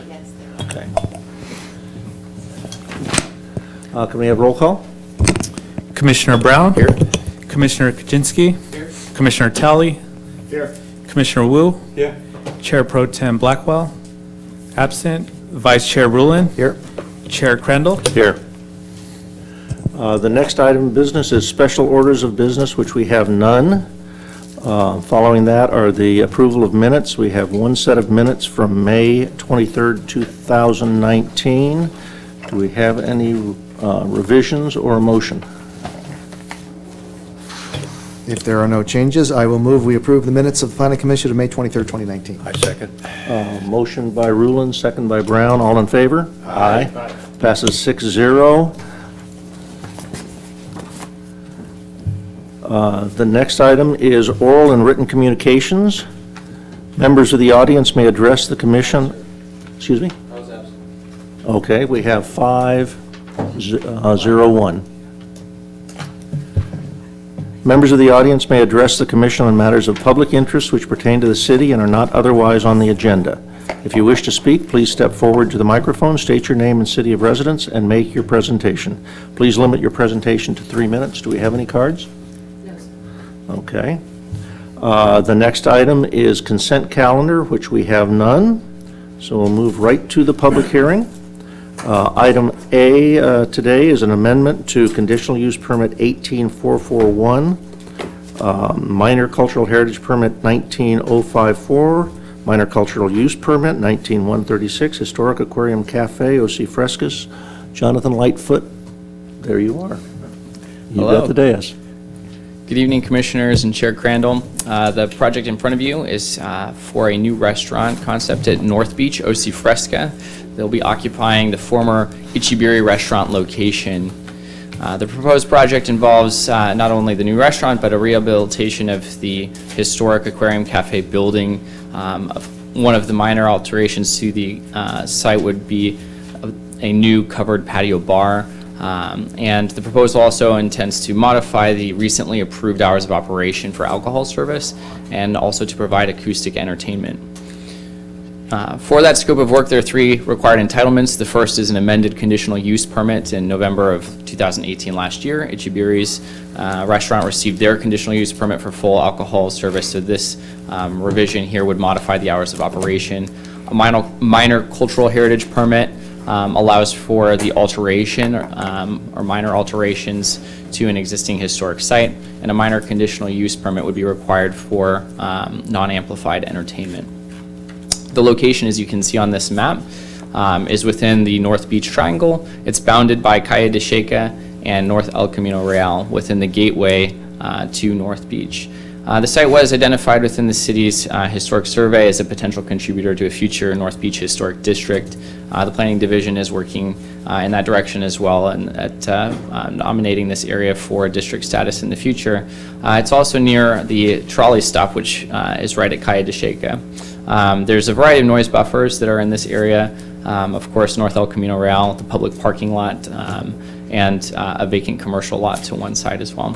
Yes. Okay. Can we have roll call? Commissioner Brown? Here. Commissioner Kaczynski? Here. Commissioner Talley? Here. Commissioner Wu? Here. Chair Pro Tem Blackwell? Absent. Vice Chair Rulin? Here. Chair Crandall? Here. The next item of business is special orders of business, which we have none. Following that are the approval of minutes. We have one set of minutes from May 23rd, 2019. Do we have any revisions or a motion? If there are no changes, I will move we approve the minutes of the Planning Commission of May 23rd, 2019. I second. Motion by Rulin, second by Brown. All in favor? Aye. Passes 6-0. The next item is oral and written communications. Members of the audience may address the commission. Excuse me? I was absent. Okay, we have 5-0-1. Members of the audience may address the commission on matters of public interest which pertain to the city and are not otherwise on the agenda. If you wish to speak, please step forward to the microphone, state your name and city of residence, and make your presentation. Please limit your presentation to 3 minutes. Do we have any cards? No, sir. Okay. The next item is consent calendar, which we have none. So we'll move right to the public hearing. Item A today is an amendment to conditional use permit 18441, minor cultural heritage permit 19054, minor cultural use permit 19136, historic aquarium cafe, O.C. Frescas. Jonathan Lightfoot, there you are. You Hello. got the dais. Good evening, Commissioners and Chair Crandall. The project in front of you is for a new restaurant concept at North Beach, O.C. Fresca. They'll be occupying the former Ichibiri restaurant location. The proposed project involves not only the new restaurant, but a rehabilitation of the historic Aquarium Cafe building. One of the minor alterations to the site would be a new covered patio bar. And the proposal also intends to modify the recently approved hours of operation for alcohol service and also to provide acoustic entertainment. For that scope of work, there are 3 required entitlements. The first is an amended conditional use permit in November of 2018 last year. Ichibiri's restaurant received their conditional use permit for full alcohol service, so this revision here would modify the hours of operation. A minor cultural heritage permit allows for the alteration or minor alterations to an existing historic site, and a minor conditional use permit would be required for non-amplified entertainment. The location, as you can see on this map, is within the North Beach Triangle. It's bounded by Calle de Checa and North El Camino Real within the gateway to North Beach. The site was identified within the city's historic survey as a potential contributor to a future North Beach Historic District. The Planning Division is working in that direction as well and at nominating this area for district status in the future. It's also near the trolley stop, which is right at Calle de Checa. There's a variety of noise buffers that are in this area. Of course, North El Camino Real, the public parking lot, and a vacant commercial lot to one side as well.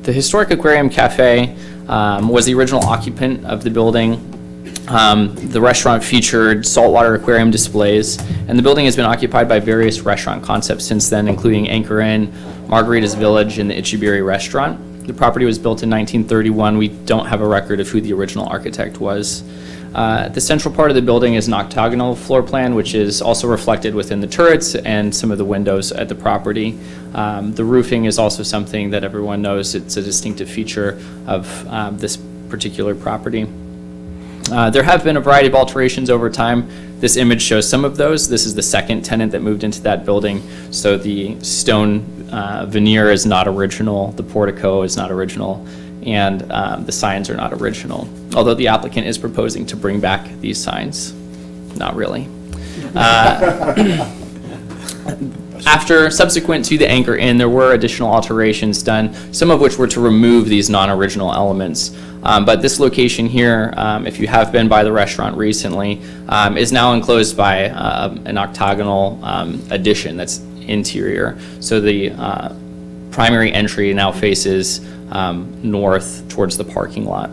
The Historic Aquarium Cafe was the original occupant of the building. The restaurant featured saltwater aquarium displays, and the building has been occupied by various restaurant concepts since then, including Anchor Inn, Margarita's Village, and the Ichibiri restaurant. The property was built in 1931. We don't have a record of who the original architect was. The central part of the building is an octagonal floor plan, which is also reflected within the turrets and some of the windows at the property. The roofing is also something that everyone knows. It's a distinctive feature of this particular property. There have been a variety of alterations over time. This image shows some of those. This is the second tenant that moved into that building. So the stone veneer is not original, the portico is not original, and the signs are not original. Although the applicant is proposing to bring back these signs. Not really. Subsequent to the Anchor Inn, there were additional alterations done, some of which were to remove these non-original elements. But this location here, if you have been by the restaurant recently, is now enclosed by an octagonal addition that's interior. So the primary entry now faces north towards the parking lot.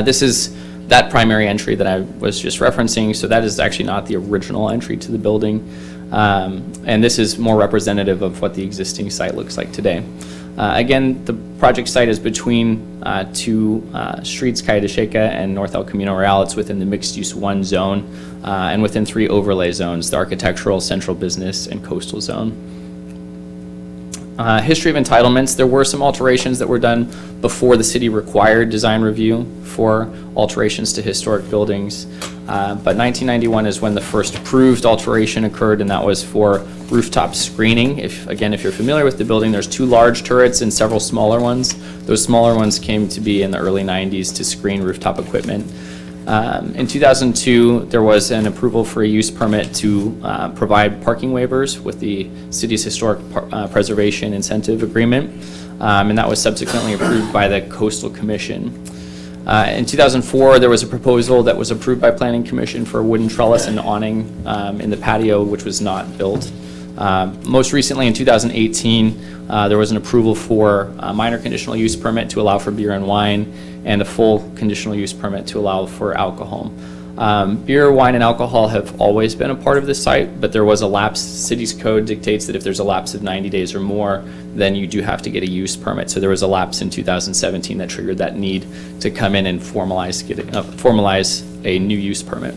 This is that primary entry that I was just referencing, so that is actually not the original entry to the building. And this is more representative of what the existing site looks like today. Again, the project site is between two streets, Calle de Checa and North El Camino Real. It's within the mixed-use 1 zone and within 3 overlay zones, the architectural, central business, and coastal zone. History of entitlements, there were some alterations that were done before the city required design review for alterations to historic buildings. But 1991 is when the first approved alteration occurred, and that was for rooftop screening. If you're familiar with the building, there's 2 large turrets and several smaller ones. Those smaller ones came to be in the early 90s to screen rooftop equipment. In 2002, there was an approval for a use permit to provide parking waivers with the city's historic preservation incentive agreement, and that was subsequently approved by the Coastal Commission. In 2004, there was a proposal that was approved by Planning Commission for a wooden trellis and awning in the patio, which was not built. Most recently, in 2018, there was an approval for a minor conditional use permit to allow for beer and wine, and a full conditional use permit to allow for alcohol. Beer, wine, and alcohol have always been a part of this site, but there was a lapse. City's code dictates that if there's a lapse of 90 days or more, then you do have to get a use permit. So there was a lapse in 2017 that triggered that need to come in and formalize a new use permit.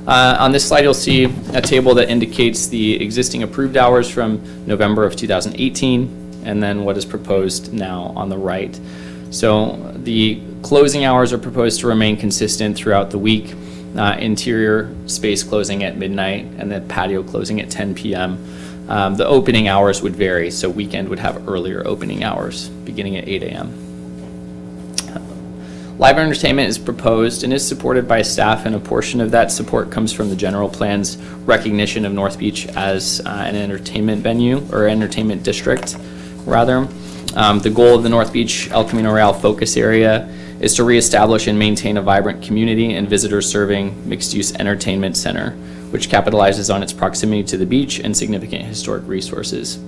On this slide, you'll see a table that indicates the existing approved hours from November of 2018, and then what is proposed now on the right. So the closing hours are proposed to remain consistent throughout the week. Interior space closing at midnight and the patio closing at 10 p.m. The opening hours would vary, so weekend would have earlier opening hours, beginning at 8 a.m. Live entertainment is proposed and is supported by staff, and a portion of that support comes from the general plan's recognition of North Beach as an entertainment venue, or entertainment district, rather. The goal of the North Beach El Camino Real focus area is to reestablish and maintain a vibrant community and visitor-serving mixed-use entertainment center, which capitalizes on its proximity to the beach and significant historic resources.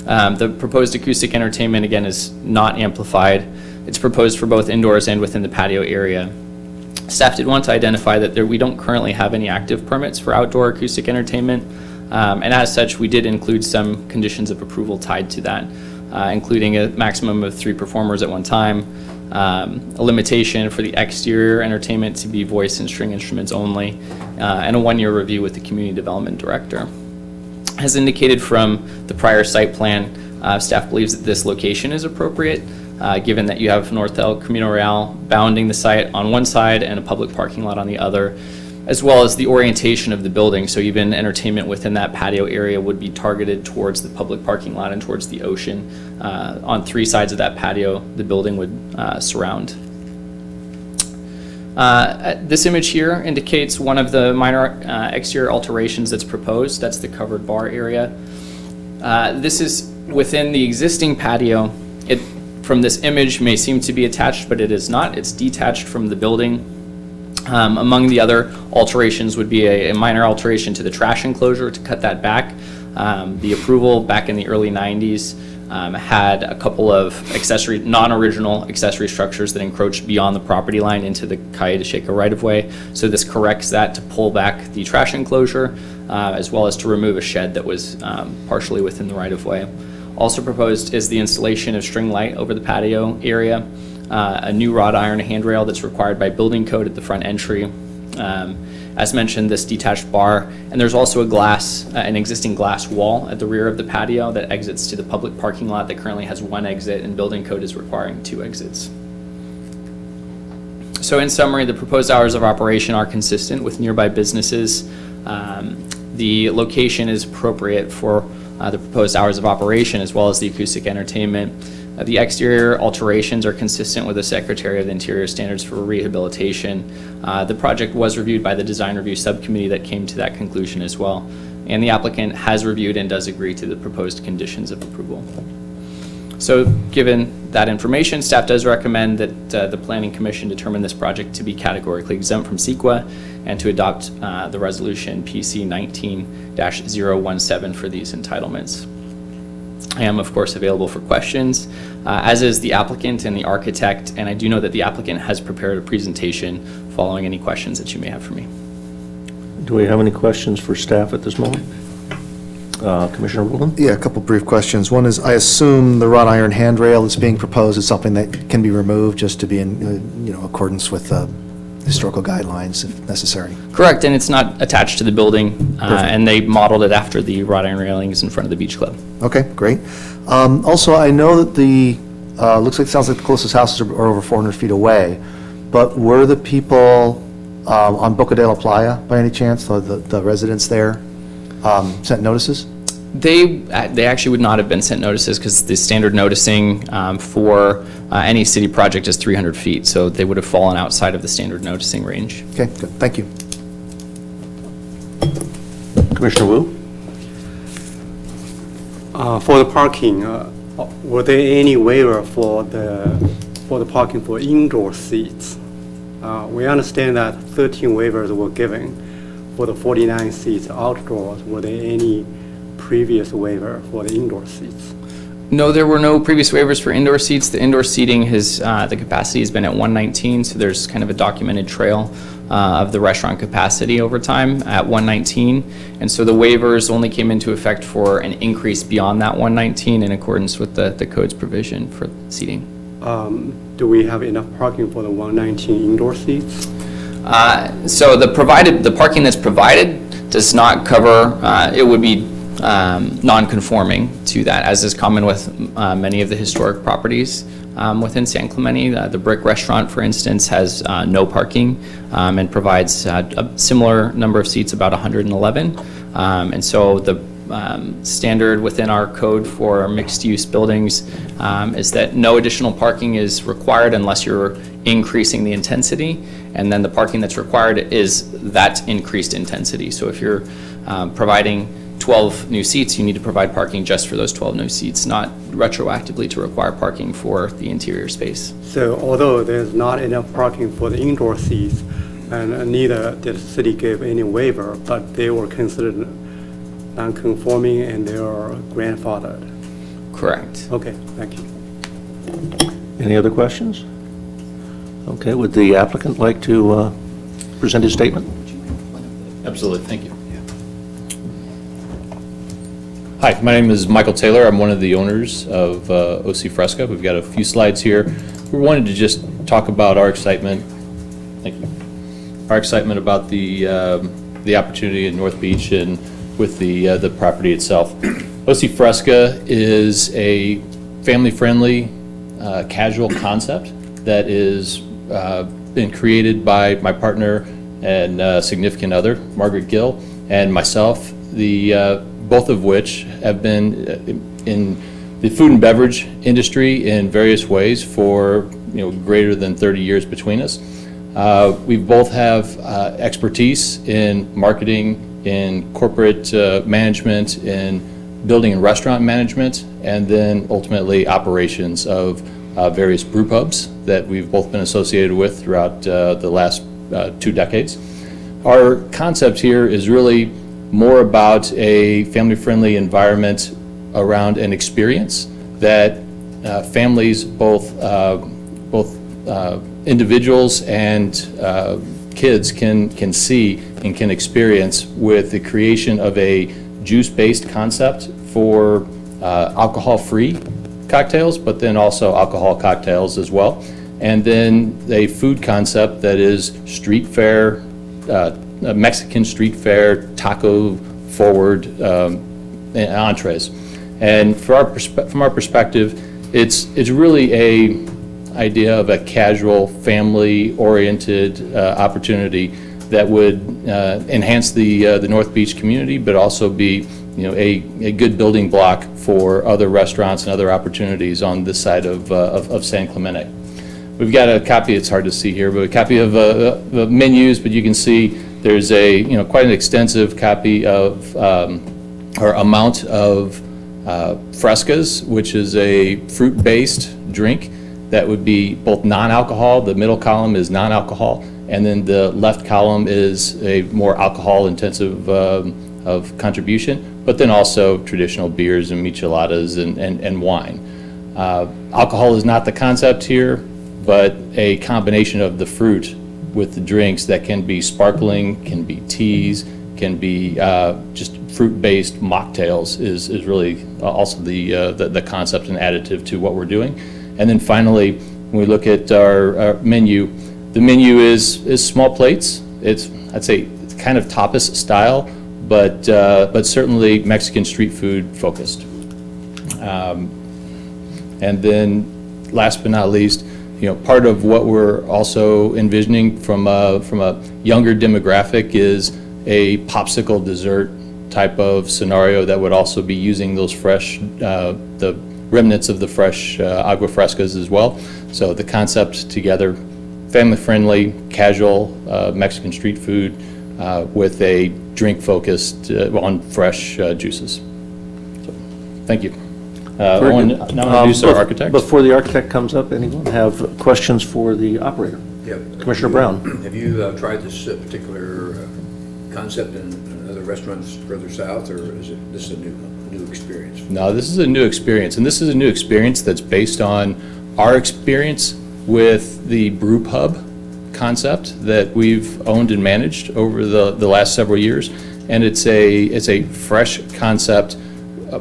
The proposed acoustic entertainment, again, is not amplified. It's proposed for both indoors and within the patio area. Staff did want to identify that we don't currently have any active permits for outdoor acoustic entertainment, and as such, we did include some conditions of approval tied to that, including a maximum of 3 performers at one time, a limitation for the exterior entertainment to be voice and string instruments only, and a 1-year review with the community development director. As indicated from the prior site plan, staff believes that this location is appropriate, given that you have North El Camino Real bounding the site on one side and a public parking lot on the other, as well as the orientation of the building. So even entertainment within that patio area would be targeted towards the public parking lot and towards the ocean. On 3 sides of that patio, the building would surround. This image here indicates one of the minor exterior alterations that's proposed. That's the covered bar area. This is within the existing patio. It, from this image, may seem to be attached, but it is not. It's detached from the building. Among the other alterations would be a minor alteration to the trash enclosure to cut that back. The approval back in the early 90s had a couple of non-original accessory structures that encroached beyond the property line into the Calle de Checa right-of-way. So this corrects that to pull back the trash enclosure, as well as to remove a shed that was partially within the right-of-way. Also proposed is the installation of string light over the patio area, a new wrought iron handrail that's required by building code at the front entry. As mentioned, this detached bar, and there's also an existing glass wall at the rear of the patio that exits to the public parking lot that currently has 1 exit, and building code is requiring 2 exits. So in summary, the proposed hours of operation are consistent with nearby businesses. The location is appropriate for the proposed hours of operation, as well as the acoustic entertainment. The exterior alterations are consistent with the Secretary of the Interior standards for rehabilitation. The project was reviewed by the design review subcommittee that came to that conclusion as well. And the applicant has reviewed and does agree to the proposed conditions of approval. So given that information, staff does recommend that the Planning Commission determine this project to be categorically exempt from CEQA and to adopt the resolution PC 19-017 for these entitlements. I am, of course, available for questions, as is the applicant and the architect, and I do know that the applicant has prepared a presentation following any questions that you may have for me. Do we have any questions for staff at this moment? Commissioner Rowland? Yeah, a couple brief questions. One is, I assume the wrought iron handrail that's being proposed is something that can be removed just to be in, accordance with historical guidelines if necessary. Correct, and it's not attached to the building, and they modeled it after the wrought iron railings in front of the beach club. Okay, great. Also, I know that sounds like the closest houses are over 400 feet away, but were the people on Boca de la Playa, by any chance, the residents there, sent notices? They actually would not have been sent notices because the standard noticing for any city project is 300 feet, so they would have fallen outside of the standard noticing range. Okay, good, thank you. Commissioner Wu? For the parking, were there any waiver for the parking for indoor seats? We understand that 13 waivers were given for the 49 seats outdoors. Were there any previous waiver for the indoor seats? No, there were no previous waivers for indoor seats. The indoor seating the capacity has been at 119, so there's kind of a documented trail of the restaurant capacity over time at 119. And so the waivers only came into effect for an increase beyond that 119 in accordance with the code's provision for seating. Do we have enough parking for the 119 indoor seats? So the parking that's provided does not cover, it would be non-conforming to that, as is common with many of the historic properties within San Clemente. The Brick Restaurant, for instance, has no parking and provides a similar number of seats, about 111. And so the standard within our code for mixed-use buildings is that no additional parking is required unless you're increasing the intensity, and then the parking that's required is that increased intensity. So if you're providing 12 new seats, you need to provide parking just for those 12 new seats, not retroactively to require parking for the interior space. So although there's not enough parking for the indoor seats, and neither did the city give any waiver, but they were considered non-conforming and they are grandfathered. Correct. Okay, thank you. Any other questions? Okay, would the applicant like to present his statement? Absolutely, thank you. Hi, my name is Michael Taylor. I'm one of the owners of OC Fresca. We've got a few slides here. We wanted to just talk about our excitement. Thank you. Our excitement about the opportunity in North Beach and with the property itself. OC Fresca is a family-friendly, casual concept that is been created by my partner and significant other, Margaret Gill, and myself. Both of which have been in the food and beverage industry in various ways for greater than 30 years between us. We both have expertise in marketing, in corporate management, in building and restaurant management, and then ultimately operations of various brew pubs that we've both been associated with throughout the last 2 decades. Our concept here is really more about a family-friendly environment around an experience that families, both individuals and kids can see and can experience with the creation of a juice-based concept for alcohol-free cocktails, but then also alcohol cocktails as well. And then a food concept that is street fare, Mexican street fare, taco-forward entrees. And from our perspective, it's really a idea of a casual, family-oriented opportunity that would enhance the North Beach community, but also be a good building block for other restaurants and other opportunities on this side of San Clemente. We've got a copy, it's hard to see here, but a copy of the menus, but you can see there's quite an extensive copy of, or amount of Frescas, which is a fruit-based drink that would be both non-alcohol. The middle column is non-alcohol, and then the left column is a more alcohol-intensive of contribution. but then also traditional beers and micheladas and wine. Alcohol is not the concept here, but a combination of the fruit with the drinks that can be sparkling, can be teas, can be just fruit-based mocktails is really also the concept and additive to what we're doing. And then finally, when we look at our menu, the menu is small plates. I'd say it's kind of tapas style, but certainly Mexican street food focused. And then last but not least, part of what we're also envisioning from a younger demographic is a popsicle dessert type of scenario that would also be using those fresh, the remnants of the fresh agua frescas as well. So the concept together, family-friendly, casual Mexican street food with a drink focused on fresh juices. So, thank you. I want to now introduce our architect. Before the architect comes up, anyone have questions for the operator? Yep. Commissioner Brown. Have you tried this particular concept in other restaurants further south, or is this a new experience? No, this is a new experience, and this is a new experience that's based on our experience with the Brew Pub concept that we've owned and managed over the last several years, and it's a fresh concept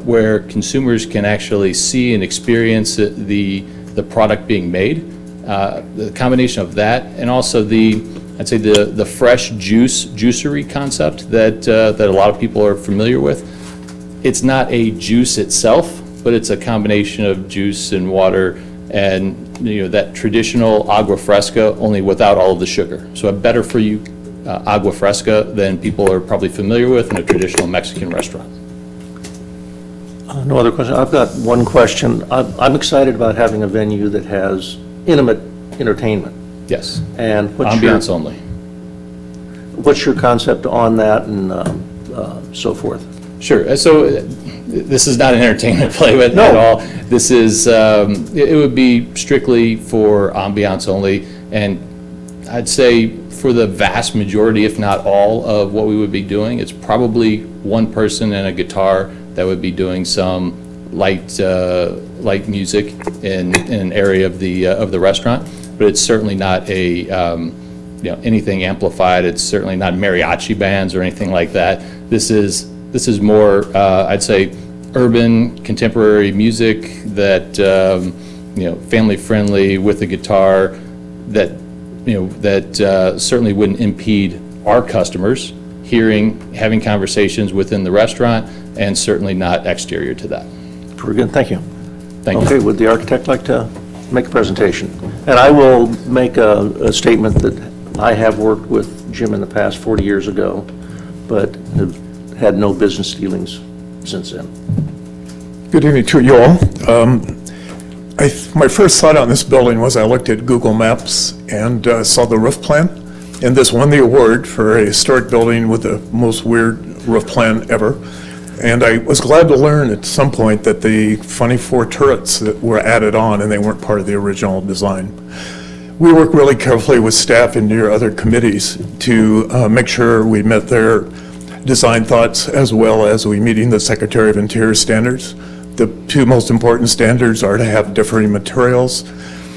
where consumers can actually see and experience the product being made. The combination of that and also I'd say the fresh juicery concept that a lot of people are familiar with. It's not a juice itself, but it's a combination of juice and water and that traditional agua fresca, only without all of the sugar. So a better for you agua fresca than people are probably familiar with in a traditional Mexican restaurant. No other question? I've got one question. I'm excited about having a venue that has intimate entertainment. Yes. And Ambiance only. what's your concept on that and so forth? Sure. So this is not an entertainment play at all. This is, it would be strictly for ambiance only. And I'd say for the vast majority, if not all, of what we would be doing, it's probably one person and a guitar that would be doing some light music in an area of the restaurant. But it's certainly not anything amplified. It's certainly not mariachi bands or anything like that. This is more, I'd say, urban contemporary music that family friendly with a guitar that certainly wouldn't impede our customers having conversations within the restaurant, and certainly not exterior to that. Very good, thank you. Thank you. Okay, would the architect like to make a presentation? And I will make a statement that I have worked with Jim in the past 40 years ago, but have had no business dealings since then. Good evening to you all. My first thought on this building was I looked at Google Maps and saw the roof plan, and this won the award for a historic building with the most weird roof plan ever. And I was glad to learn at some point that the funny 4 turrets that were added on, and they weren't part of the original design. We work really carefully with staff and your other committees to make sure we met their design thoughts as well as we meeting the Secretary of Interior standards. The 2 most important standards are to have differing materials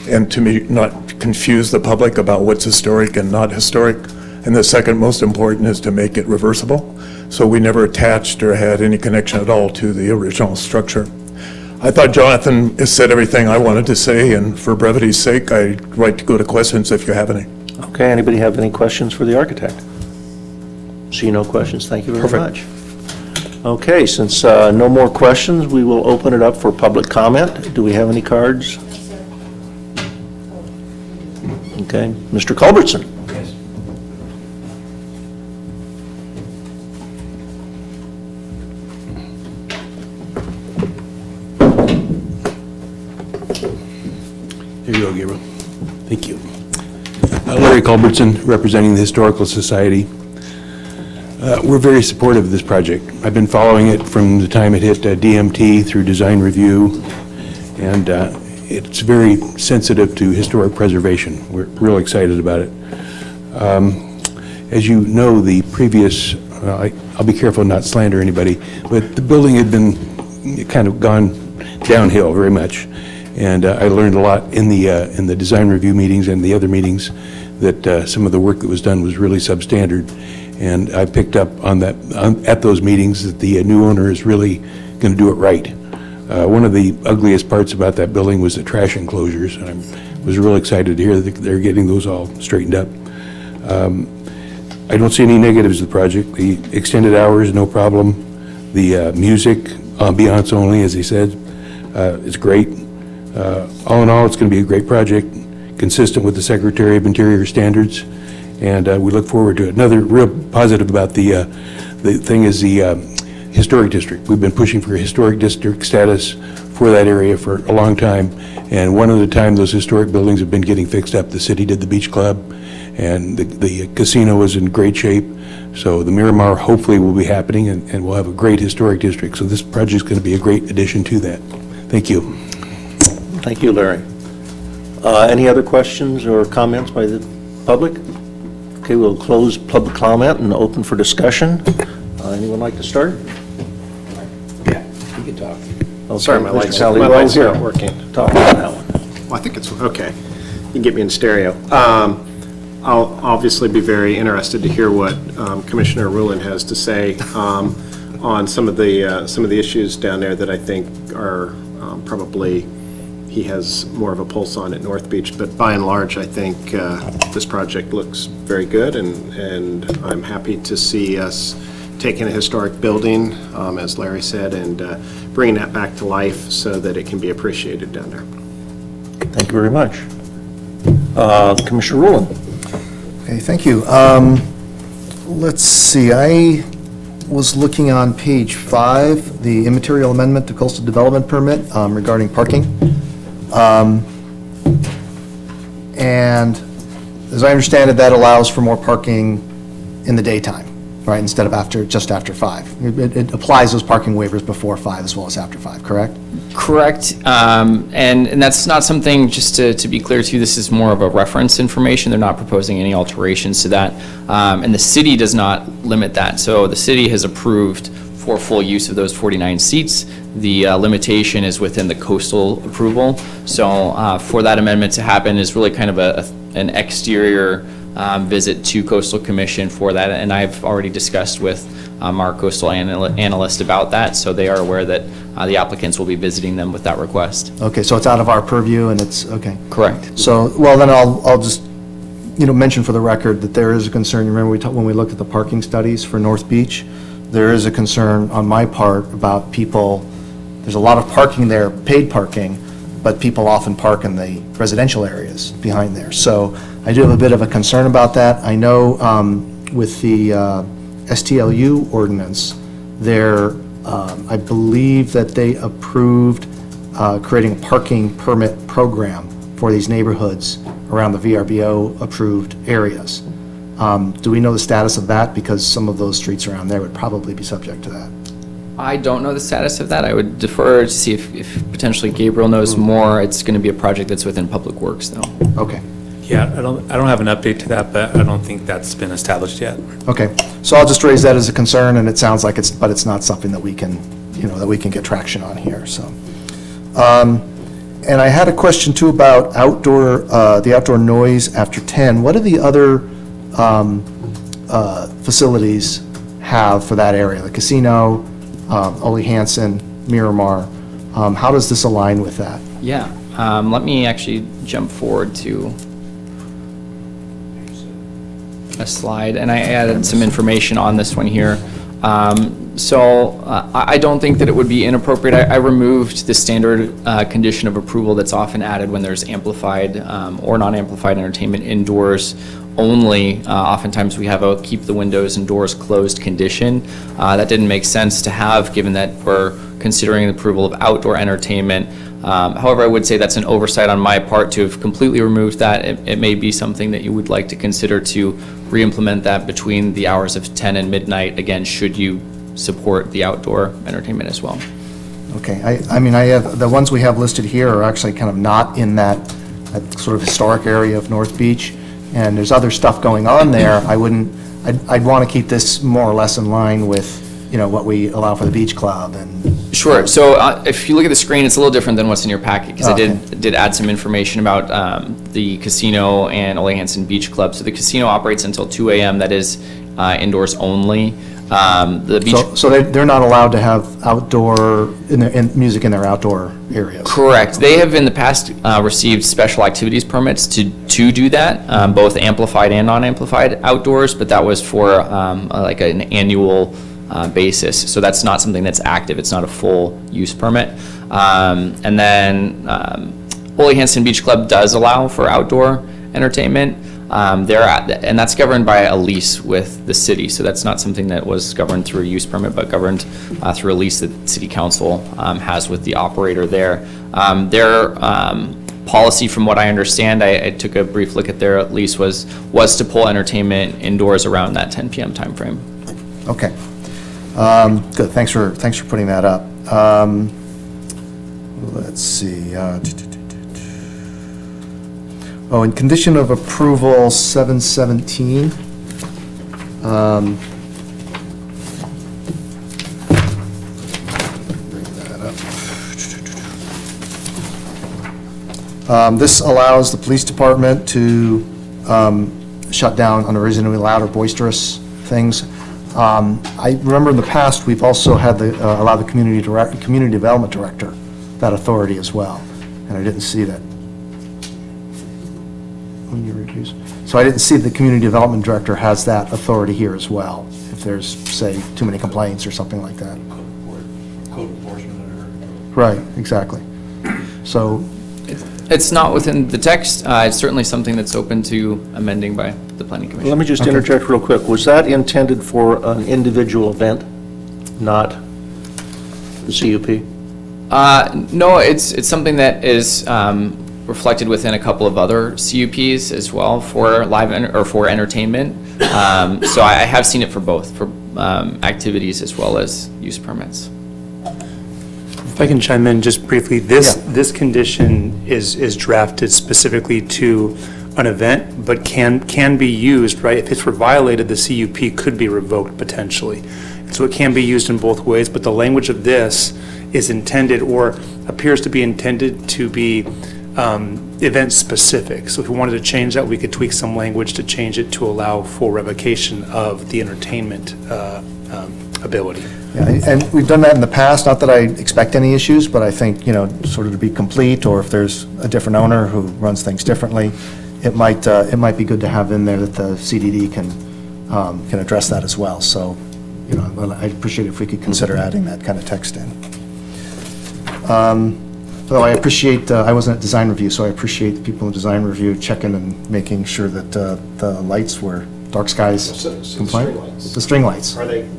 and to not confuse the public about what's historic and not historic. And the second most important is to make it reversible. So we never attached or had any connection at all to the original structure. I thought Jonathan has said everything I wanted to say, and for brevity's sake, I'd like to go to questions if you have any. Okay, anybody have any questions for the architect? See no questions, thank you very much. Okay, since no more questions, we will open it up for public comment. Do we have any cards? Okay, Mr. Culbertson. Yes. Here you go, Gabriel. Thank you. Larry Culbertson, representing the Historical Society. We're very supportive of this project. I've been following it from the time it hit DMT through design review, and it's very sensitive to historic preservation. We're real excited about it. As you know, the previous I'll be careful not to slander anybody, but the building had been kind of gone downhill very much. And I learned a lot in the design review meetings and the other meetings that some of the work that was done was really substandard. And I picked up on that, at those meetings, that the new owner is really going to do it right. One of the ugliest parts about that building was the trash enclosures, and I was real excited to hear that they're getting those all straightened up. I don't see any negatives of the project. The extended hours, no problem. The music, ambiance only, as he said, is great. All in all, it's going to be a great project, consistent with the Secretary of Interior standards, and we look forward to it. Another real positive about the thing is the historic district. We've been pushing for historic district status for that area for a long time, and one at a time those historic buildings have been getting fixed up. The city did the beach club, and the casino is in great shape, so the Miramar hopefully will be happening, and we'll have a great historic district. So this project is going to be a great addition to that. Thank you. Thank you, Larry. Any other questions or comments by the public? Okay, we'll close public comment and open for discussion. Anyone like to start? Yeah, you can talk. Okay, Sorry, my Mr. light's Sally, not working. talk about that one. Well, I think it's, okay. You can get me in stereo. I'll obviously be very interested to hear what Commissioner Rulon has to say on some of the issues down there that I think are probably, he has more of a pulse on at North Beach. But by and large, I think this project looks very good, and I'm happy to see us taking a historic building, as Larry said, and bringing that back to life so that it can be appreciated down there. Thank you very much. Commissioner Rowland. Okay, thank you. Let's see, I was looking on page 5, the immaterial amendment to coastal development permit regarding parking. And as I understand it, that allows for more parking in the daytime, right, instead of just after 5. It applies those parking waivers before 5 as well as after 5, correct? Correct, and that's not something, just to be clear too, this is more of a reference information. They're not proposing any alterations to that, and the city does not limit that. So the city has approved for full use of those 49 seats. The limitation is within the coastal approval. So for that amendment to happen is really kind of an exterior visit to Coastal Commission for that, and I've already discussed with our coastal analyst about that, so they are aware that the applicants will be visiting them with that request. Okay, so it's out of our purview and it's, okay. Correct. So, well, then I'll just, mention for the record that there is a concern. You remember when we looked at the parking studies for North Beach? There is a concern on my part about people, there's a lot of parking there, paid parking, but people often park in the residential areas behind there. So I do have a bit of a concern about that. I know with the STLU ordinance, I believe that they approved creating a parking permit program for these neighborhoods around the VRBO-approved areas. Do we know the status of that? Because some of those streets around there would probably be subject to that. I don't know the status of that. I would defer to see if potentially Gabriel knows more. It's going to be a project that's within Public Works, though. Okay, Yeah, I don't have an update to that, but I don't think that's been established yet. okay. So I'll just raise that as a concern, and it sounds like but it's not something that we can, that we can get traction on here, so. And I had a question too about the outdoor noise after 10. What do the other facilities have for that area? The casino, Ole Hansen, Miramar. How does this align with that? Yeah, let me actually jump forward to a slide, and I added some information on this one here. I don't think that it would be inappropriate. I removed the standard condition of approval that's often added when there's amplified or non-amplified entertainment indoors only. Oftentimes we have a keep the windows and doors closed condition. That didn't make sense to have, given that we're considering the approval of outdoor entertainment. However, I would say that's an oversight on my part to have completely removed that. It may be something that you would like to consider to re-implement that between the hours of 10 and midnight, again, should you support the outdoor entertainment as well. Okay, I mean, I have, the ones we have listed here are actually kind of not in that sort of historic area of North Beach, and there's other stuff going on there. I wouldn't I'd want to keep this more or less in line with, you know, what we allow for the beach club and. Sure. So if you look at the screen, it's a little different than what's in your packet, because I Okay. did add some information about the casino and Ole Hansen Beach Club. So the casino operates until 2 a.m. That is indoors only. The beach. So they're not allowed to have outdoor, music in their outdoor areas? Correct. They have in the past received special activities permits to do that, both amplified and non-amplified outdoors, but that was for like an annual basis. So that's not something that's active. It's not a full use permit. And then Ole Hansen Beach Club does allow for outdoor entertainment. And that's governed by a lease with the city. So that's not something that was governed through a use permit, but governed through a lease that city council has with the operator there. Their policy, from what I understand, I took a brief look at their lease, was to pull entertainment indoors around that 10 p.m. timeframe. Okay. Good, thanks for putting that up. Let's see. In condition of approval 717. Bring that up. This allows the police department to shut down unreasonably loud or boisterous things. I remember in the past, we've also had allowed the community development director that authority as well, and I didn't see that. So I didn't see the community development director has that authority here as well, if there's, say, too many complaints or something like that. Code enforcement. Right, exactly. So, It's not within the text. It's certainly something that's open to amending by the planning commission. Let me just interject real quick. Was that intended for an individual event, not the CUP? No, it's something that is reflected within a couple of other CUPs as well for for entertainment. So I have seen it for both, for activities as well as use permits. If I can chime in just briefly, this condition is drafted specifically to an event, but can be used, right? If it's violated, the CUP could be revoked potentially. So it can be used in both ways, but the language of this is intended, or appears to be intended to be event-specific. So if we wanted to change that, we could tweak some language to change it to allow full revocation of the entertainment ability. yeah, and we've done that in the past, not that I expect any issues, but I think, you know, sort of to be complete, or if there's a different owner who runs things differently, it might be good to have in there that the CDD can address that as well. So, you know, I'd appreciate it if we could consider adding that kind of text in. Though I appreciate, I wasn't at design review, so I appreciate the people in design review checking and making sure that the lights were dark skies compliant. The string lights. Are they?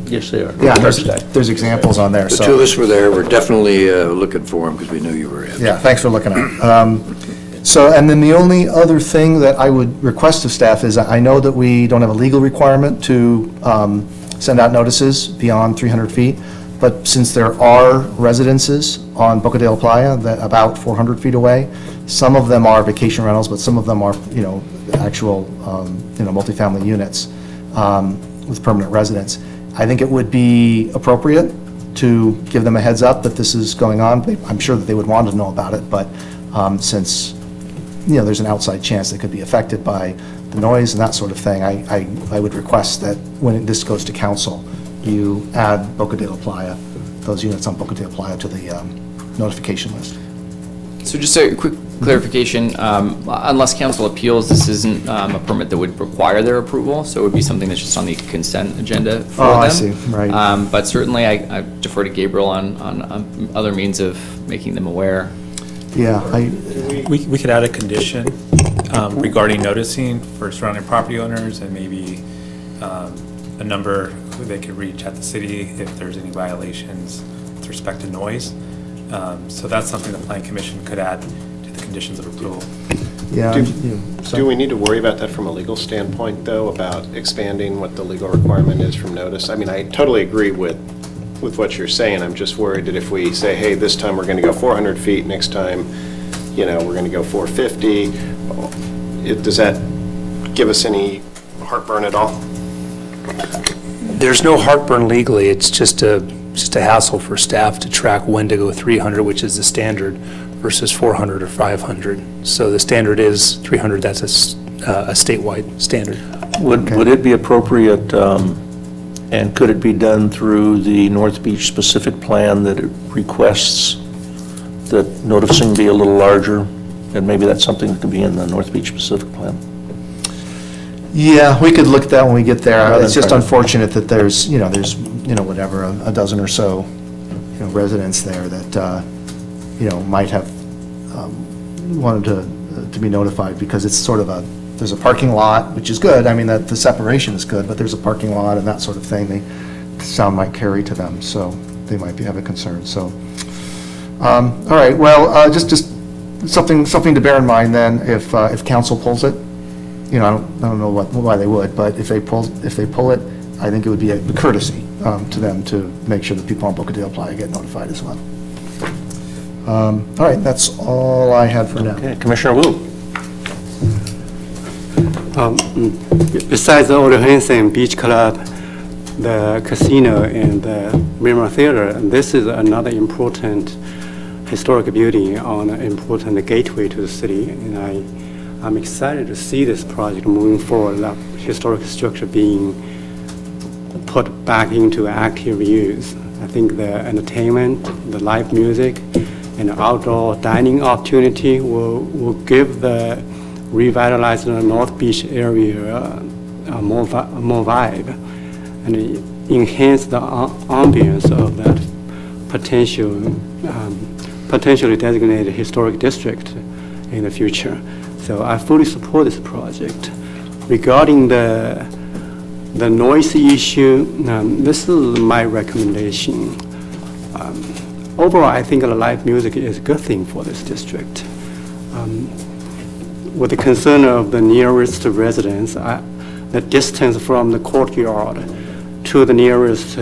Yes, they are. Yeah, there's examples on there, The so. two of us were there, we're definitely looking for them because we knew you were in. Yeah, thanks for looking at it. So, and then the only other thing that I would request of staff is, I know that we don't have a legal requirement to send out notices beyond 300 feet, but since there are residences on Boca de la Playa that about 400 feet away, some of them are vacation rentals, but some of them are, you know, actual, multifamily units with permanent residents. I think it would be appropriate to give them a heads up that this is going on. I'm sure that they would want to know about it, but since, you know, there's an outside chance they could be affected by the noise and that sort of thing, I would request that when this goes to council, you add Boca de la Playa, those units on Boca de la Playa, to the notification list. So just a quick clarification, unless council appeals, this isn't a permit that would require their approval, so it would be something that's just on the consent agenda for them. Oh, I see, right. But certainly, I defer to Gabriel on other means of making them aware. Yeah, We could add a condition regarding noticing for surrounding property owners, and maybe a number who they could reach at the city if there's any violations with respect to noise. So that's something the Plan Commission could add to the conditions of approval. yeah. Do we need to worry about that from a legal standpoint, though, about expanding what the legal requirement is from notice? I mean, I totally agree with what you're saying. I'm just worried that if we say, hey, this time we're going to go 400 feet, next time, you know, we're going to go 450, does that give us any heartburn at all? There's no heartburn legally, it's just a hassle for staff to track when to go 300, which is the standard, versus 400 or 500. So the standard is 300, that's a statewide standard. Would it be appropriate, and could it be done through the North Beach specific plan that it requests that noticing be a little larger? And maybe that's something that could be in the North Beach specific plan. Yeah, we could look at that when we get there. Rather It's just than- unfortunate that there's whatever, a dozen or so, residents there that, might have wanted to be notified, because it's sort of there's a parking lot, which is good. I mean, that the separation is good, but there's a parking lot and that sort of thing. The sound might carry to them, so they might have a concern, so. All right, well, just something to bear in mind then, if council pulls it. I don't know why they would, but if they pull it, I think it would be a courtesy to them to make sure that people on Bocadillo Playa get notified as well. All right, that's all I had for now. Okay, Commissioner Wu. Besides the Old Hansen Beach Club, the casino, and the Miramar Theater, this is another important historic building on an important gateway to the city, and I'm excited to see this project moving forward, that historic structure being put back into active use. I think the entertainment, the live music, and the outdoor dining opportunity will give the revitalized North Beach area more vibe, and enhance the ambience of that potentially designated historic district in the future. So I fully support this project. Regarding the noise issue, this is my recommendation. Overall, I think the live music is a good thing for this district. With the concern of the nearest residents, the distance from the courtyard to the nearest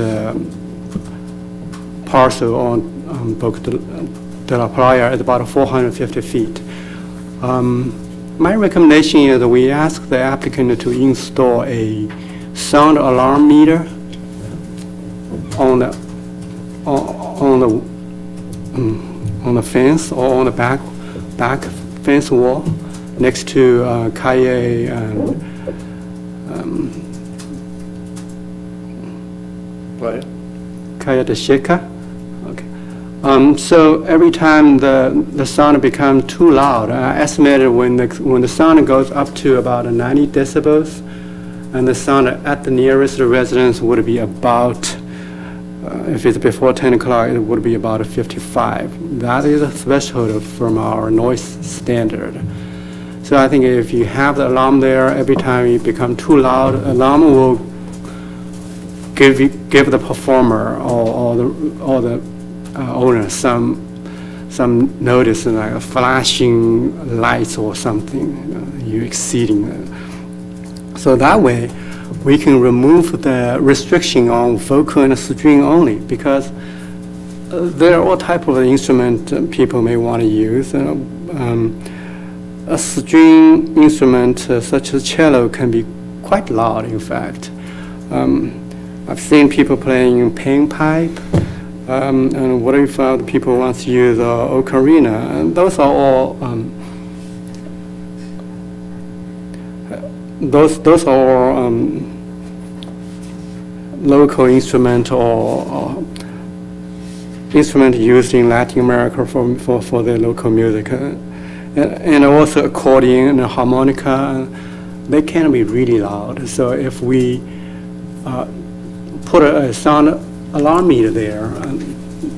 parcel on Boca de la Playa is about 450 feet. My recommendation is that we ask the applicant to install a sound alarm meter on the fence or on the back fence wall next to Calle Calle de Checa. Okay. So every time the sound becomes too loud, I estimated when the sound goes up to about 90 decibels, and the sound at the nearest residence would be about, if it's before 10 o'clock, it would be about 55. That is a threshold from our noise standard. So I think if you have the alarm there, every time it becomes too loud, alarm will give the performer or the owner some notice, like flashing lights or something, you exceeding it. So that way, we can remove the restriction on vocal and string only, because there are all type of instrument people may want to use. A string instrument such as cello can be quite loud, in fact. I've seen people playing panpipe, and what if people want to use ocarina, and those are all those are local instrument or instrument used in Latin America for the local music, and also accordion and harmonica. They can be really loud. So if we put a sound alarm meter there,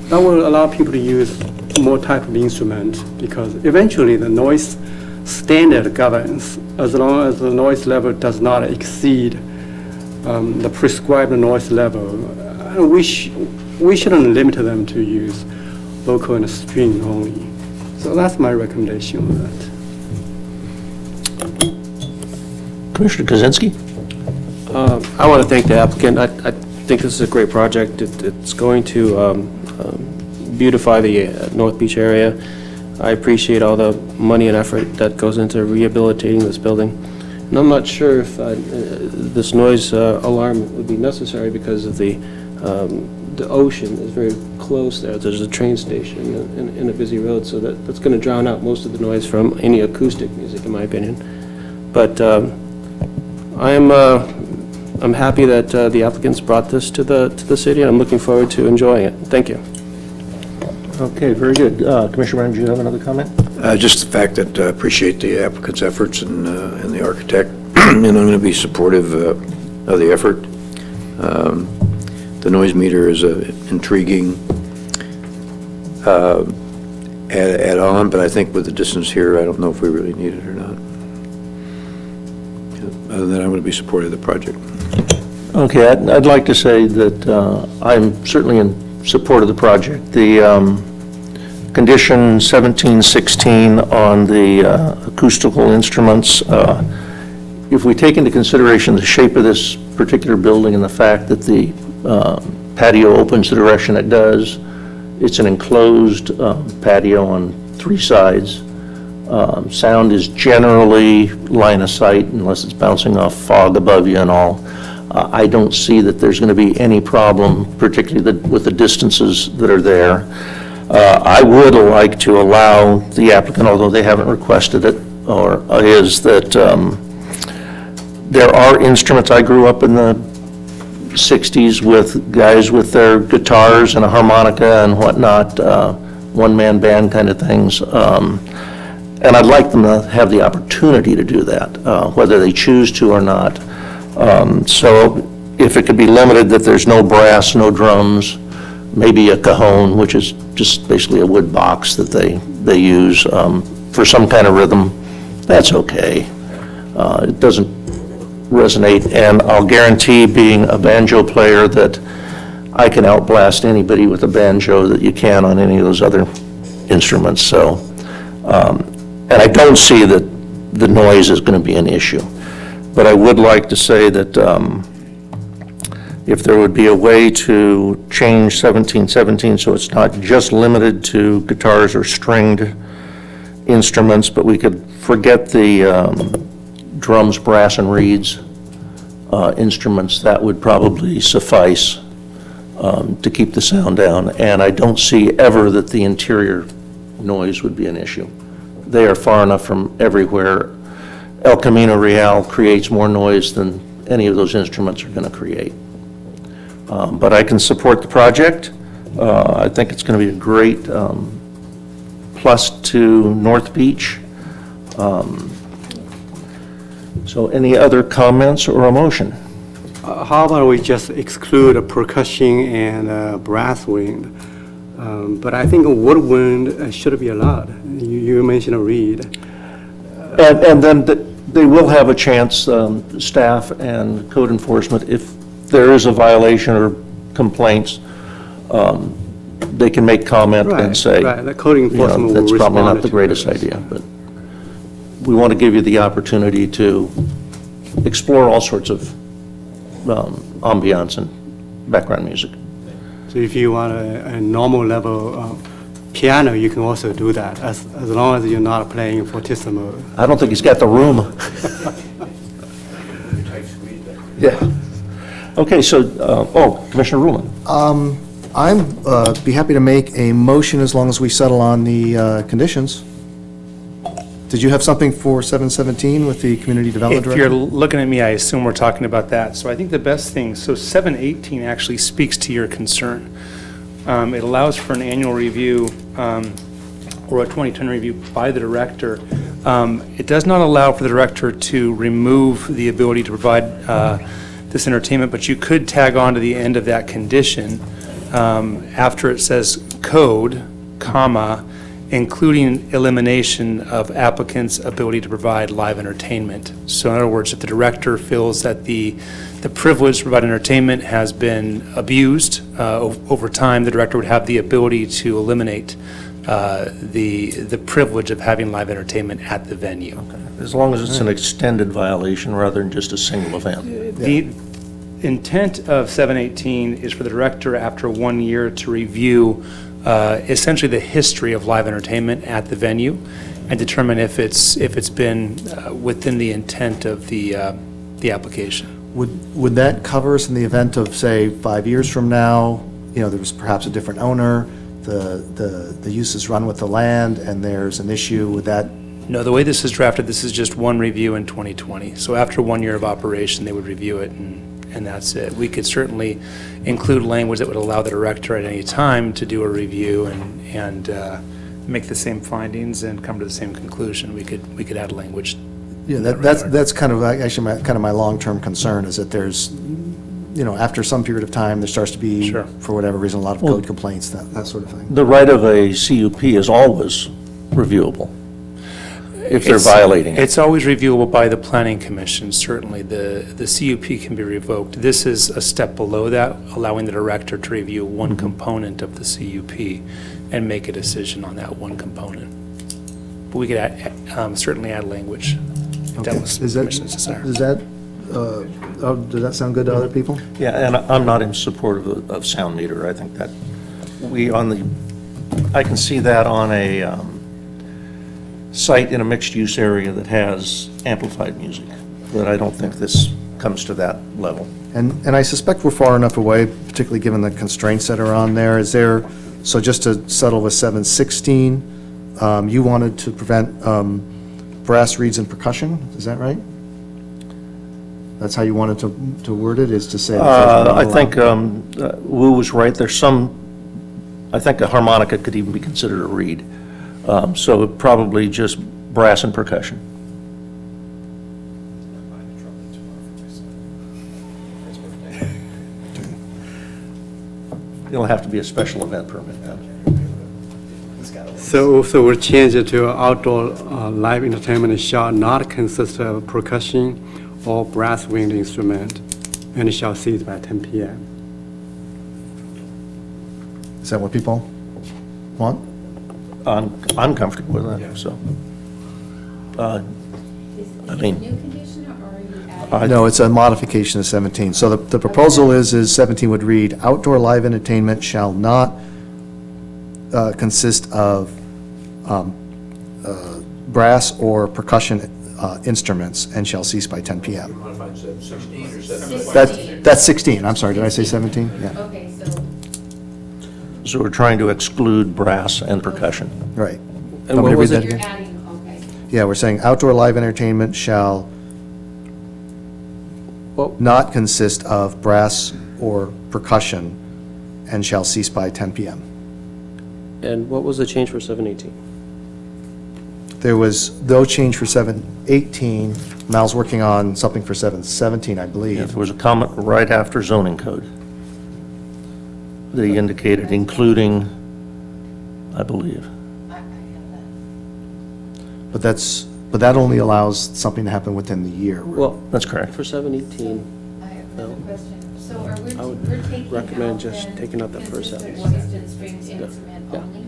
that will allow people to use more type of instrument, because eventually the noise standard governs as long as the noise level does not exceed the prescribed noise level. We shouldn't limit them to use vocal and string only. So that's my recommendation on that. Commissioner Kozinski? I want to thank the applicant. I think this is a great project. It's going to beautify the North Beach area. I appreciate all the money and effort that goes into rehabilitating this building. And I'm not sure if this noise alarm would be necessary because of the ocean is very close there. There's a train station in a busy road, so that's going to drown out most of the noise from any acoustic music, in my opinion. But I'm happy that the applicants brought this to the city, and I'm looking forward to enjoying it. Thank you. Okay, very good. Commissioner Brown, do you have another comment? Just the fact that I appreciate the applicant's efforts and the architect, and I'm going to be supportive of the effort. The noise meter is intriguing add-on, but I think with the distance here, I don't know if we really need it or not. Other than that, I'm going to be supportive of the project. Okay, I'd like to say that I'm certainly in support of the project. The condition 1716 on the acoustical instruments, if we take into consideration the shape of this particular building and the fact that the patio opens the direction it does, it's an enclosed patio on 3 sides. Sound is generally line of sight unless it's bouncing off fog above you and all. I don't see that there's going to be any problem, particularly with the distances that are there. I would like to allow the applicant, although they haven't requested it, is that there are instruments. I grew up in the 60s with guys with their guitars and a harmonica and whatnot, one-man band kind of things. And I'd like them to have the opportunity to do that, whether they choose to or not. So if it could be limited that there's no brass, no drums, maybe a cajon, which is just basically a wood box that they use for some kind of rhythm, that's okay. It doesn't resonate, and I'll guarantee, being a banjo player, that I can outblast anybody with a banjo that you can on any of those other instruments. So, and I don't see that the noise is going to be an issue. But I would like to say that if there would be a way to change 1717 so it's not just limited to guitars or stringed instruments, but we could forget the drums, brass, and reeds instruments, that would probably suffice to keep the sound down. And I don't see ever that the interior noise would be an issue. They are far enough from everywhere. El Camino Real creates more noise than any of those instruments are going to create. But I can support the project. I think it's going to be a great plus to North Beach. So any other comments or a motion? How about we just exclude percussion and brass wind? But I think woodwind should be allowed. You mentioned a reed. And then they will have a chance, staff and code enforcement, if there is a violation or complaints, they can make comment and say, Right, the code you know, enforcement will that's probably respond not the to greatest it. idea, but we want to give you the opportunity to explore all sorts of ambiance and background music. So if you want a normal level piano, you can also do that, as long as you're not playing fortissimo. I don't think he's got the room. Yeah. Okay, so, Commissioner Ruhlin. I'm be happy to make a motion as long as we settle on the conditions. Did you have something for 717 with the Community Development If you're Director? looking at me, I assume we're talking about that. So I think the best thing, so 718 actually speaks to your concern. It allows for an annual review or a 2010 review by the director. It does not allow for the director to remove the ability to provide this entertainment, but you could tag on to the end of that condition after it says code, comma, including elimination of applicant's ability to provide live entertainment. So in other words, if the director feels that the privilege to provide entertainment has been abused over time, the director would have the ability to eliminate the privilege of having live entertainment at the venue. As long as it's an extended violation rather than just a single event. The intent of 718 is for the director, after 1 year, to review essentially the history of live entertainment at the venue. and determine if it's been within the intent of the application. Would that cover us in the event of, say, 5 years from now, there was perhaps a different owner, the use is run with the land, and there's an issue with that? No, the way this is drafted, this is just one review in 2020. So after 1 year of operation, they would review it, and that's it. We could certainly include language that would allow the director at any time to do a review and make the same findings and come to the same conclusion. We could add language. Yeah, that's kind of actually my long-term concern, is that there's, after some period of time, there starts to be, Sure. for whatever reason, a lot of code complaints, that sort of thing. The right of a CUP is always reviewable if they're violating it. It's always reviewable by the planning commission, certainly. The CUP can be revoked. This is a step below that, allowing the director to review one component of the CUP and make a decision on that one component. But we could certainly add language if that was the commission's desire. Does that sound good to other people? Yeah, and I'm not in support of sound meter. I think that I can see that on a site in a mixed-use area that has amplified music, but I don't think this comes to that level. And I suspect we're far enough away, particularly given the constraints that are on there. So just to settle with 716, you wanted to prevent brass, reeds, and percussion, is that right? That's how you wanted to word it, is to say? I think Wu was right. I think a harmonica could even be considered a reed. So probably just brass and percussion. It'll have to be a special event permit then. So we'll change it to outdoor live entertainment shall not consist of percussion or brass wind instrument, and shall cease by 10 p.m. Is that what people want? I'm comfortable with that, so. I mean, New condition, or are you adding? No, it's a modification of 17. So the proposal is 17 would read, outdoor live entertainment shall not consist of brass or percussion instruments and shall cease by 10 p.m. Modified 16 or 17? That's 16, I'm sorry, did I say 17? Yeah, Okay, so we're trying to exclude brass and percussion. right. And Want me what to was read it? that you're again? adding, okay. Yeah, we're saying outdoor live entertainment shall Well- not consist of brass or percussion and shall cease by 10 p.m. And what was the change for 718? There was no change for 718. Mal's working on something for 717, I Yeah, believe. there was a comment right after zoning code. They indicated including, I believe. I have that. But that only allows something to happen within the year. Well, That's correct. for 718, I have No. another question. So are we, I would we're taking recommend out just then taking out that first consistent sentence. voiced and stringed instrument Yeah. only?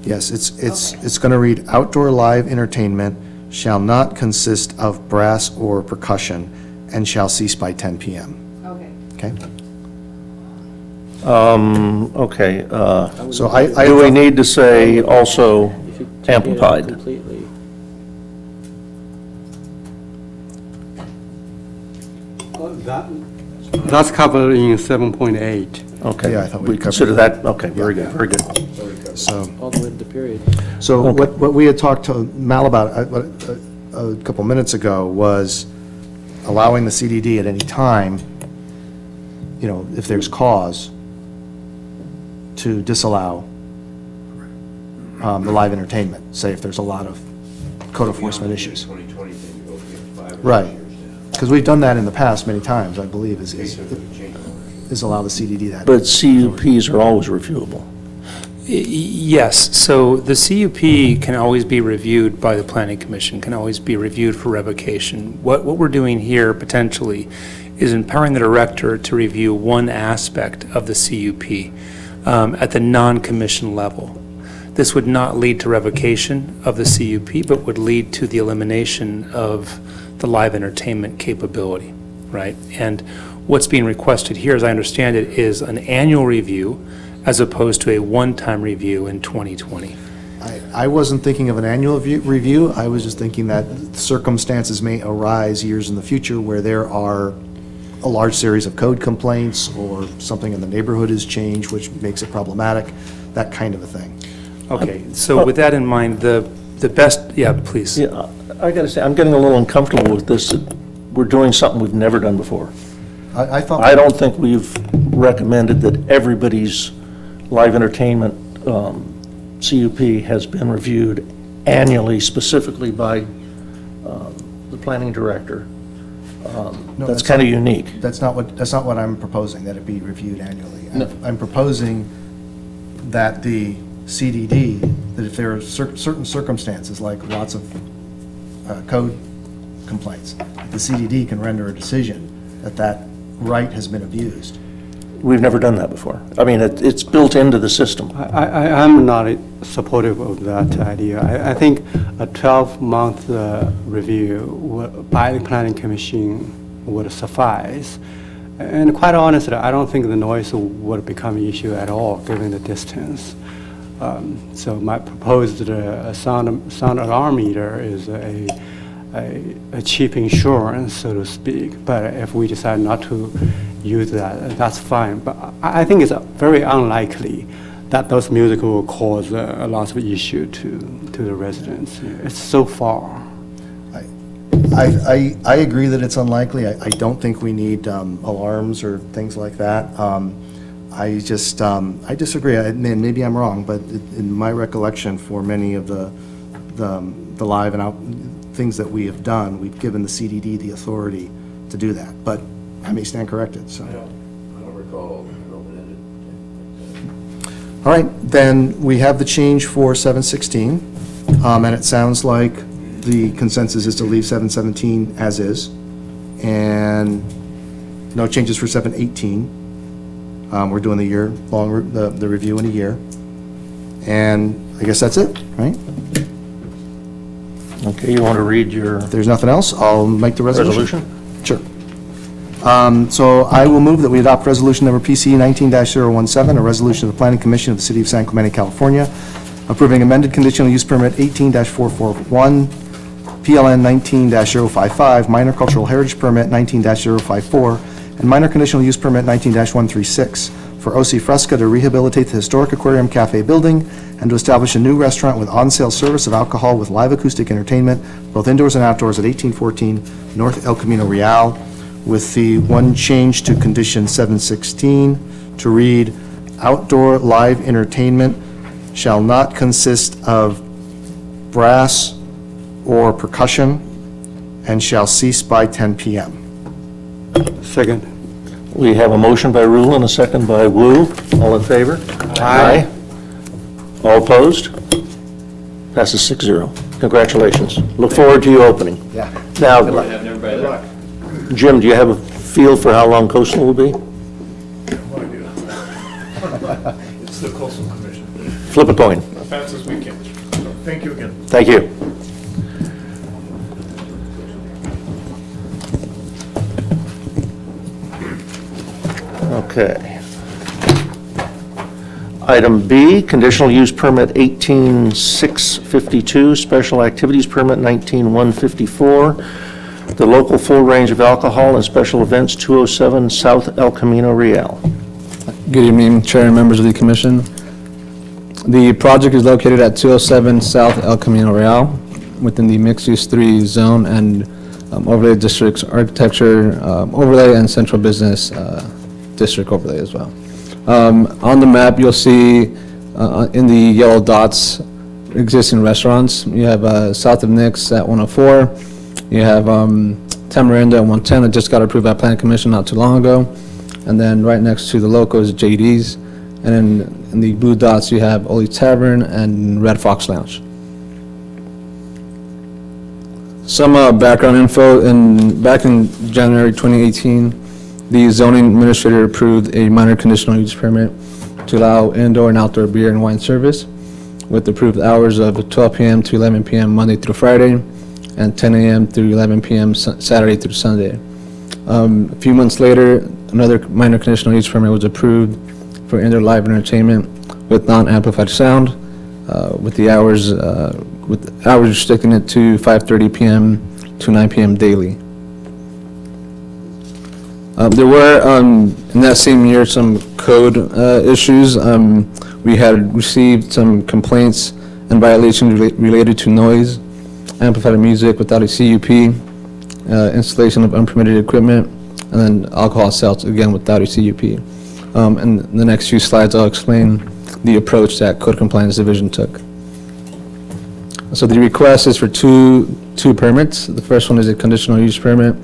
Yes, it's Okay. going to read, outdoor live entertainment shall not consist of brass or percussion and shall cease by 10 p.m. Okay. Okay? Okay, So I do we need to say also if you take it out amplified? completely, That's covered in 7.8. Okay. Yeah, I thought we We covered consider that. that, okay, very good, very good. So, all the way to the period. so what we had talked to Mal about a couple minutes ago was allowing the CDD at any time, if there's cause, to disallow the live entertainment, say if there's a lot of code enforcement issues. 2020 thing, you go for 5 Right. years now. Because we've done that in the past many times, I believe, is allow the CDD that. But CUPs are always reviewable. Yes, so the CUP can always be reviewed by the planning commission, can always be reviewed for revocation. What we're doing here potentially is empowering the director to review one aspect of the CUP at the non-commission level. This would not lead to revocation of the CUP, but would lead to the elimination of the live entertainment capability, right? And what's being requested here, as I understand it, is an annual review as opposed to a one-time review in 2020. I wasn't thinking of an annual review. I was just thinking that circumstances may arise years in the future where there are a large series of code complaints or something in the neighborhood has changed, which makes it problematic, that kind of a thing. Okay, so with that in mind, the best, yeah, please. Yeah, I gotta say, I'm getting a little uncomfortable with this. We're doing something we've never done before. I thought. I don't think we've recommended that everybody's live entertainment CUP has been reviewed annually specifically by the planning director. No, That's kind of unique. That's not what I'm proposing, that it be reviewed annually. I'm proposing that the CDD, that if there are certain circumstances, like lots of code complaints, the CDD can render a decision that right has been abused. We've never done that before. I mean, it's built into the system. I'm not supportive of that idea. I think a 12-month review by the planning commission would suffice. And quite honestly, I don't think the noise would become an issue at all, given the distance. So my proposed sound alarm meter is a cheap insurance, so to speak. But if we decide not to use that, that's fine. But I think it's very unlikely that those music will cause a lot of issue to the residents. It's so far. I agree that it's unlikely. I don't think we need alarms or things like that. I disagree. Maybe I'm wrong, but in my recollection, for many of the live and out things that we have done, we've given the CDD the authority to do that. But I may stand corrected, so. I don't recall an open-ended. All right, then we have the change for 716, and it sounds like the consensus is to leave 717 as is, and no changes for 718. We're doing the year-long, the review in a year. And I guess that's it, right? Okay, you want to read your If there's nothing else, I'll make the resolution. resolution? Sure. So I will move that we adopt resolution number PC 19-017, a resolution of the Planning Commission of the City of San Clemente, California, approving amended conditional use permit 18-441, PLN 19-055, minor cultural heritage permit 19-054, and minor conditional use permit 19-136 for OC Fresca to rehabilitate the historic Aquarium Cafe building and to establish a new restaurant with on-sale service of alcohol with live acoustic entertainment, both indoors and outdoors, at 1814 North El Camino Real, with the one change to condition 716 to read, outdoor live entertainment shall not consist of brass or percussion and shall cease by 10 p.m. Second. We have a motion by Rule and a second by Wu. All in favor? Aye. All opposed? Passes 6-0. Congratulations. Look forward to you opening. Yeah. Now, Having everybody there. Jim, do you have a feel for how long Coastal will be? It's the Coastal Commission. Flip a coin. Fast as we can. So, thank you again. Thank you. Okay. Item B, conditional use permit 18652, special activities permit 19154, the local full range of alcohol and special events 207 South El Camino Real. Good evening, Chair and members of the Commission. The project is located at 207 South El Camino Real within the mixed-use 3 zone and overlay district's architecture overlay and central business district overlay as well. On the map, you'll see in the yellow dots existing restaurants. You have south of Nick's at 104. You have Tamarinda at 110 that just got approved by Planning Commission not too long ago. And then right next to the Loco is JD's. And then in the blue dots, you have Oli Tavern and Red Fox Lounge. Some background info. Back in January 2018, the zoning administrator approved a minor conditional use permit to allow indoor and outdoor beer and wine service with approved hours of 12 p.m. to 11 p.m. Monday through Friday and 10 a.m. through 11 p.m. Saturday through Sunday. A few months later, another minor conditional use permit was approved for indoor live entertainment with non-amplified sound with the hours, restricting it to 5:30 PM to 9 PM daily. There were, in that same year, some code issues. We had received some complaints and violations related to noise, amplified music without a CUP, installation of unpermitted equipment, and then alcohol sales, again, without a CUP. In the next few slides, I'll explain the approach that Code Compliance Division took. So the request is for two permits. The first one is a conditional use permit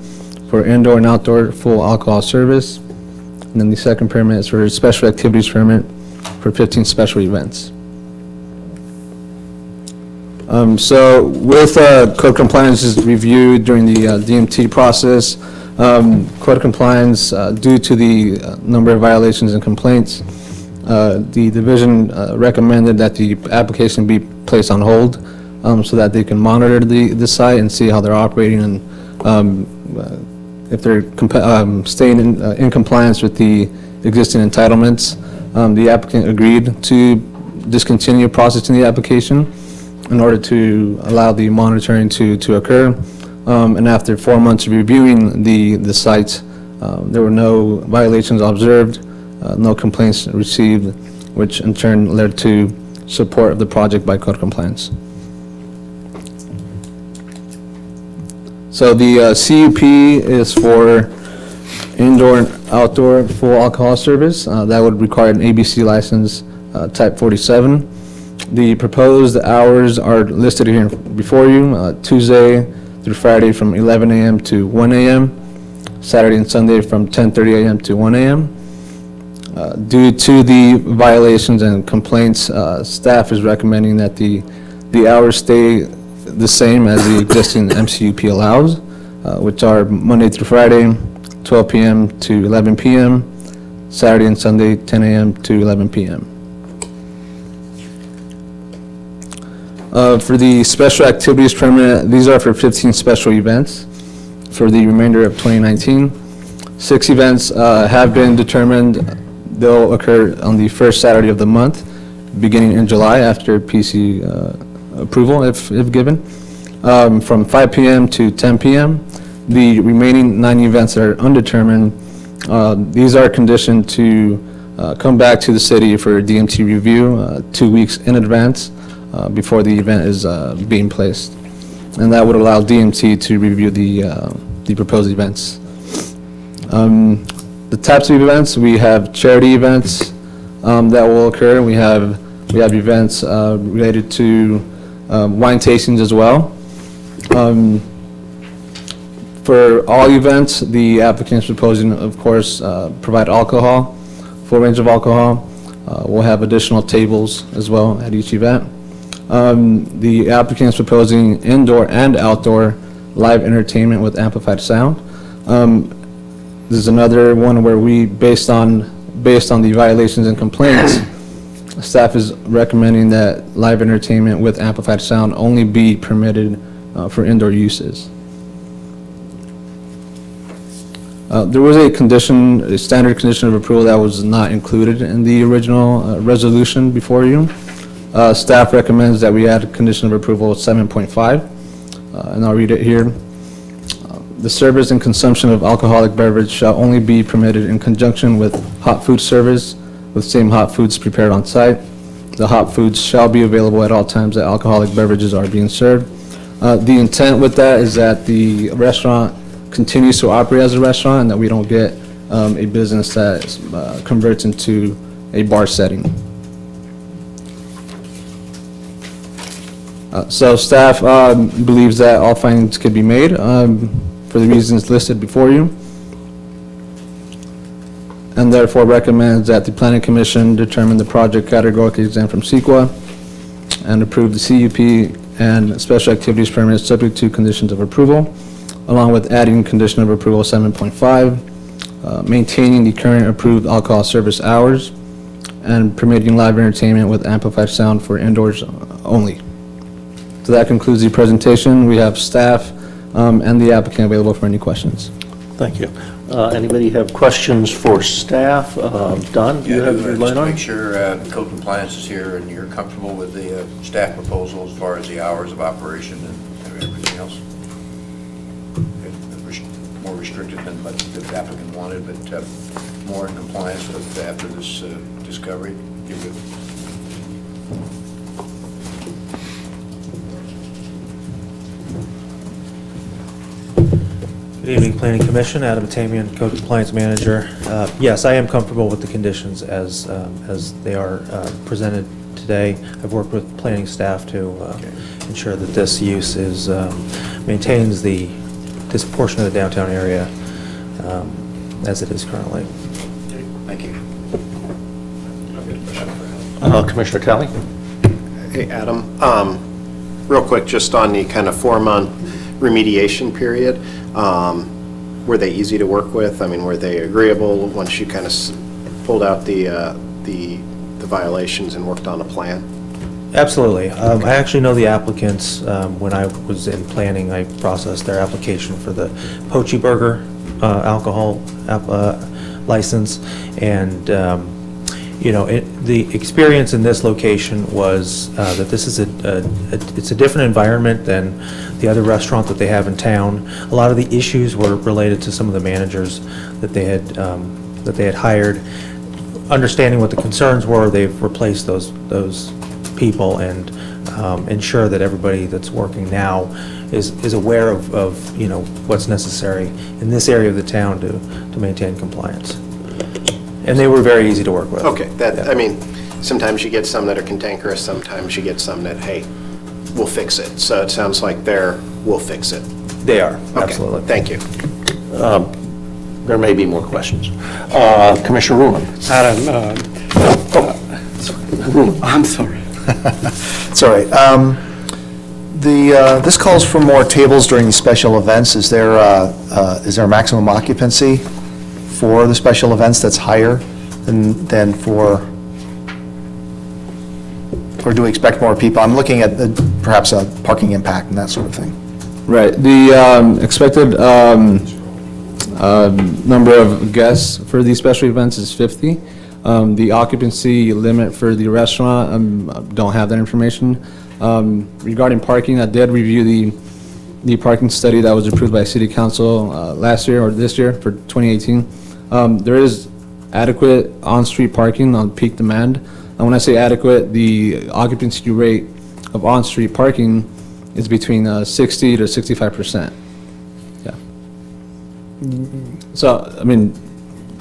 for indoor and outdoor full alcohol service. And then the second permit is for a special activities permit for 15 special events. So with code compliance's review during the DMT process, code compliance, due to the number of violations and complaints, the division recommended that the application be placed on hold so that they can monitor the site and see how they're operating and if they're staying in compliance with the existing entitlements. The applicant agreed to discontinue processing the application in order to allow the monitoring to occur. And after 4 months of reviewing the site, there were no violations observed, no complaints received, which in turn led to support of the project by code compliance. So the CUP is for indoor and outdoor full alcohol service. That would require an ABC license, type 47. The proposed hours are listed here before you, Tuesday through Friday from 11 a.m. to 1 a.m., Saturday and Sunday from 10:30 a.m. to 1 a.m. Due to the violations and complaints, staff is recommending that the hours stay the same as the existing MCUP allows, which are Monday through Friday, 12 p.m. to 11 p.m., Saturday and Sunday, 10 a.m. to 11 p.m. For the special activities permit, these are for 15 special events for the remainder of 2019. 6 events have been determined. They'll occur on the first Saturday of the month, beginning in July after PC approval, if given, from 5 p.m. to 10 p.m. The remaining 9 events that are undetermined, these are conditioned to come back to the city for a DMT review 2 weeks in advance before the event is being placed. And that would allow DMT to review the proposed events. The types of events, we have charity events that will occur. We have events related to wine tastings as well. For all events, the applicant is proposing, of course, provide alcohol, full range of alcohol. We'll have additional tables as well at each event. The applicant is proposing indoor and outdoor live entertainment with amplified sound. This is another one where we, based on the violations and complaints, staff is recommending that live entertainment with amplified sound only be permitted for indoor uses. There was a standard condition of approval that was not included in the original resolution before you. Staff recommends that we add a condition of approval 7.5, and I'll read it here. The service and consumption of alcoholic beverage shall only be permitted in conjunction with hot food service with same hot foods prepared on site. The hot foods shall be available at all times that alcoholic beverages are being served. The intent with that is that the restaurant continues to operate as a restaurant and that we don't get a business that converts into a bar setting. So staff believes that all findings could be made for the reasons listed before you, and therefore recommends that the Planning Commission determine the project categorically exempt from CEQA and approve the CUP and special activities permits subject to conditions of approval, along with adding condition of approval 7.5, maintaining the current approved alcohol service hours, and permitting live entertainment with amplified sound for indoors only. So that concludes the presentation. We have staff and the applicant available for any questions. Thank you. Anybody have questions for staff? Don, do you have your light Just to on? make sure code compliance is here and you're comfortable with the staff proposal as far as the hours of operation and everything else. More restricted than what the applicant wanted, but more in compliance with after this discovery. You're good. Good evening, Planning Commission. Adam Tamian, Code Compliance Manager. Yes, I am comfortable with the conditions as they are presented today. I've worked with planning staff to ensure that this use is, maintains this portion of the downtown area as it is currently. Thank you. Commissioner Talley? Hey, Adam. Real quick, just on the kind of 4-month remediation period, were they easy to work with? I mean, were they agreeable once you kind of pulled out the violations and worked on a plan? Absolutely. I actually know the applicants. When I was in planning, I processed their application for the Poachy Burger alcohol license. And, you know, the experience in this location was that this is it's a different environment than the other restaurant that they have in town. A lot of the issues were related to some of the managers that they had hired. Understanding what the concerns were, they've replaced those people and ensure that everybody that's working now is aware of you know what's necessary in this area of the town to maintain compliance. And they were very easy to work with. Okay, that, I mean, sometimes you get some that are cantankerous, sometimes you get some that, hey, we'll fix it. So it sounds like we'll fix it. They are, Okay, absolutely. thank you. There may be more questions. Commissioner Rulon? Adam, I'm sorry. Sorry. This calls for more tables during special events. Is there a maximum occupancy for the special events that's higher than for, or do we expect more people? I'm looking at perhaps a parking impact and that sort of thing. Right. The expected number of guests for these special events is 50. The occupancy limit for the restaurant, don't have that information. Regarding parking, I did review the parking study that was approved by City Council last year or this year for 2018. There is adequate on-street parking on peak demand. And when I say adequate, the occupancy rate of on-street parking is between 60 to 65%. Yeah. So, I mean,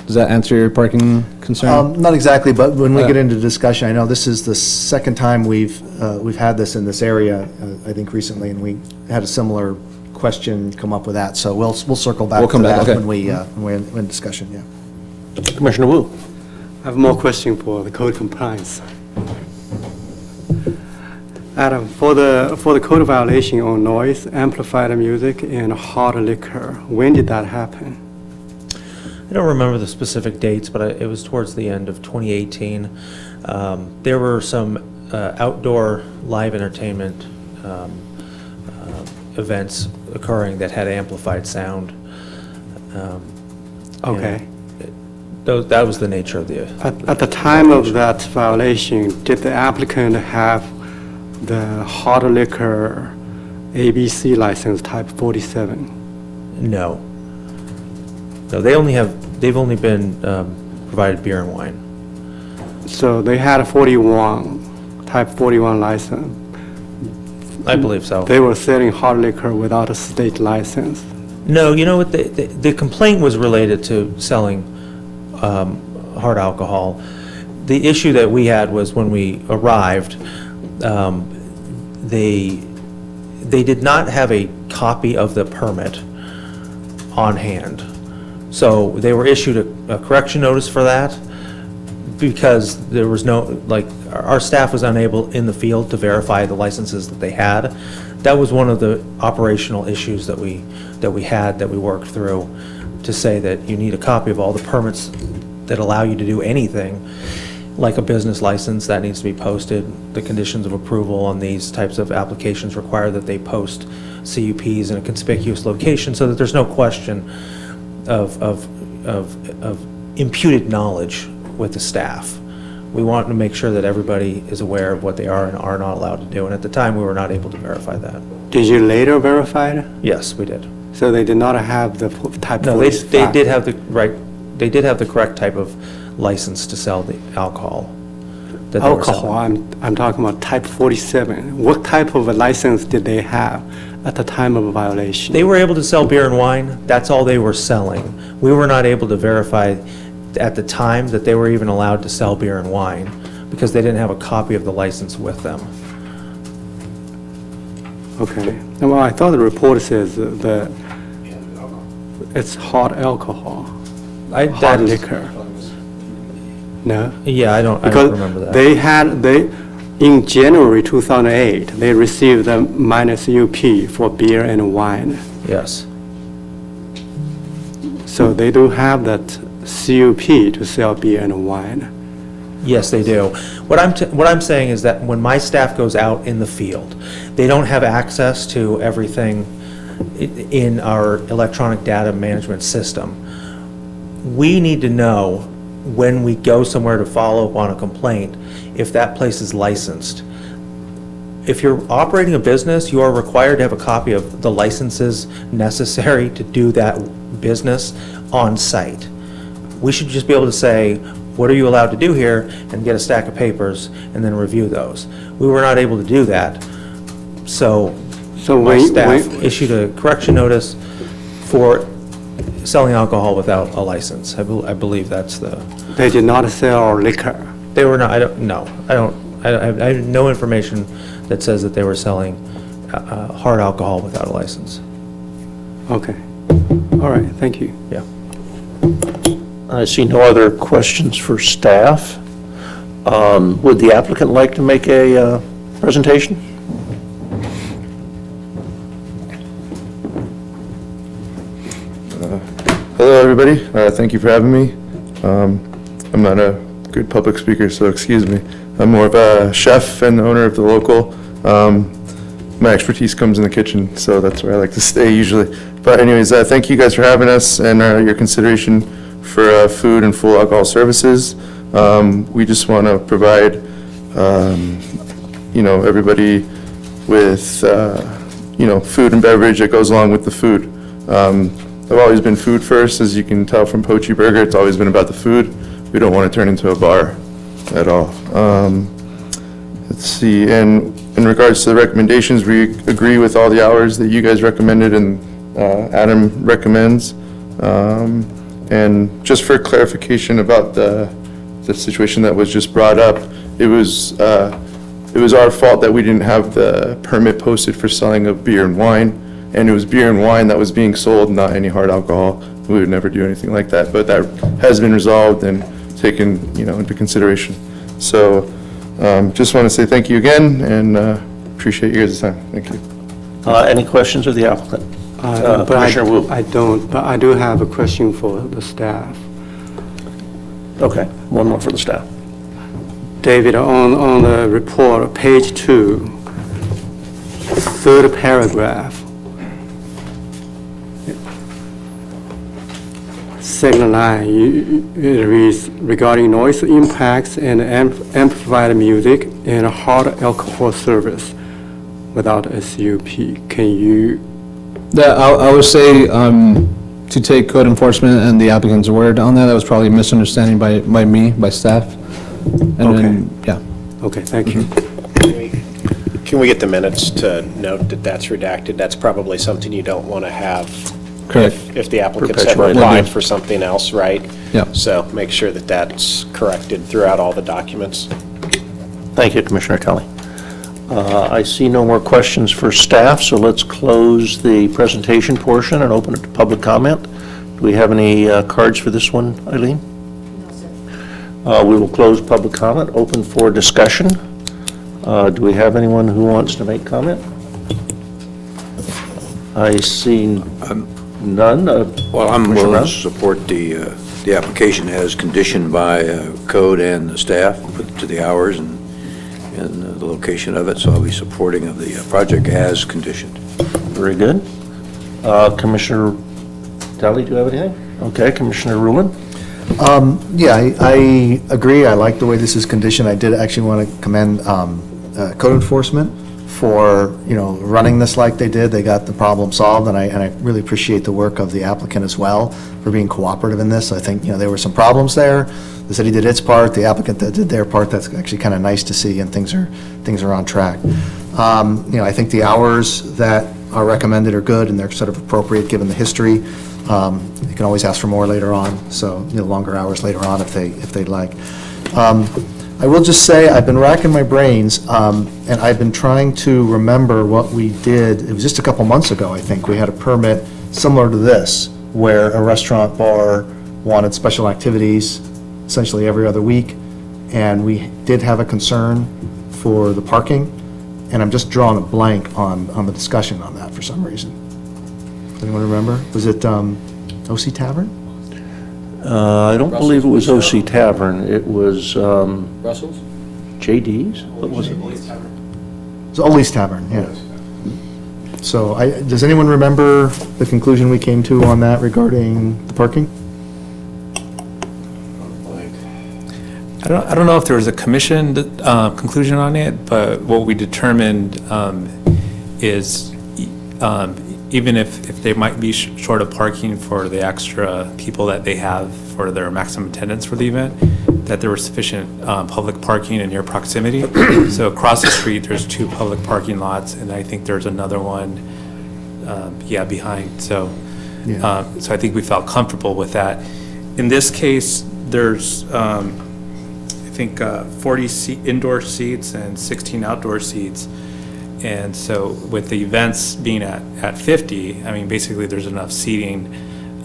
does that answer your parking concern? Not exactly, but when we get into discussion, I know this is the second time we've had this in this area, I think recently, and we had a similar question come up with that. So we'll circle back to that when we're in discussion, yeah. Commissioner Wu? I have more question for the code compliance. Adam, for the code violation on noise, amplified music, and hard liquor, when did that happen? I don't remember the specific dates, but it was towards the end of 2018. There were some outdoor live entertainment events occurring that had amplified sound. Okay. That was the nature of the... At the time of that violation, did the applicant have the hard liquor ABC license type 47? No. No, they've only been provided beer and wine. So they had a 41, type 41 license. I believe so. They were selling hard liquor without a state license. No, you know what, the complaint was related to selling hard alcohol. The issue that we had was when we arrived, they did not have a copy of the permit on hand. So they were issued a correction notice for that because there was no, like, our staff was unable in the field to verify the licenses that they had. That was one of the operational issues that we worked through, to say that you need a copy of all the permits that allow you to do anything, like a business license that needs to be posted. The conditions of approval on these types of applications require that they post CUPs in a conspicuous location so that there's no question of imputed knowledge with the staff. We want to make sure that everybody is aware of what they are and are not allowed to do, and at the time, we were not able to verify that. Did you later verify it? Yes, we did. So they did not have the type 45? No, they did have the right, they did have the correct type of license to sell the alcohol that they were Alcohol, selling. I'm talking about type 47. What type of a license did they have at the time of a violation? They were able to sell beer and wine, that's all they were selling. We were not able to verify at the time that they were even allowed to sell beer and wine, because they didn't have a copy of the license with them. Okay. Well, I thought the report says that it's hard alcohol, hard That is- liquor. No? Yeah, I don't Because remember that. in January 2008, they received a minus UP for beer and wine. Yes. So they do have that CUP to sell beer and wine. Yes, they do. What I'm saying is that when my staff goes out in the field, they don't have access to everything in our electronic data management system. We need to know when we go somewhere to follow up on a complaint, if that place is licensed. If you're operating a business, you are required to have a copy of the licenses necessary to do that business on site. We should just be able to say, what are you allowed to do here, and get a stack of papers and then review those. We were not able to do that, so my staff issued a correction notice for selling alcohol without a license. I believe that's the, They did not sell liquor. they were not, I have no information that says that they were selling hard alcohol without a license. Okay. All right, thank you. Yeah. I see no other questions for staff. Would the applicant like to make a presentation? Hello, everybody. Thank you for having me. I'm not a good public speaker, so excuse me. I'm more of a chef and owner of the local. My expertise comes in the kitchen, so that's where I like to stay usually. But anyways, thank you guys for having us and your consideration for food and full alcohol services. We just want to provide, everybody with, food and beverage that goes along with the food. I've always been food first, as you can tell from Poachy Burger. It's always been about the food. We don't want to turn into a bar at all. Let's see, and in regards to the recommendations, we agree with all the hours that you guys recommended and Adam recommends. And just for clarification about the situation that was just brought up, it was our fault that we didn't have the permit posted for selling of beer and wine. And it was beer and wine that was being sold, not any hard alcohol. We would never do anything like that, but that has been resolved and taken, into consideration. So, just want to say thank you again, and appreciate you guys' time. Thank you. Any questions of the applicant? Commissioner Wu. I don't, but I do have a question for the staff. Okay, one more for the staff. David, on the report, page 2, third paragraph, second line, it reads, regarding noise impacts and amplified music and hard alcohol service without a CUP. Can you? I would say to take code enforcement and the applicant's word on that. That was probably a misunderstanding by me, by staff. And then, yeah. Okay, thank you. Can we get the minutes to note that that's redacted? That's probably something you don't want to have. Correct. If the applicants have Perpetuate. applied for something else, right? Yeah. So make sure that that's corrected throughout all the documents. Thank you, Commissioner Kelly. I see no more questions for staff, so let's close the presentation portion and open it to public comment. Do we have any cards for this one, Eileen? No, sir. We will close public comment, open for discussion. Do we have anyone who wants to make comment? I see none. Well, I'm Commissioner willing Brown? to support the application as conditioned by code and the staff to the hours and the location of it, so I'll be supporting of the project as conditioned. Very good. Commissioner Talley, do you have anything? Okay, Commissioner Rulon? Yeah, I agree. I like the way this is conditioned. I did actually want to commend code enforcement for, running this like they did. They got the problem solved, and I really appreciate the work of the applicant as well for being cooperative in this. I think, there were some problems there. The city did its part, the applicant that did their part. That's actually kind of nice to see, and things are on track. I think the hours that are recommended are good, and they're sort of appropriate given the history. You can always ask for more later on, so longer hours later on if they'd like. I will just say, I've been racking my brains, and I've been trying to remember what we did. It was just a couple months ago, I think. We had a permit similar to this, where a restaurant bar wanted special activities essentially every other week, and we did have a concern for the parking, and I'm just drawing a blank on the discussion on that for some reason. Does anyone remember? Was it OC Tavern? I don't believe it was OC Tavern. It was Russell's? JD's? What was it? It's Ole's Tavern, yeah. So does anyone remember the conclusion we came to on that regarding the parking? I don't know if there was a commission conclusion on it, but what we determined is even if they might be short of parking for the extra people that they have for their maximum attendance for the event, that there was sufficient public parking in near proximity. So across the street, there's 2 public parking lots, and I think there's another one, behind. So, so I think we felt comfortable with that. In this case, there's, I think 40 indoor seats and 16 outdoor seats. And so with the events being at 50, I mean, basically there's enough seating.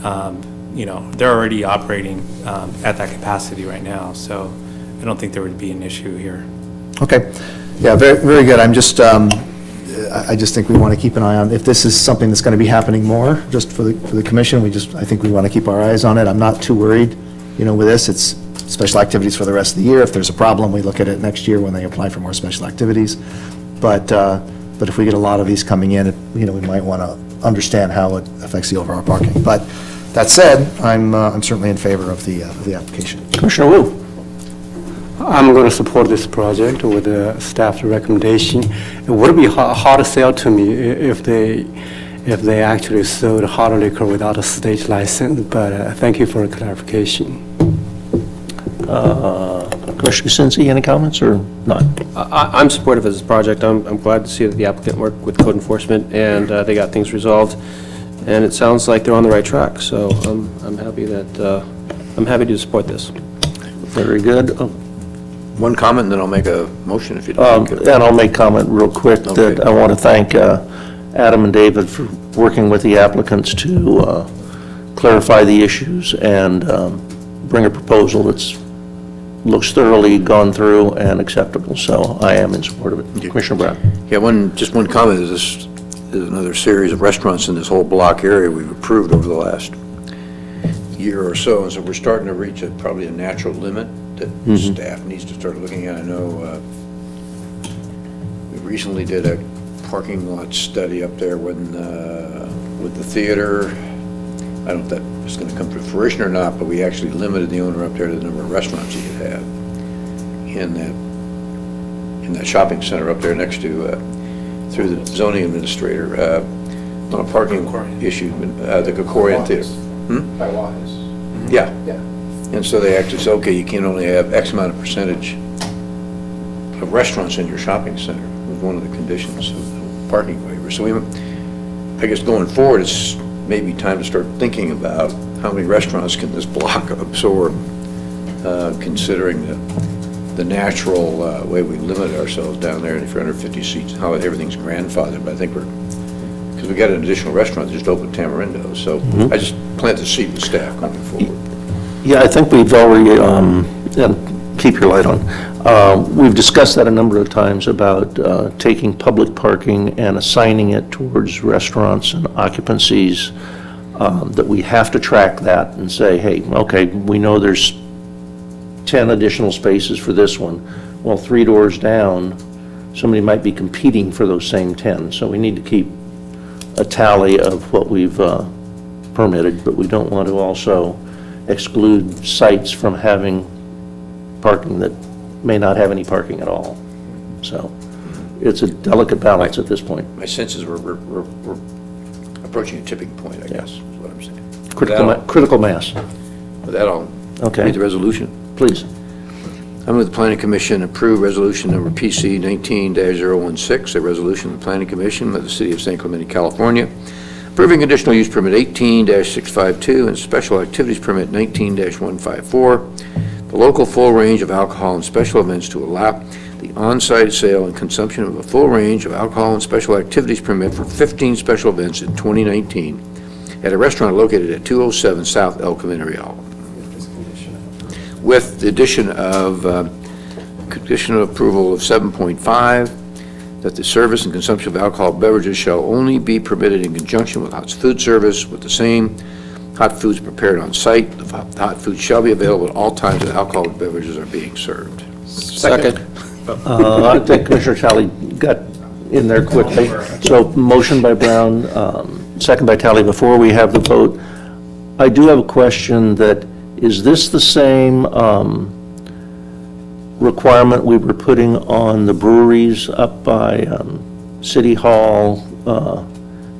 They're already operating at that capacity right now. So I don't think there would be an issue here. Okay. Yeah, very, very good. I just think we want to keep an eye on, if this is something that's going to be happening more, just for the commission, I think we want to keep our eyes on it. I'm not too worried, with this. It's special activities for the rest of the year. If there's a problem, we look at it next year when they apply for more special activities. But if we get a lot of these coming in, we might want to understand how it affects the overall parking. But that said, I'm certainly in favor of the application. Commissioner Wu? I'm going to support this project with the staff's recommendation. It would be hard to sell to me if they actually sold hard liquor without a state license, but thank you for the clarification. Commissioner Kucinski, any comments or not? I'm supportive of this project. I'm glad to see that the applicant worked with code enforcement and they got things resolved. And it sounds like they're on the right track. So I'm happy to support this. Very good. One comment, and then I'll make a motion if you'd like. And I'll make comment real quick that I want to thank Adam and David for working with the applicants to clarify the issues and bring a proposal that's looks thoroughly gone through and acceptable. So I am in support of it. Commissioner Brown. Yeah, just one comment. This is another series of restaurants in this whole block area we've approved over the last year or so, and so we're starting to reach probably a natural limit that staff needs to start looking at. I know we recently did a parking lot study up there with the theater. I don't know if that is going to come to fruition or not, but we actually limited the owner up there to the number of restaurants he could have in that shopping center up there next to, through the zoning administrator, on a parking issue, the Krikorian Theater. By Wise. Yeah. And so they actually said, okay, you can only have X amount of percentage of restaurants in your shopping center, was one of the conditions of the parking waiver. So I guess going forward, it's maybe time to start thinking about how many restaurants can this block absorb, considering the natural way we limit ourselves down there, and if you're under 50 seats, how everything's grandfathered. But I think because we got an additional restaurant that just opened, Tamarindo, so I just plant the seed with staff going forward. Yeah, I think we've already, and keep your light on, we've discussed that a number of times about taking public parking and assigning it towards restaurants and occupancies, that we have to track that and say, hey, okay, we know there's 10 additional spaces for this one. Well, 3 doors down, somebody might be competing for those same 10, so we need to keep a tally of what we've permitted, but we don't want to also exclude sites from having parking that may not have any parking at all. So it's a delicate balance at this point. My sense is we're approaching a tipping point, I guess, is what I'm saying. Critical mass. With that, I'll Okay. read the resolution. Please. I move the Planning Commission approve Resolution Number PC 19-016, a resolution of the Planning Commission of the City of San Clemente, California, approving conditional use permit 18-652 and special activities permit 19-154, the local full range of alcohol and special events to allow the on-site sale and consumption of a full range of alcohol and special activities permit for 15 special events in 2019 at a restaurant located at 207 South El Camino Real, with the addition of conditional approval of 7.5, that the service and consumption of alcoholic beverages shall only be permitted in conjunction with hot food service, with the same hot foods prepared on site. The hot food shall be available at all times that alcoholic beverages are being served. Second. I think Commissioner Talley got in there quickly. So motion by Brown, second by Talley. Before we have the vote, I do have a question that, is this the same requirement we were putting on the breweries up by City Hall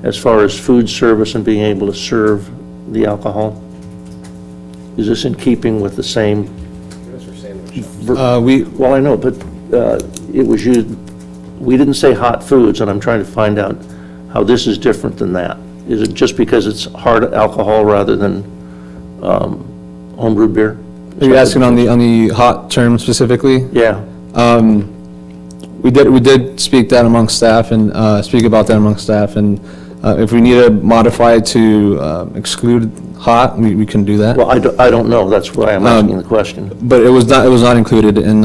as far as food service and being able to serve the alcohol? Is this in keeping with the same? Well, I know, but it was used, we didn't say hot foods, and I'm trying to find out how this is different than that. Is it just because it's hard alcohol rather than homebrewed beer? Are you asking on the hot term specifically? Yeah. We did speak that amongst staff and speak about that amongst staff, and if we need to modify it to exclude hot, we can do that. Well, I don't know, that's why I'm asking the question. But it was not included in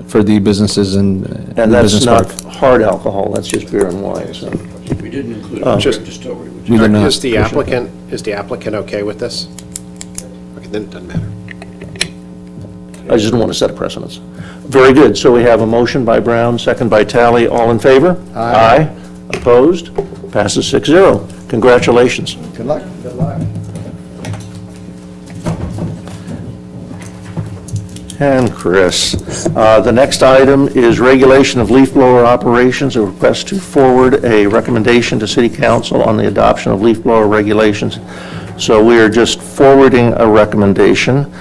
for the businesses and And the that's business not park. hard alcohol, that's just beer and wine, so. We didn't include a Just- distillery, which We did not. Is the applicant okay with this? Okay, then it doesn't matter. I just didn't want to set a precedence. Very good, so we have a motion by Brown, second by Talley, all in favor? Aye. Opposed? Passes 6-0. Congratulations. Good luck. Good luck. And Chris, the next item is regulation of leaf blower operations, a request to forward a recommendation to City Council on the adoption of leaf blower regulations. So we are just forwarding a recommendation.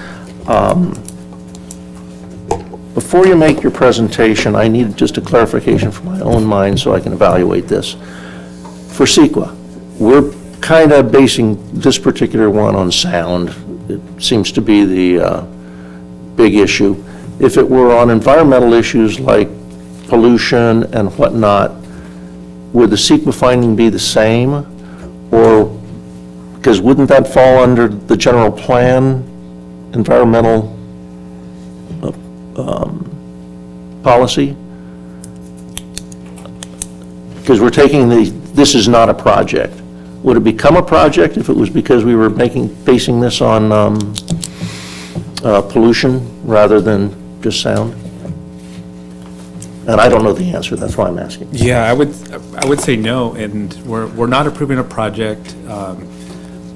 Before you make your presentation, I need just a clarification for my own mind so I can evaluate this. For CEQA, we're kind of basing this particular one on sound. It seems to be the big issue. If it were on environmental issues like pollution and whatnot, would the CEQA finding be the same? Or, because wouldn't that fall under the general plan, environmental policy? Because we're taking this is not a project. Would it become a project if it was because we were basing this on pollution rather than just sound? And I don't know the answer, that's why I'm asking. Yeah, I would say no, and we're not approving a project.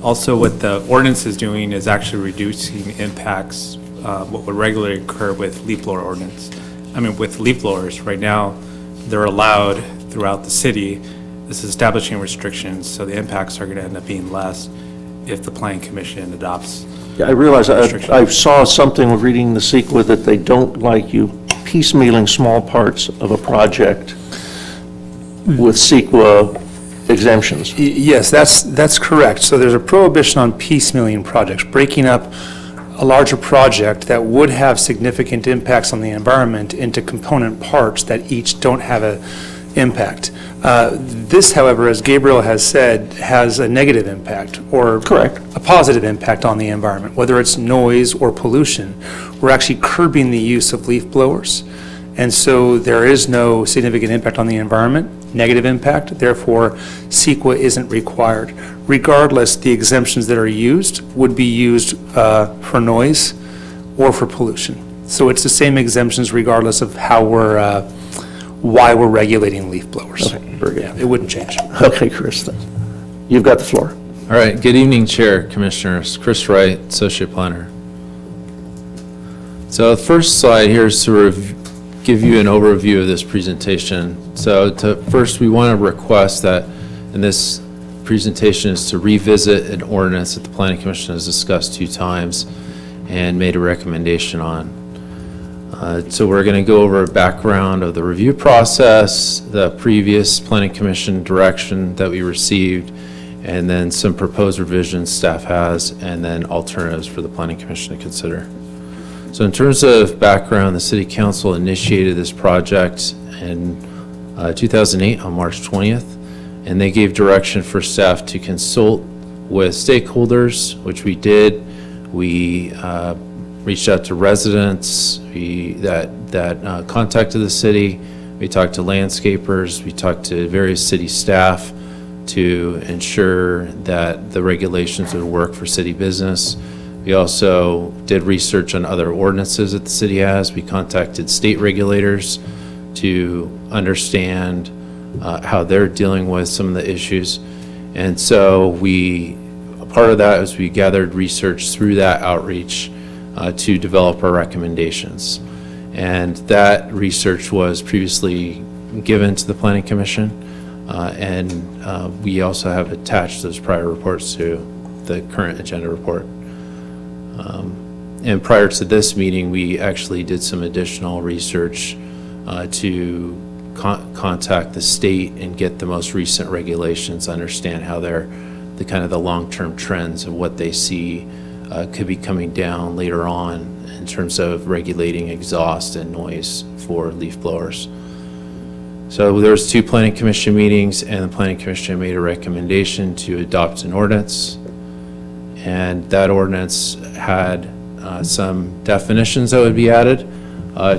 Also, what the ordinance is doing is actually reducing impacts, what would regularly occur with leaf blower ordinance. With leaf blowers, right now, they're allowed throughout the city. This is establishing restrictions, so the impacts are gonna end up being less if the planning commission adopts. Yeah, I realize, I saw something reading the CEQA that they don't like you piecemealing small parts of a project with CEQA exemptions. Yes, that's correct. So there's a prohibition on piecemealing projects, breaking up a larger project that would have significant impacts on the environment into component parts that each don't have a impact. This, however, as Gabriel has said, has a negative impact or Correct. a positive impact on the environment, whether it's noise or pollution. We're actually curbing the use of leaf blowers. And so there is no significant impact on the environment, negative impact, therefore CEQA isn't required. Regardless, the exemptions that are used would be used for noise or for pollution. So it's the same exemptions regardless of how why we're regulating leaf blowers. Okay, very good. Yeah, it wouldn't change. Okay, Chris, you've got the floor. All right, good evening, Chair, Commissioners. Chris Wright, Associate Planner. So the first slide here is to give you an overview of this presentation. So first, we want to request that in this presentation is to revisit an ordinance that the Planning Commission has discussed 2 times and made a recommendation on. So we're going to go over a background of the review process, the previous Planning Commission direction that we received, and then some proposed revisions staff has, and then alternatives for the Planning Commission to consider. So in terms of background, the City Council initiated this project in 2008 on March 20th, and they gave direction for staff to consult with stakeholders, which we did. We reached out to residents that contacted the city. We talked to landscapers. We talked to various city staff to ensure that the regulations would work for city business. We also did research on other ordinances that the city has. We contacted state regulators to understand how they're dealing with some of the issues. And so part of that is we gathered research through that outreach to develop our recommendations. And that research was previously given to the Planning Commission, and we also have attached those prior reports to the current agenda report. And prior to this meeting, we actually did some additional research to contact the state and get the most recent regulations, understand how the long-term trends of what they see could be coming down later on in terms of regulating exhaust and noise for leaf blowers. So there was 2 Planning Commission meetings, and the Planning Commission made a recommendation to adopt an ordinance. And that ordinance had some definitions that would be added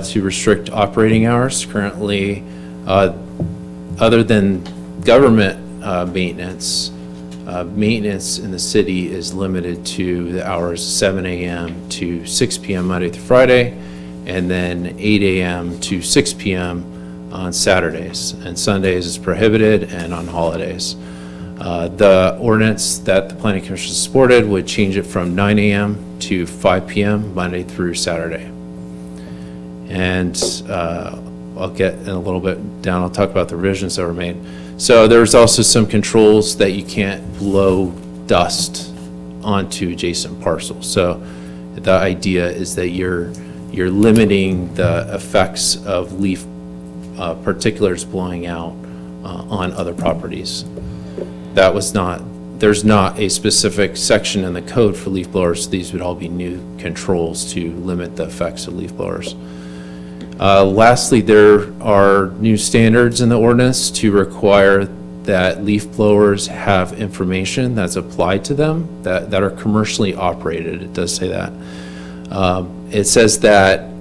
to restrict operating hours. Currently, other than government maintenance, maintenance in the city is limited to the hours 7 a.m. to 6 p.m. Monday through Friday, and then 8 a.m. to 6 p.m. on Saturdays. And Sundays is prohibited, and on holidays. The ordinance that the Planning Commission supported would change it from 9 a.m. to 5 p.m. Monday through Saturday. And I'll get in a little bit down, I'll talk about the revisions that were made. So there's also some controls that you can't blow dust onto adjacent parcels. So the idea is that you're limiting the effects of leaf particulars blowing out on other properties. There's not a specific section in the code for leaf blowers, so these would all be new controls to limit the effects of leaf blowers. Lastly, there are new standards in the ordinance to require that leaf blowers have information that's applied to them that are commercially operated. It does say that. It says that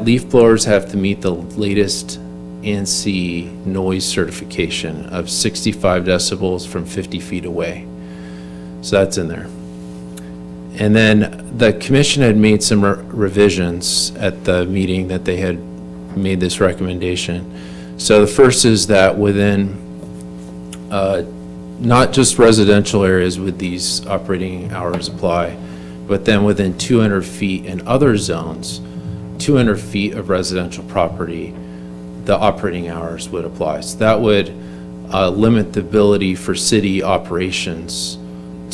leaf blowers have to meet the latest ANSI noise certification of 65 decibels from 50 feet away. So that's in there. And then the commission had made some revisions at the meeting that they had made this recommendation. So the first is that within not just residential areas would these operating hours apply, but then within 200 feet in other zones, 200 feet of residential property, the operating hours would apply. So that would limit the ability for city operations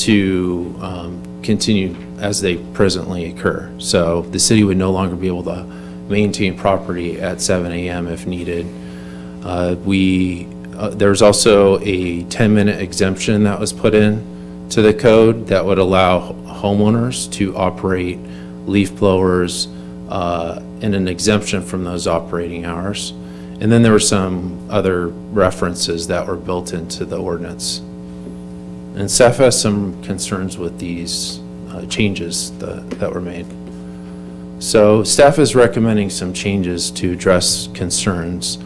to continue as they presently occur. So the city would no longer be able to maintain property at 7 a.m. if needed. There's also a 10-minute exemption that was put in to the code that would allow homeowners to operate leaf blowers in an exemption from those operating hours. And then there were some other references that were built into the ordinance. And staff has some concerns with these changes that were made. So staff is recommending some changes to address concerns.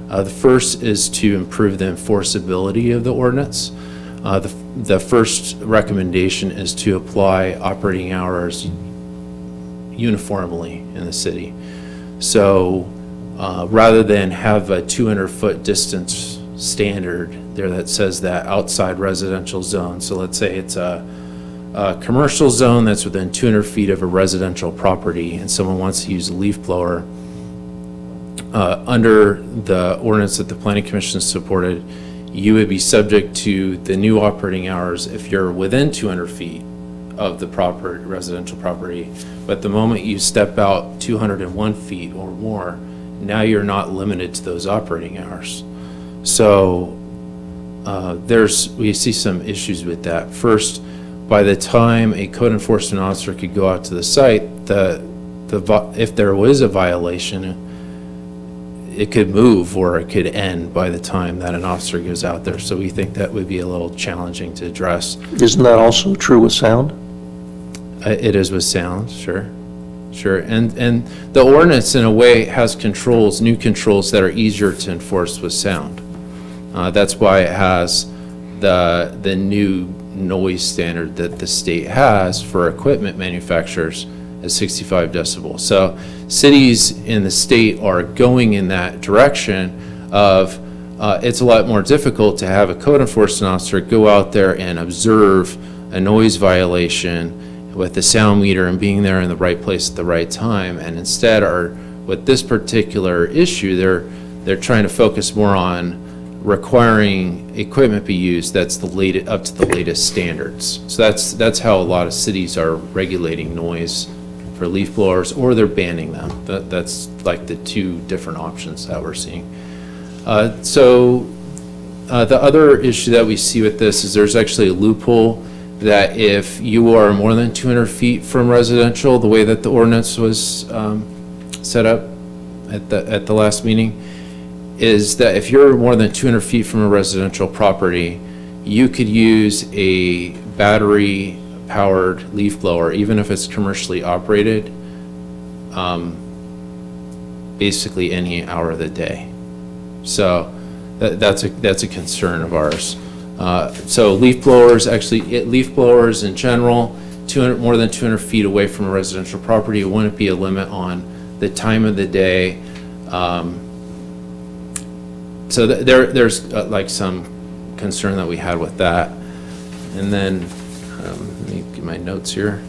The first is to improve the enforceability of the ordinance. The first recommendation is to apply operating hours uniformly in the city. So rather than have a 200-foot distance standard there that says that outside residential zone. So let's say it's a commercial zone that's within 200 feet of a residential property, and someone wants to use a leaf blower. Under the ordinance that the Planning Commission supported, you would be subject to the new operating hours if you're within 200 feet of the proper residential property. But the moment you step out 201 feet or more, now you're not limited to those operating hours. So we see some issues with that. First, by the time a code enforcement officer could go out to the site, if there was a violation, it could move or it could end by the time that an officer goes out there. So we think that would be a little challenging to address. Isn't that also true with sound? It is with sound, sure. Sure, and the ordinance in a way has controls, new controls that are easier to enforce with sound. That's why it has the new noise standard that the state has for equipment manufacturers at 65 decibels. So cities in the state are going in that direction of it's a lot more difficult to have a code enforcement officer go out there and observe a noise violation with the sound meter and being there in the right place at the right time, and instead with this particular issue, they're trying to focus more on requiring equipment be used that's up to the latest standards. So that's how a lot of cities are regulating noise for leaf blowers, or they're banning them. That's like the two different options that we're seeing. The other issue that we see with this is there's actually a loophole that if you are more than 200 feet from residential, the way that the ordinance was set up at the last meeting, is that if you're more than 200 feet from a residential property, you could use a battery-powered leaf blower, even if it's commercially operated, basically any hour of the day. So that's a concern of ours. So leaf blowers in general, more than 200 feet away from a residential property, it wouldn't be a limit on the time of the day. So there's like some concern that we had with that. And then, let me get my notes here.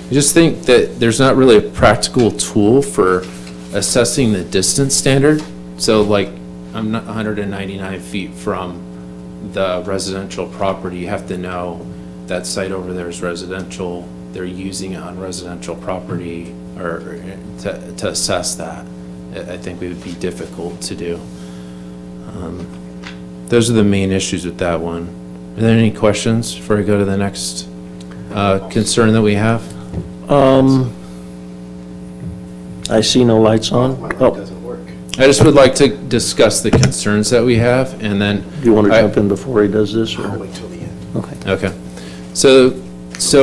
I just think that there's not really a practical tool for assessing the distance standard. So like, I'm not 199 feet from the residential property. You have to know that site over there is residential. They're using it on residential property, or to assess that. I think it would be difficult to do. Those are the main issues with that one. Are there any questions before I go to the next concern that we have? I see no lights on. Oh, I just would like to discuss the concerns that we have, and then. do you want to jump in before he does this, or? I'll wait till the end. Okay. Okay. So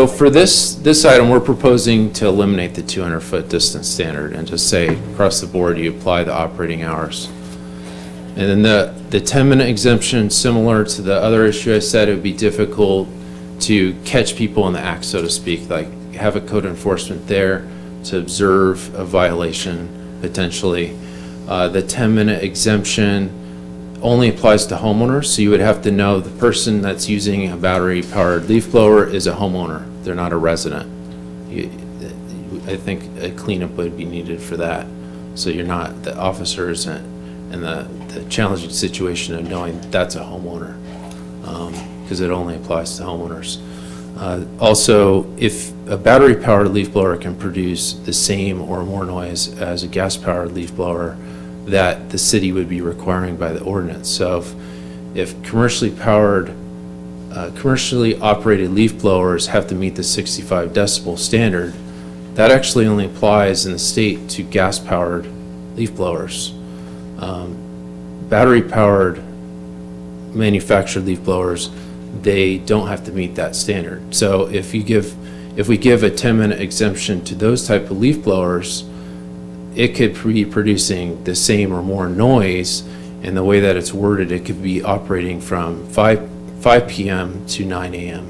for this item, we're proposing to eliminate the 200-foot distance standard and just say across the board, you apply the operating hours. And then the 10-minute exemption, similar to the other issue I said, it would be difficult to catch people in the act, so to speak, like have a code enforcement there to observe a violation potentially. The 10-minute exemption only applies to homeowners, so you would have to know the person that's using a battery-powered leaf blower is a homeowner. They're not a resident. I think a cleanup would be needed for that. So you're not, the officers in the challenging situation of knowing that's a homeowner, because it only applies to homeowners. Also, if a battery-powered leaf blower can produce the same or more noise as a gas-powered leaf blower, that the city would be requiring by the ordinance. So if commercially operated leaf blowers have to meet the 65 decibel standard, that actually only applies in the state to gas-powered leaf blowers. Battery-powered manufactured leaf blowers, they don't have to meet that standard. So if we give a 10-minute exemption to those type of leaf blowers, it could be producing the same or more noise, and the way that it's worded, it could be operating from 5 p.m. to 9 a.m.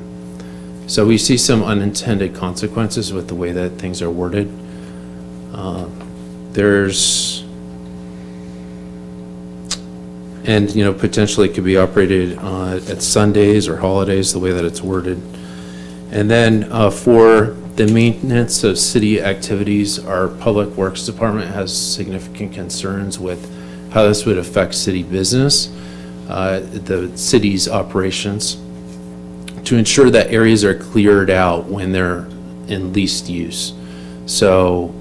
So we see some unintended consequences with the way that things are worded. And, potentially could be operated at Sundays or holidays, the way that it's worded. And then for the maintenance of city activities, our Public Works Department has significant concerns with how this would affect city business, the city's operations, to ensure that areas are cleared out when they're in leased use. So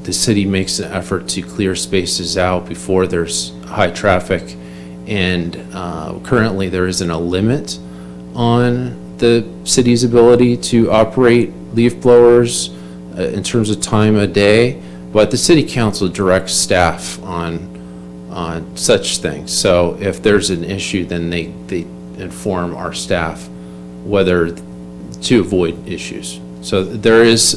the city makes an effort to clear spaces out before there's high traffic, and currently there isn't a limit on the city's ability to operate leaf blowers in terms of time a day, but the city council directs staff on such things. So if there's an issue, then they inform our staff whether to avoid issues. So there is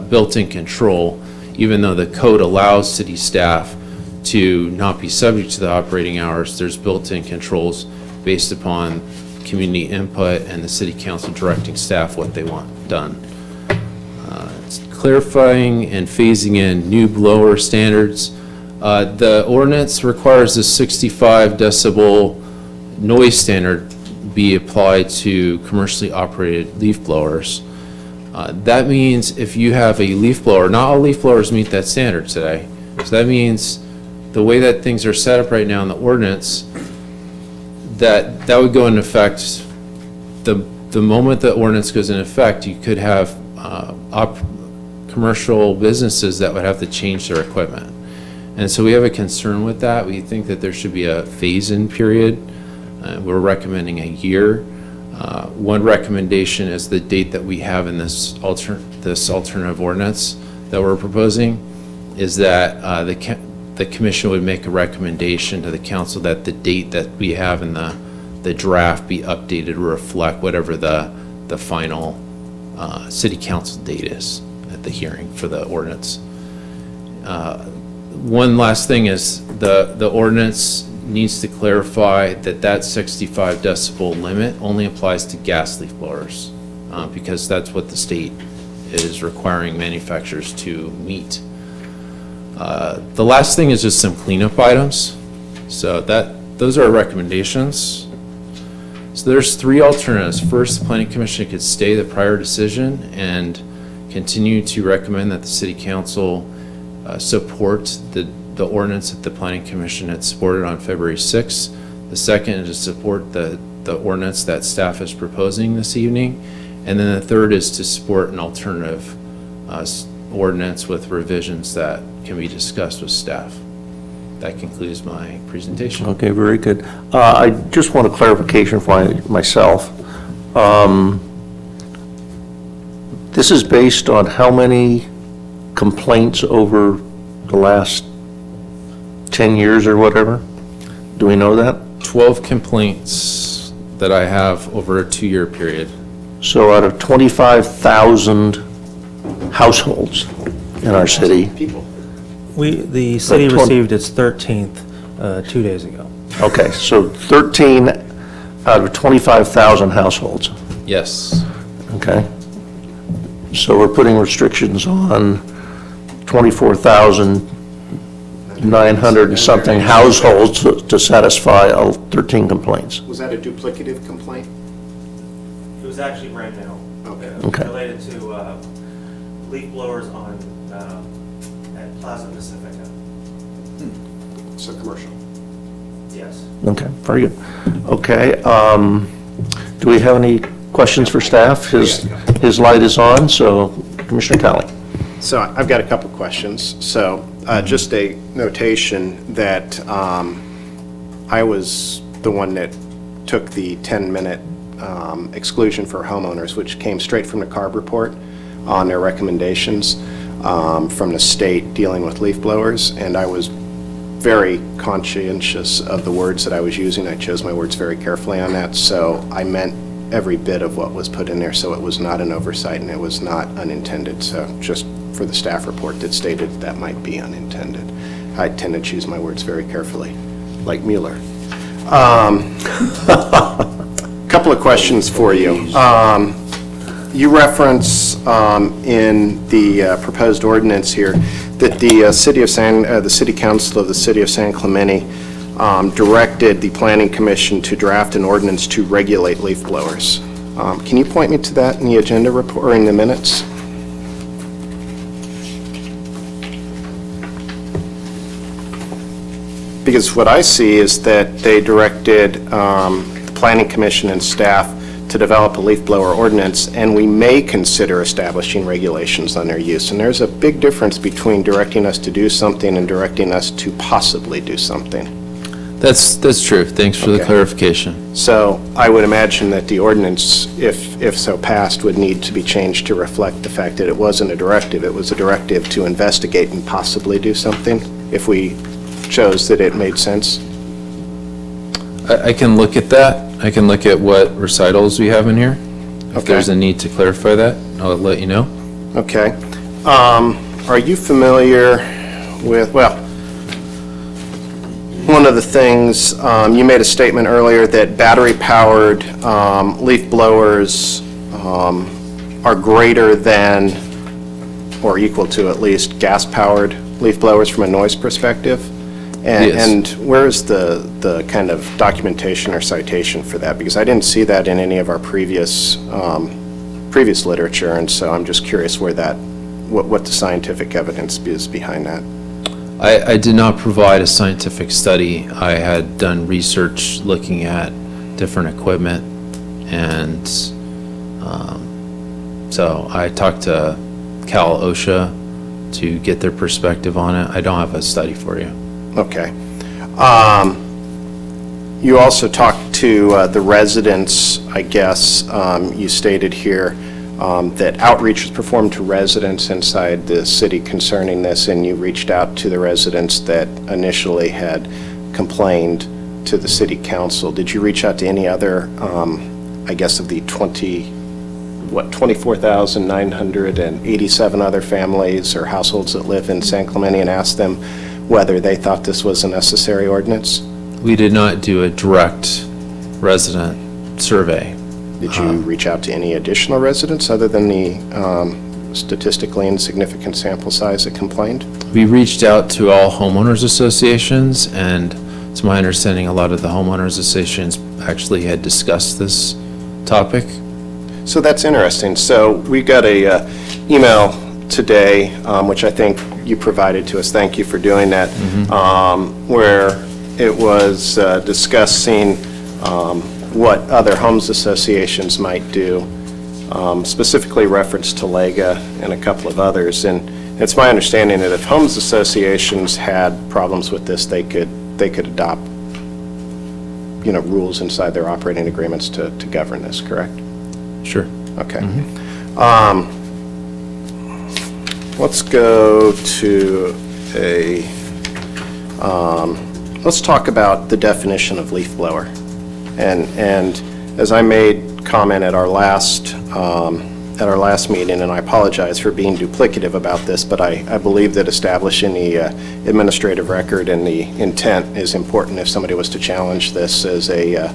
built-in control, even though the code allows city staff to not be subject to the operating hours. There's built-in controls based upon community input and the city council directing staff what they want done. It's clarifying and phasing in new blower standards. The ordinance requires a 65 decibel noise standard be applied to commercially operated leaf blowers. That means if you have a leaf blower, not all leaf blowers meet that standard today. So that means the way that things are set up right now in the ordinance, that would go into effect the moment the ordinance goes into effect. You could have commercial businesses that would have to change their equipment. And so we have a concern with that. We think that there should be a phase-in period. We're recommending a year. One recommendation is the date that we have in this alternative ordinance that we're proposing is that the commission would make a recommendation to the council that the date that we have in the draft be updated to reflect whatever the final city council date is at the hearing for the ordinance. One last thing is the ordinance needs to clarify that 65 decibel limit only applies to gas leaf blowers, because that's what the state is requiring manufacturers to meet. The last thing is just some cleanup items. So those are our recommendations. So there's three alternatives. First, the Planning Commission could stay the prior decision and continue to recommend that the City Council support the ordinance that the Planning Commission had supported on February 6th. The second is to support the ordinance that staff is proposing this evening. And then the third is to support an alternative ordinance with revisions that can be discussed with staff. That concludes my presentation. Okay, very good. I just want a clarification for myself. This is based on how many complaints over the last 10 years or whatever? Do we know that? 12 complaints that I have over a 2-year period. So out of 25,000 households in our city. The city 20 received its 13th 2 days ago. Okay, so 13 out of 25,000 households. Yes. Okay. So we're putting restrictions on 24,900 and something households to satisfy all 13 complaints. Was that a duplicative complaint? It was actually brand new. Okay. Related to leaf blowers on, at Plaza Pacifica. So commercial. Yes. Okay, very good. Okay, do we have any questions for staff? His light is on, so Commissioner Talley. So I've got a couple questions. So just a notation that I was the one that took the 10-minute exclusion for homeowners, which came straight from the CARB report on their recommendations from the state dealing with leaf blowers, and I was very conscientious of the words that I was using. I chose my words very carefully on that, so I meant every bit of what was put in there, so it was not an oversight and it was not unintended. So just for the staff report that stated that might be unintended. I tend to choose my words very carefully, like Mueller. Couple of questions for you. You reference in the proposed ordinance here that the City Council of the City of San Clemente directed the Planning Commission to draft an ordinance to regulate leaf blowers. Can you point me to that in the agenda report, or in the minutes? Because what I see is that they directed the Planning Commission and staff to develop a leaf blower ordinance, and we may consider establishing regulations on their use. And there's a big difference between directing us to do something and directing us to possibly do something. That's true. Thanks for the Okay. clarification. So I would imagine that the ordinance, if so passed, would need to be changed to reflect the fact that it wasn't a directive. It was a directive to investigate and possibly do something, if we chose that it made sense. I can look at that. I can look at what recitals we have in here. If Okay. there's a need to clarify that, I'll let you know. Okay. Are you familiar with, well, one of the things, you made a statement earlier that battery-powered leaf blowers are greater than, or equal to at least, gas-powered leaf blowers from a noise perspective? And, Yes. and where is the kind of documentation or citation for that? Because I didn't see that in any of our previous literature, and so I'm just curious where that, what the scientific evidence is behind that. I did not provide a scientific study. I had done research looking at different equipment, and so I talked to Cal OSHA to get their perspective on it. I don't have a study for you. Okay. You also talked to the residents, I guess. You stated here that outreach was performed to residents inside the city concerning this, and you reached out to the residents that initially had complained to the city council. Did you reach out to any other, I guess, of the 24,987 other families or households that live in San Clemente, and ask them whether they thought this was a necessary ordinance? We did not do a direct resident survey. Did you reach out to any additional residents other than the statistically insignificant sample size that complained? We reached out to all homeowners associations, and it's my understanding a lot of the homeowners associations actually had discussed this topic. So that's interesting. So we got a email today, which I think you provided to us. Thank you for doing that, where it was discussing what other homes associations might do, specifically reference to Lega and a couple of others. And it's my understanding that if homes associations had problems with this, they could adopt, rules inside their operating agreements to govern this, correct? Sure. Okay. Let's go to let's talk about the definition of leaf blower. And as I made comment at our last meeting, and I apologize for being duplicative about this, but I believe that establishing the administrative record and the intent is important if somebody was to challenge this as a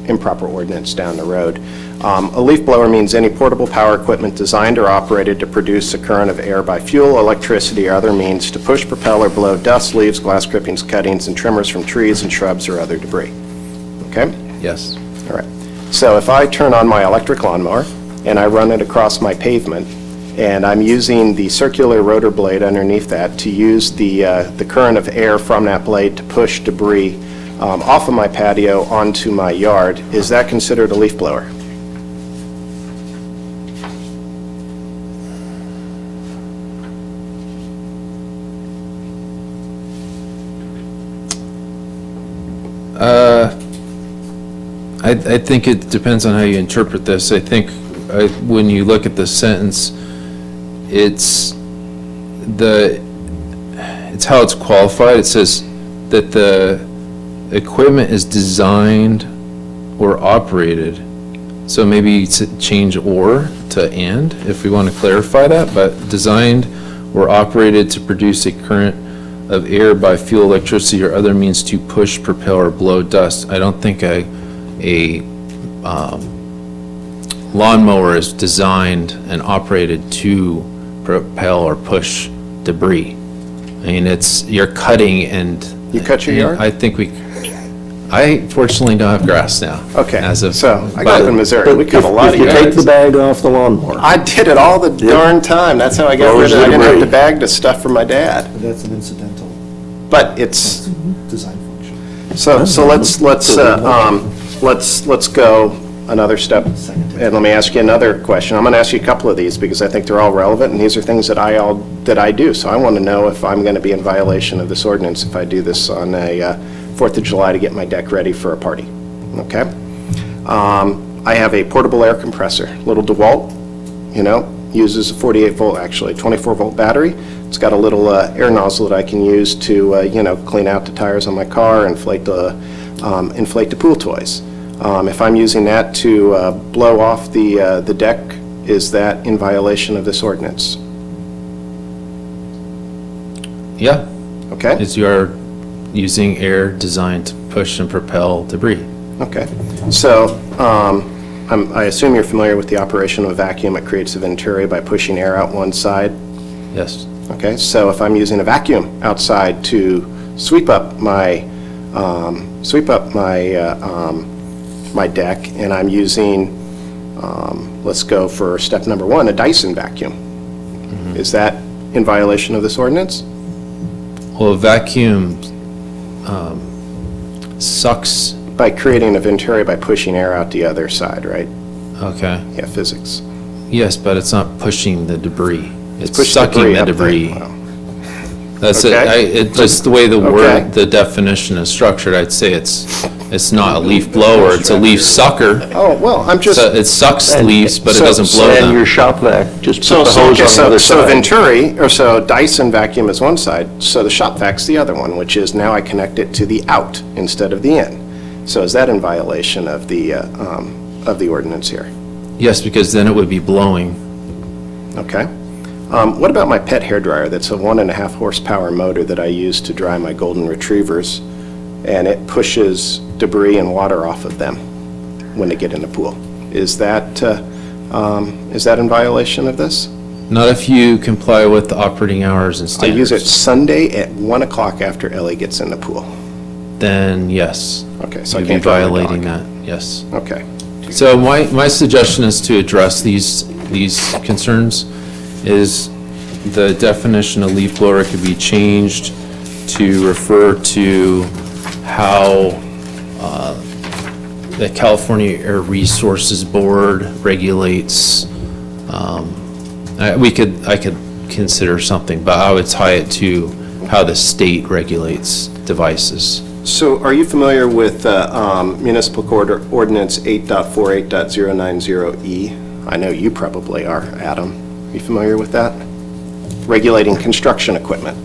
improper ordinance down the road. A leaf blower means any portable power equipment designed or operated to produce a current of air by fuel, electricity, or other means to push, propel, or blow dust, leaves, glass clippings, cuttings, and trimmers from trees and shrubs or other debris. Okay? Yes. All right. So if I turn on my electric lawnmower and I run it across my pavement, and I'm using the circular rotor blade underneath that to use the current of air from that blade to push debris off of my patio onto my yard, is that considered a leaf blower? I think it depends on how you interpret this. I think when you look at the sentence, it's how it's qualified. It says that the equipment is designed or operated. So maybe change "or" to "and" if we want to clarify that, but designed or operated to produce a current of air by fuel, electricity, or other means to push, propel, or blow dust. I don't think a lawnmower is designed and operated to propel or push debris. I mean, you're cutting and You cut your yard? I think I fortunately don't have grass now. Okay, As of, so I grew up in Missouri, But we cut a lot of If you take the yards. bag off the lawnmower. I did it all the darn time, that's how I got rid Blows of it, I the didn't have to debris. bag the stuff from my dad. That's an incidental But it's, design function. so let's go another step, and let me ask you another question. I'm going to ask you a couple of these, because I think they're all relevant, and these are things that I do. So I want to know if I'm going to be in violation of this ordinance if I do this on a 4th of July to get my deck ready for a party, okay? I have a portable air compressor, little DeWalt, uses a 48-volt, actually 24-volt battery. It's got a little air nozzle that I can use to, clean out the tires on my car, inflate the pool toys. If I'm using that to blow off the deck, is that in violation of this ordinance? yeah, Okay? is you are using air designed to push and propel debris. Okay. So I assume you're familiar with the operation of a vacuum. It creates a venturi by pushing air out one side. Yes, Okay, so if I'm using a vacuum outside to sweep up my my deck, and I'm using, let's go for step number 1, a Dyson vacuum. Is that in violation of this ordinance? well, a vacuum sucks, By creating a venturi by pushing air out the other side, right? okay, Yeah, physics. yes, but it's not pushing the debris. It's pushing sucking the up there. debris. Wow. That's it, Okay. it, just the way the Okay. word, the definition is structured, I'd say it's not a leaf blower, it's a leaf sucker. Oh, well, I'm just... So it sucks And- leaves, but it so- doesn't blow And your them. shop vac, just So, put the hose on the other so side. Venturi, or so Dyson vacuum is one side, so the shop vac's the other one, which is now I connect it to the out instead of the in. So is that in violation of the ordinance here? Yes, because then it would be blowing. Okay. What about my pet hairdryer that's a 1.5 horsepower motor that I use to dry my golden retrievers, and it pushes debris and water off of them when they get in the pool? Is that in violation of this? Not if you comply with the operating hours and I standards. use it Sunday at 1 o'clock after Ellie gets in the pool. Then yes. Okay, so I You'd be can't drive my violating dog. that, yes. Okay. So my suggestion is to address these concerns, is the definition of leaf blower could be changed to refer to how the California Air Resources Board regulates, I could consider something, but I would tie it to how the state regulates devices. So are you familiar with Municipal Code Ordinance 8.48.090E? I know you probably are, Adam. Are you familiar with that? Regulating construction equipment.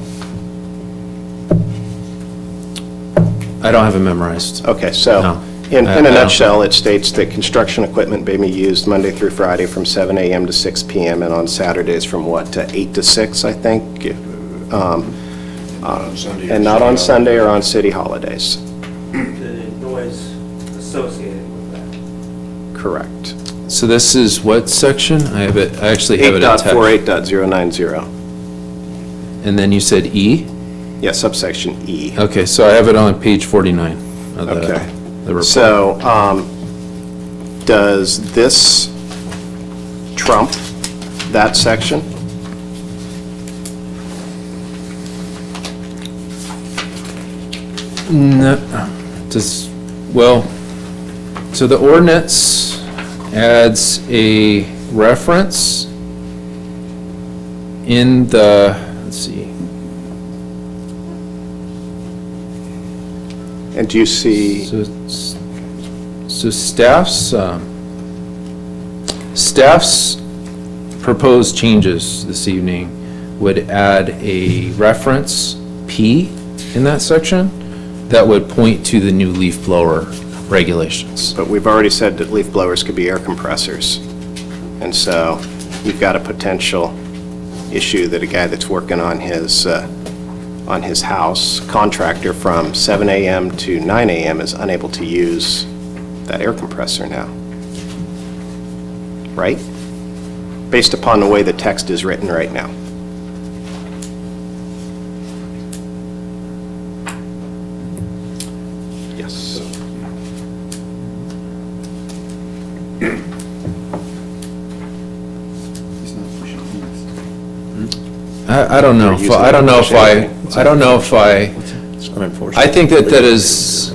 I don't have it memorized. Okay, so No. in I a don't. nutshell, it states that construction equipment may be used Monday through Friday from 7 a.m. to 6 p.m. and on Saturdays from what, to 8 to 6, I think? And not on Sunday or on city holidays. The noise associated with that. Correct. So this is what section? I actually have it in text. 8.48.090. And then you said E? Yeah, subsection E. Okay, so I have it on page 49 of Okay. the report. So, does this trump that section? No, well, so the ordinance adds a reference in the, let's see, And do you see, so staff's proposed changes this evening would add a reference P in that section that would point to the new leaf blower regulations. but we've already said that leaf blowers could be air compressors. And so you've got a potential issue that a guy that's working on his house, contractor from 7 a.m. to 9 a.m. is unable to use that air compressor now. Right? Based upon the way the text is written right now. Yes. I don't know. They're I don't know if using I don't know if I, It's unenforceable. I think that that is, I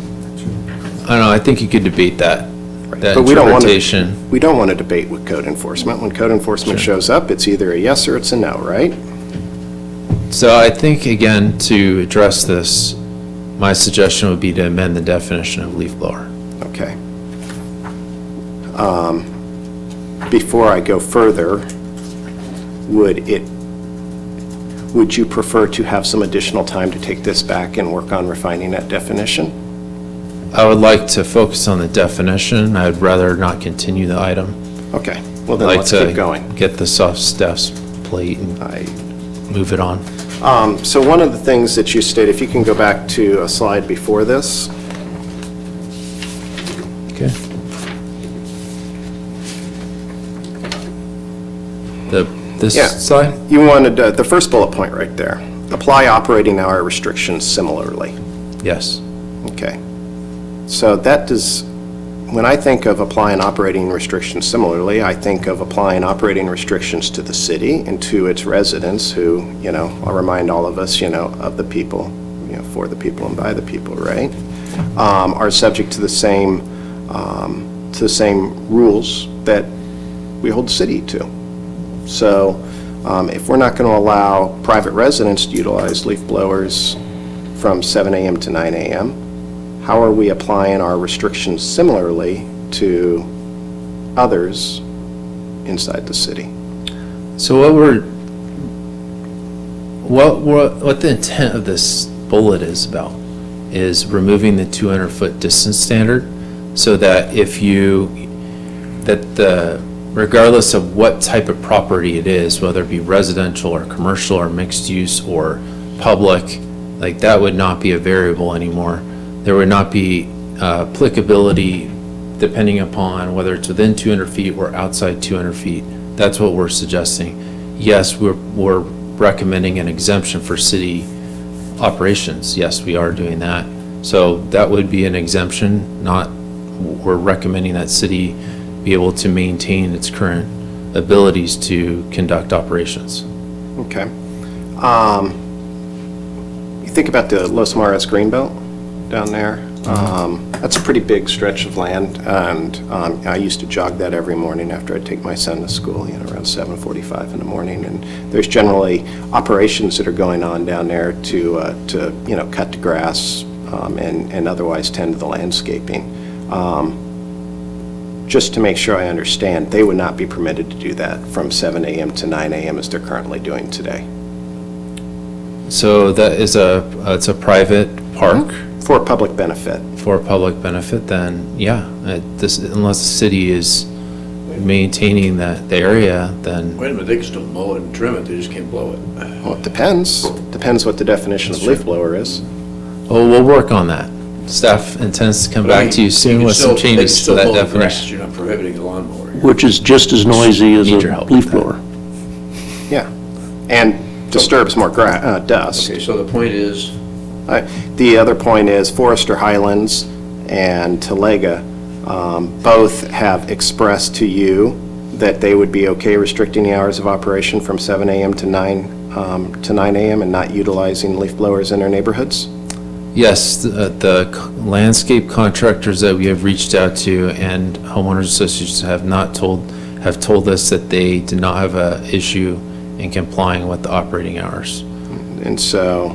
don't know, I think you could debate that But we don't want interpretation. We don't want to debate with code enforcement. When code enforcement shows up, it's either a yes or it's a no, right? So I think, again, to address this, my suggestion would be to amend the definition of leaf blower. Okay. Before I go further, would you prefer to have some additional time to take this back and work on refining that definition? I would like to focus on the definition. I'd rather not continue the item. Okay, well then I'd like let's to keep going. get this off staff's plate and move it on. So one of the things that you stated, if you can go back to a slide before this. Okay. Yeah. This slide? You wanted, the first bullet point right there, apply operating hour restrictions similarly. Yes. Okay. So that does, when I think of applying operating restrictions similarly, I think of applying operating restrictions to the city and to its residents who, I'll remind all of us, of the people, for the people and by the people, right? Are subject to the same rules that we hold the city to. So if we're not going to allow private residents to utilize leaf blowers from 7 a.m. to 9 a.m., how are we applying our restrictions similarly to others inside the city? So what the intent of this bullet is about is removing the 200-foot distance standard so that regardless of what type of property it is, whether it be residential or commercial or mixed use or public, like that would not be a variable anymore. There would not be applicability depending upon whether it's within 200 feet or outside 200 feet. That's what we're suggesting. Yes, we're recommending an exemption for city operations. Yes, we are doing that. So that would be an exemption, we're recommending that city be able to maintain its current abilities to conduct operations. Okay. You think about the Los Mares Greenbelt down there. That's a pretty big stretch of land, and I used to jog that every morning after I'd take my son to school, around 7:45 in the morning. And there's generally operations that are going on down there to cut the grass and otherwise tend to the landscaping. Just to make sure I understand, they would not be permitted to do that from 7 a.m. to 9 a.m. as they're currently doing today. So that is it's a private park? For public benefit. For public benefit, then, yeah, unless the city is maintaining the area, then. Wait a minute, they can still mow it and trim it, they just can't blow it. Well, it depends. Depends what the definition of leaf blower is. Oh, we'll work on that. Staff intends to come back to you soon with some changes to that definition. You're not prohibiting a lawnmower. Which is just as noisy as Need your a help leaf with that. blower. Yeah. And disturbs more dust. Okay, so the point is, The other point is Forester Highlands and Talega both have expressed to you that they would be okay restricting the hours of operation from 7 a.m. to 9 a.m. and not utilizing leaf blowers in their neighborhoods? Yes, the landscape contractors that we have reached out to and homeowners associations have told us that they did not have an issue in complying with the operating hours. And so,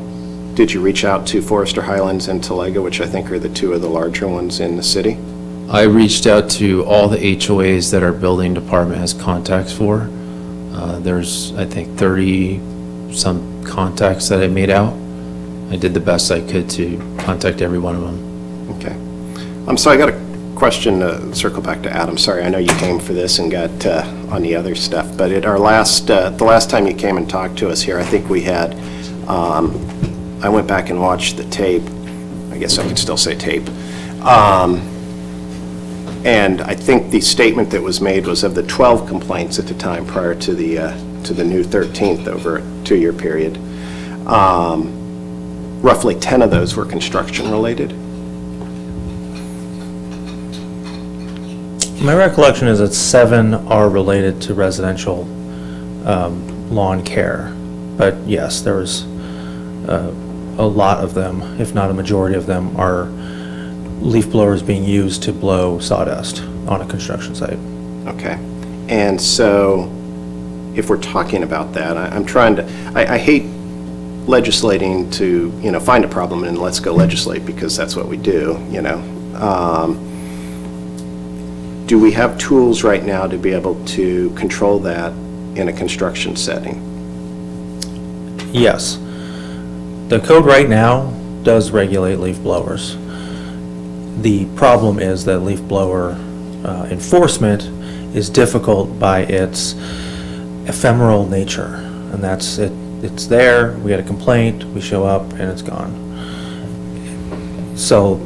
did you reach out to Forester Highlands and Talega, which I think are the two of the larger ones in the city? I reached out to all the HOAs that our building department has contacts for. There's, I think, 30-some contacts that I made out. I did the best I could to contact every one of them. Okay. So I got a question to circle back to Adam. Sorry, I know you came for this and got on the other stuff, but at our the last time you came and talked to us here, I think we had, I went back and watched the tape. I guess I could still say tape. And I think the statement that was made was of the 12 complaints at the time prior to the new 13th over a 2-year period. Roughly 10 of those were construction related. My recollection is that 7 are related to residential lawn care. But yes, there's a lot of them, if not a majority of them, are leaf blowers being used to blow sawdust on a construction site. Okay. And so, if we're talking about that, I'm trying to, I hate legislating to, find a problem and let's go legislate, because that's what we do, Do we have tools right now to be able to control that in a construction setting? Yes. The code right now does regulate leaf blowers. The problem is that leaf blower enforcement is difficult by its ephemeral nature. And that's it. It's there, we get a complaint, we show up, and it's gone. So,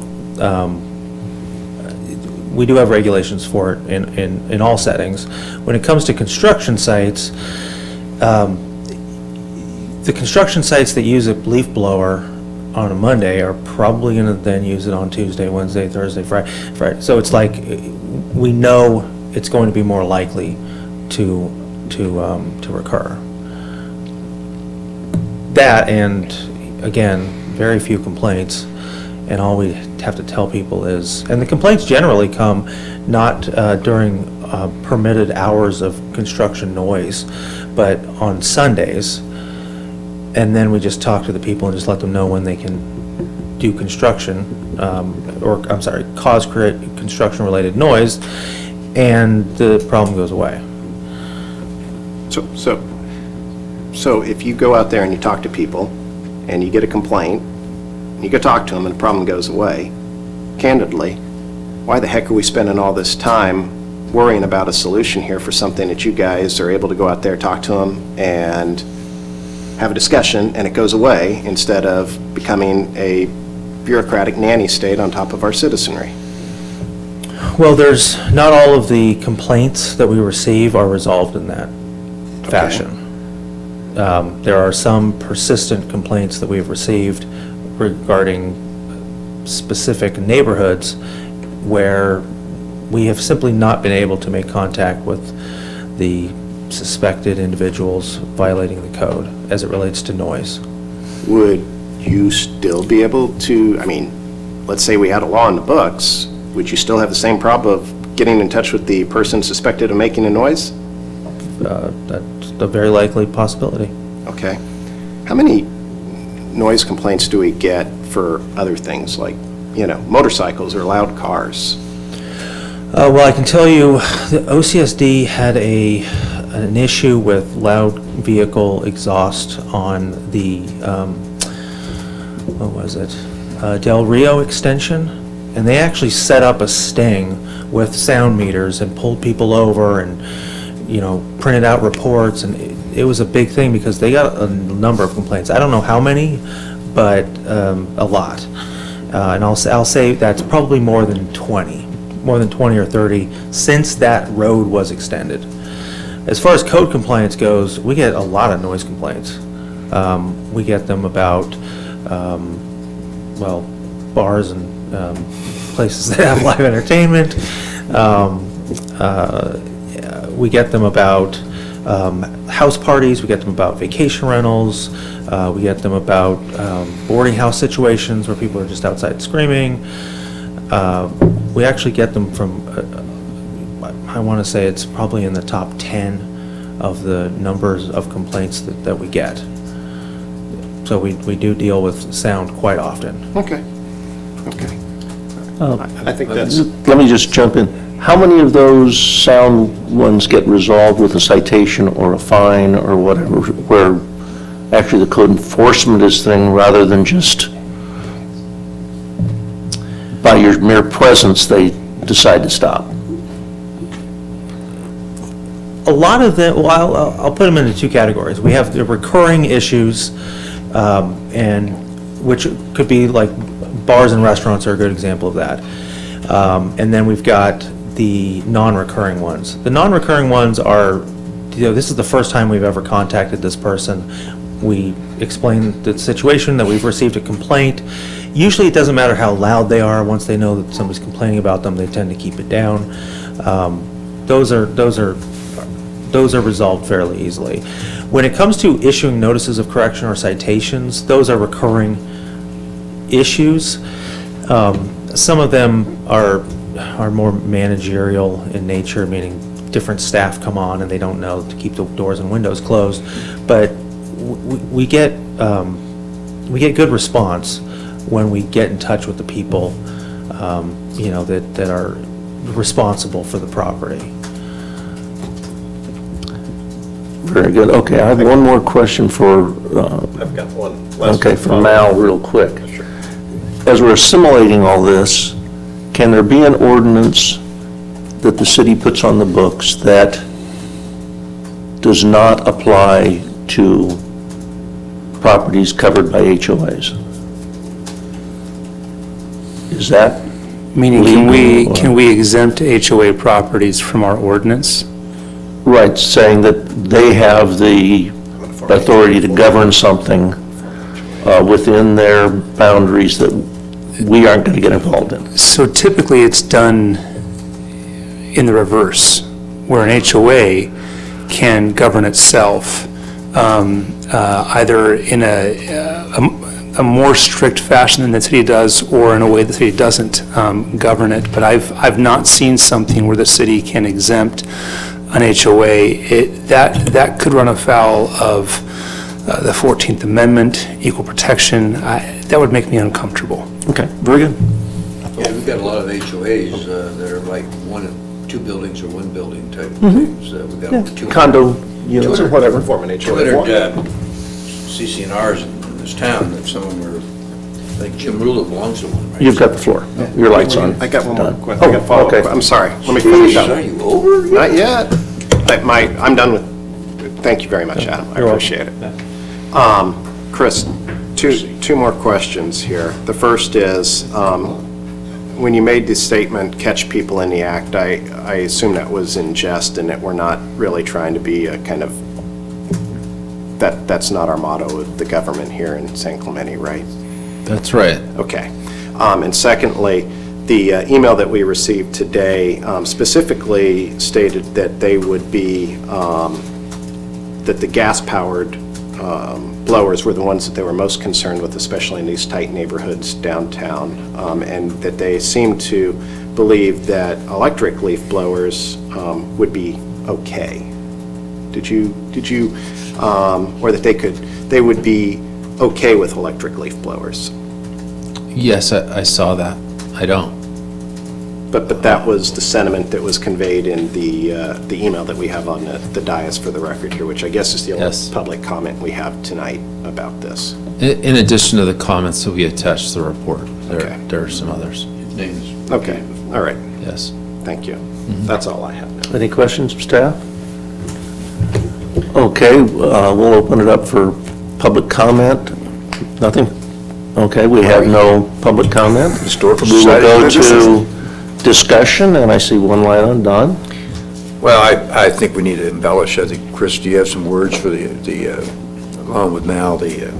we do have regulations for it in all settings. When it comes to construction sites, the construction sites that use a leaf blower on a Monday are probably going to then use it on Tuesday, Wednesday, Thursday, Friday. So it's like, we know it's going to be more likely to recur. That, and again, very few complaints, and all we have to tell people is, and the complaints generally come not during permitted hours of construction noise, but on Sundays, and then we just talk to the people and just let them know when they can do construction, cause construction-related noise, and the problem goes away. So if you go out there and you talk to people, and you get a complaint, you go talk to them, and the problem goes away, candidly, why the heck are we spending all this time worrying about a solution here for something that you guys are able to go out there, talk to them, and have a discussion, and it goes away, instead of becoming a bureaucratic nanny state on top of our citizenry? Well, there's, not all of the complaints that we receive are resolved in that fashion. There are some persistent complaints that we've received regarding specific neighborhoods where we have simply not been able to make contact with the suspected individuals violating the code as it relates to noise. Would you still be able to, let's say we had a law in the books, would you still have the same problem of getting in touch with the person suspected of making a noise? That's a very likely possibility. Okay. How many noise complaints do we get for other things, like, motorcycles or loud cars? Well, I can tell you, the OCSD had an issue with loud vehicle exhaust on the, Del Rio extension, and they actually set up a sting with sound meters and pulled people over and, printed out reports, and it was a big thing because they got a number of complaints. I don't know how many, but a lot. And I'll say that's probably more than 20 or 30 since that road was extended. As far as code compliance goes, we get a lot of noise complaints. We get them about, bars and places that have live entertainment. We get them about house parties, we get them about vacation rentals, we get them about boarding house situations where people are just outside screaming. We actually get them from, I want to say it's probably in the top 10 of the numbers of complaints that we get. So we do deal with sound quite often. Okay. I think that's... Let me just jump in. How many of those sound ones get resolved with a citation or a fine or whatever, where actually the code enforcement is thing rather than just by your mere presence they decide to stop? A lot of them, well, I'll put them into two categories. We have the recurring issues, and which could be like bars and restaurants are a good example of that. And then we've got the non-recurring ones. The non-recurring ones are, this is the first time we've ever contacted this person. We explain the situation, that we've received a complaint. Usually it doesn't matter how loud they are. Once they know that somebody's complaining about them, they tend to keep it down. Those are resolved fairly easily. When it comes to issuing notices of correction or citations, those are recurring issues. Some of them are more managerial in nature, meaning different staff come on and they don't know to keep the doors and windows closed. But we get good response when we get in touch with the people, that are responsible for the property. Very good. Okay, I have one more question for, I've got one. okay, for Mal, real quick. As we're assimilating all this, can there be an ordinance that the city puts on the books that does not apply to properties covered by HOAs? Is that Meaning, legal, or- can we exempt HOA properties from our ordinance? Right, saying that they have the authority to govern something within their boundaries that we aren't going to get involved in. So typically, it's done in the reverse, where an HOA can govern itself, either in a more strict fashion than the city does, or in a way the city doesn't govern it. But I've not seen something where the city can exempt an HOA. That could run afoul of the 14th Amendment, equal protection. That would make me uncomfortable. Okay, very good. Yeah, we've got a lot of HOAs that are like two buildings or one building type of things. We've got over 200 Condo units or whatever. Form an HOA. 200 CC&Rs in this town, that some of them are, I think Jim Rula belongs to one, right? You've got the floor. Your light's on. I got one more Done. question. I got a follow-up. okay. I'm sorry. Let me finish up. Are you over? Not yet. I'm done with, thank you very much, Adam. I appreciate it. Chris, two more questions here. The first is, when you made the statement, catch people in the act, I assume that was in jest and that we're not really trying to be a kind of, that's not our motto of the government here in San Clemente, right? That's right. Okay. And secondly, the email that we received today specifically stated that they would be, that the gas-powered blowers were the ones that they were most concerned with, especially in these tight neighborhoods downtown, and that they seemed to believe that electric leaf blowers would be okay. Did you, or that they would be okay with electric leaf blowers? Yes, I saw that. I don't. But that was the sentiment that was conveyed in the email that we have on the dais for the record here, which I guess is the only Yes. public comment we have tonight about this. In addition to the comments that we attached to the report, Okay. there are some others. His name is. Okay, all right, Yes. thank you. That's all I have now. Any questions from staff? Okay, we'll open it up for public comment. Nothing? Okay, we have no public comment. Historical We will Society go business. to discussion, and I see one light on. Don? Well, I think we need to embellish. I think, Chris, do you have some words for along with Mal, the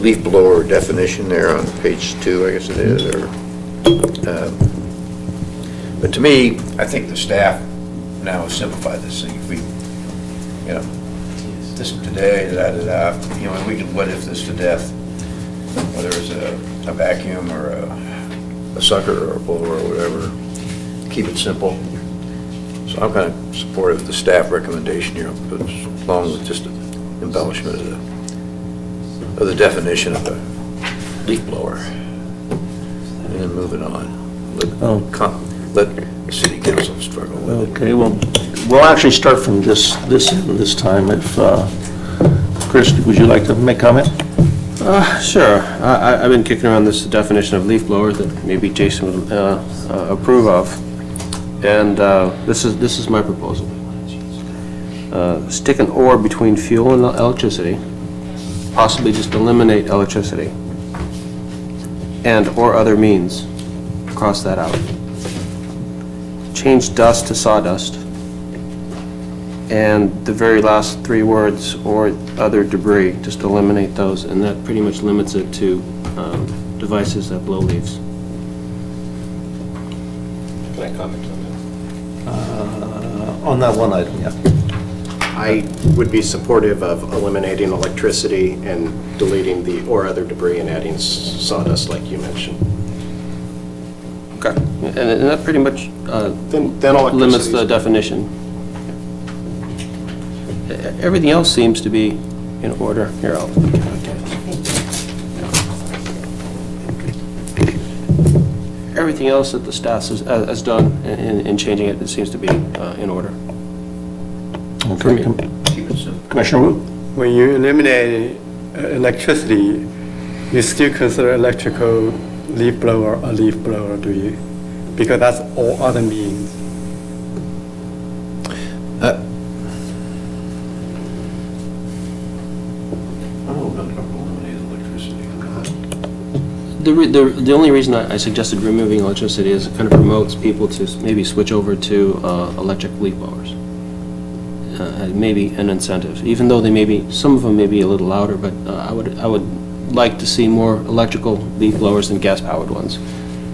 leaf blower definition there on page 2, I guess it is, or, but to me, I think the staff now has simplified this thing. If we, this today, da-da-da, and we can what if this to death, whether it's a vacuum or a sucker or a blower or whatever, keep it simple. So I'm kind of supportive of the staff recommendation here, but along with just an embellishment of the definition of a leaf blower. And then moving on. Let the city council struggle with it. Okay, well, we'll actually start from this end this time. If, Chris, would you like to make comment? Sure. I've been kicking around this definition of leaf blower that maybe Jason would approve of. And this is my proposal. Stick an or between fuel and electricity, possibly just eliminate electricity, and or other means. Cross that out. Change dust to sawdust. And the very last 3 words, or other debris, just eliminate those, and that pretty much limits it to devices that blow leaves. Can I comment on On that one item, yeah. I would be supportive of eliminating electricity and deleting the or other debris and adding sawdust like you mentioned. Okay. And that pretty much Then limits the electricity. definition. Everything else seems to be in order. Here, I'll, everything else that the staff has done in changing it, it seems to be in order. For me. Commissioner Wu? When you eliminate electricity, you still consider electrical leaf blower a leaf blower, do you? Because that's all other means. The only reason I suggested removing electricity is it kind of promotes people to maybe switch over to electric leaf blowers. Maybe an incentive, even though they may be, some of them may be a little louder, but I would like to see more electrical leaf blowers than gas-powered ones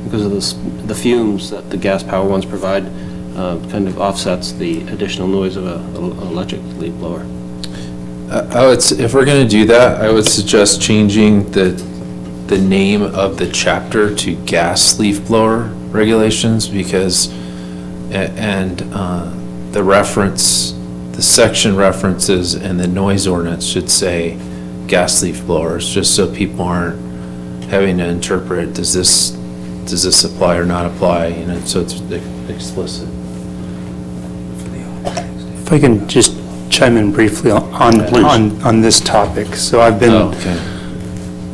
because of the fumes that the gas-powered ones provide kind of offsets the additional noise of an electric leaf blower. If we're going to do that, I would suggest changing the name of the chapter to gas leaf blower regulations because, and the reference, the section references and the noise ordinance should say gas leaf blowers, just so people aren't having to interpret, does this apply or not apply, you know, so it's explicit. If I can just chime in briefly on this topic. So I've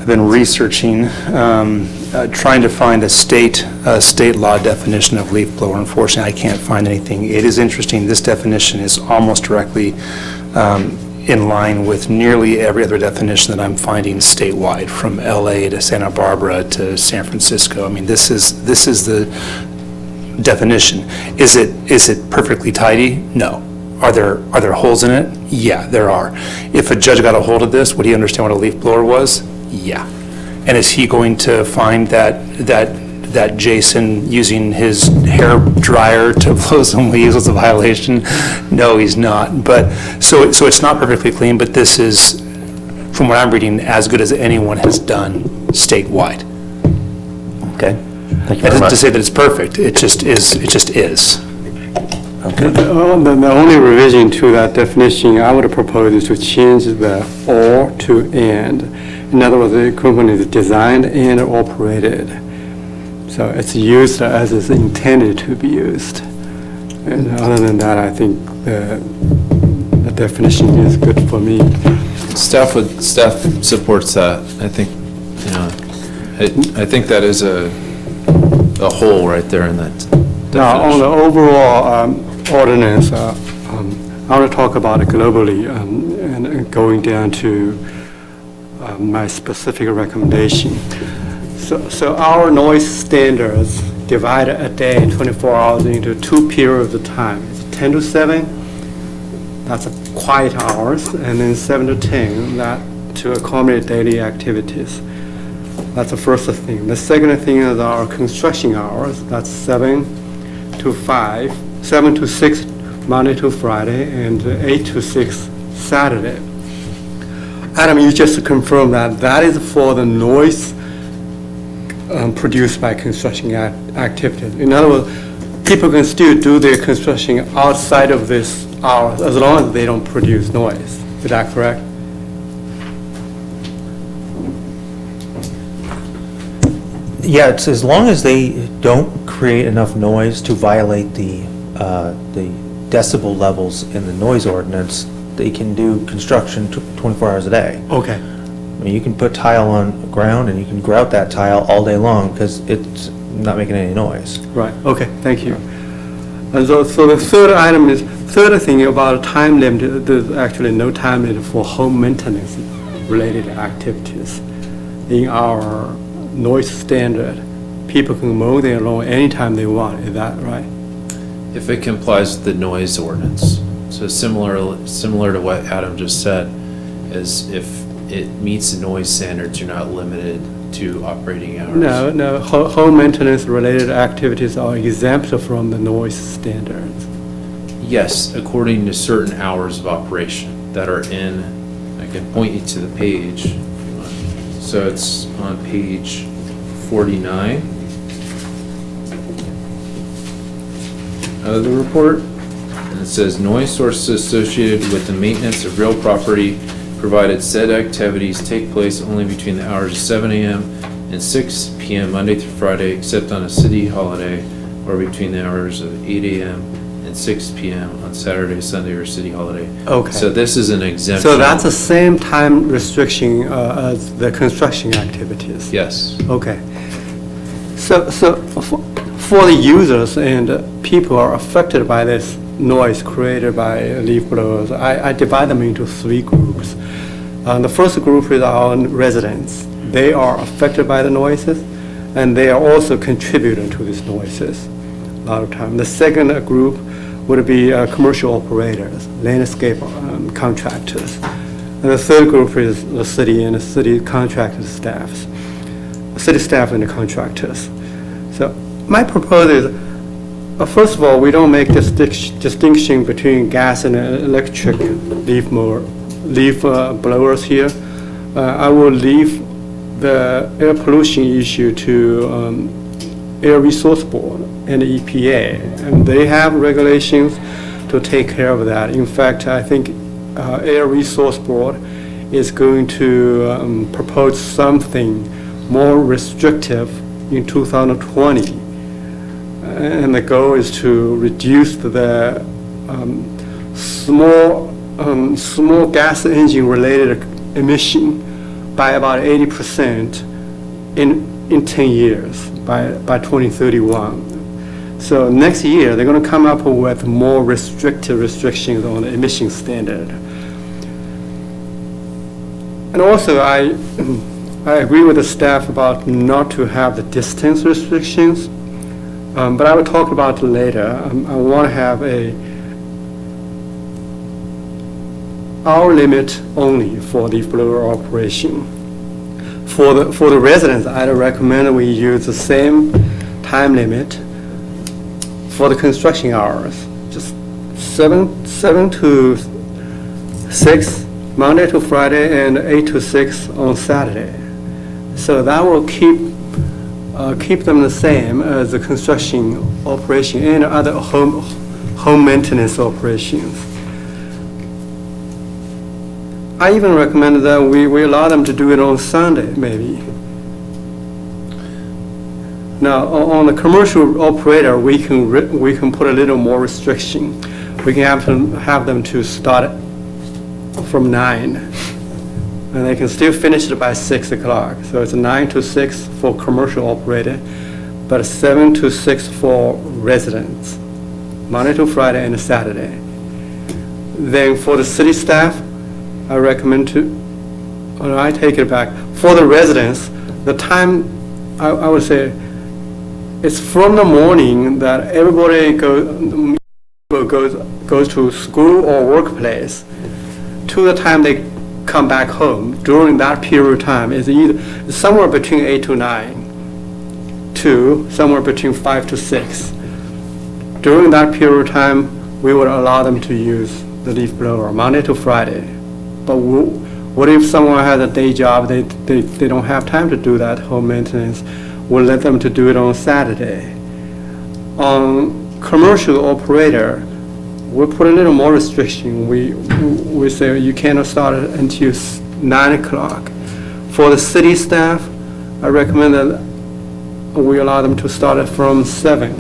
been researching, trying to find a state law definition of leaf blower. Unfortunately, I can't find anything. It is interesting, this definition is almost directly in line with nearly every other definition that I'm finding statewide, from LA to Santa Barbara to San Francisco. I mean, this is the definition. Is it perfectly tidy? No. Are there holes in it? Yeah, there are. If a judge got a hold of this, would he understand what a leaf blower was? Yeah. And is he going to find that Jason using his hair dryer to blow some leaves was a violation? No, he's not. But so it's not perfectly clean, but this is, from what I'm reading, as good as anyone has done statewide. Okay. Thank you That very isn't much. to say that it's perfect. It just is. It just is. The only revision to that definition I would propose is to change the or to and. In other words, the equipment is designed and operated. So it's used as it's intended to be used. And other than that, I think the definition is good for me. Staff supports that. I think, you know, I think that is a hole right there in that Now, on the overall ordinance, I want to talk about it globally and going down to my specific recommendation. So our noise standards divide a day, 24 hours, into two periods of time. It's 10 to 7, that's quiet hours, and then 7 to 10, that to accommodate daily activities. That's the first thing. The second thing is our construction hours. That's 7 to 5, 7 to 6 Monday to Friday, and 8 to 6 Saturday. Adam, you just confirmed that is for the noise produced by construction activities. In other words, people can still do their construction outside of this hour as long as they don't produce noise. Is that correct? Yeah, it's as long as they don't create enough noise to violate the decibel levels in the noise ordinance, they can do construction 24 hours a day. Okay. I mean, you can put tile on the ground and you can grout that tile all day long because it's not making any noise. Right, okay, thank you. And so the third thing about time limit, there's actually no time limit for home maintenance related activities. In our noise standard, people can mow their lawn anytime they want, is that right? if it complies with the noise ordinance. So similar to what Adam just said, is if it meets the noise standards, you're not limited to operating hours. No, home maintenance related activities are exempt from the noise standards. Yes, according to certain hours of operation that are in, I can point you to the page. if you want. So it's on page 49 of the report. And it says noise sources associated with the maintenance of real property, provided said activities take place only between the hours of 7 a.m. and 6 p.m. Monday through Friday, except on a city holiday, or between the hours of 8 a.m. and 6 p.m. on Saturday, Sunday, or city holiday. Okay. So this is an exemption. So that's the same time restriction as the construction activities? Yes. Okay. So for the users and people who are affected by this noise created by leaf blowers, I divide them into 3 groups. The first group is our own residents. They are affected by the noises, and they are also contributing to these noises a lot of time. The second group would be commercial operators, landscape contractors. And the third group is the city and the city contractor staffs, city staff and the contractors. So my proposal is, first of all, we don't make this distinction between gas and electric leaf blowers here. I will leave the air pollution issue to Air Resource Board and the EPA, and they have regulations to take care of that. In fact, I think Air Resource Board is going to propose something more restrictive in 2020. And the goal is to reduce the small gas engine related emission by about 80% in 10 years by 2031. So next year they're going to come up with more restrictive restrictions on the emission standard. And also I agree with the staff about not to have the distance restrictions. But I will talk about it later. I want to have a hour limit only for leaf blower operation. For the residents, I recommend we use the same time limit for the construction hours, just 7 to 6 Monday to Friday and 8 to 6 on Saturday. So that will keep them the same as the construction operation and other home maintenance operations. I even recommend that we allow them to do it on Sunday, maybe. Now, on the commercial operator, we can put a little more restriction. We can have them to start from 9. And they can still finish it by 6 o'clock. So it's 9 to 6 for commercial operator, but 7 to 6 for residents, Monday to Friday and Saturday. Then for the city staff, I recommend I take it back. For the residents, the time, I would say, it's from the morning that everybody goes to school or workplace to the time they come back home. During that period of time is either somewhere between 8 to 9 to somewhere between 5 to 6. During that period of time, we would allow them to use the leaf blower Monday to Friday. But what if someone has a day job, they don't have time to do that home maintenance? We'll let them to do it on Saturday. On commercial operator, we put a little more restriction. We say you cannot start it until 9 o'clock. For the city staff, I recommend that we allow them to start it from 7.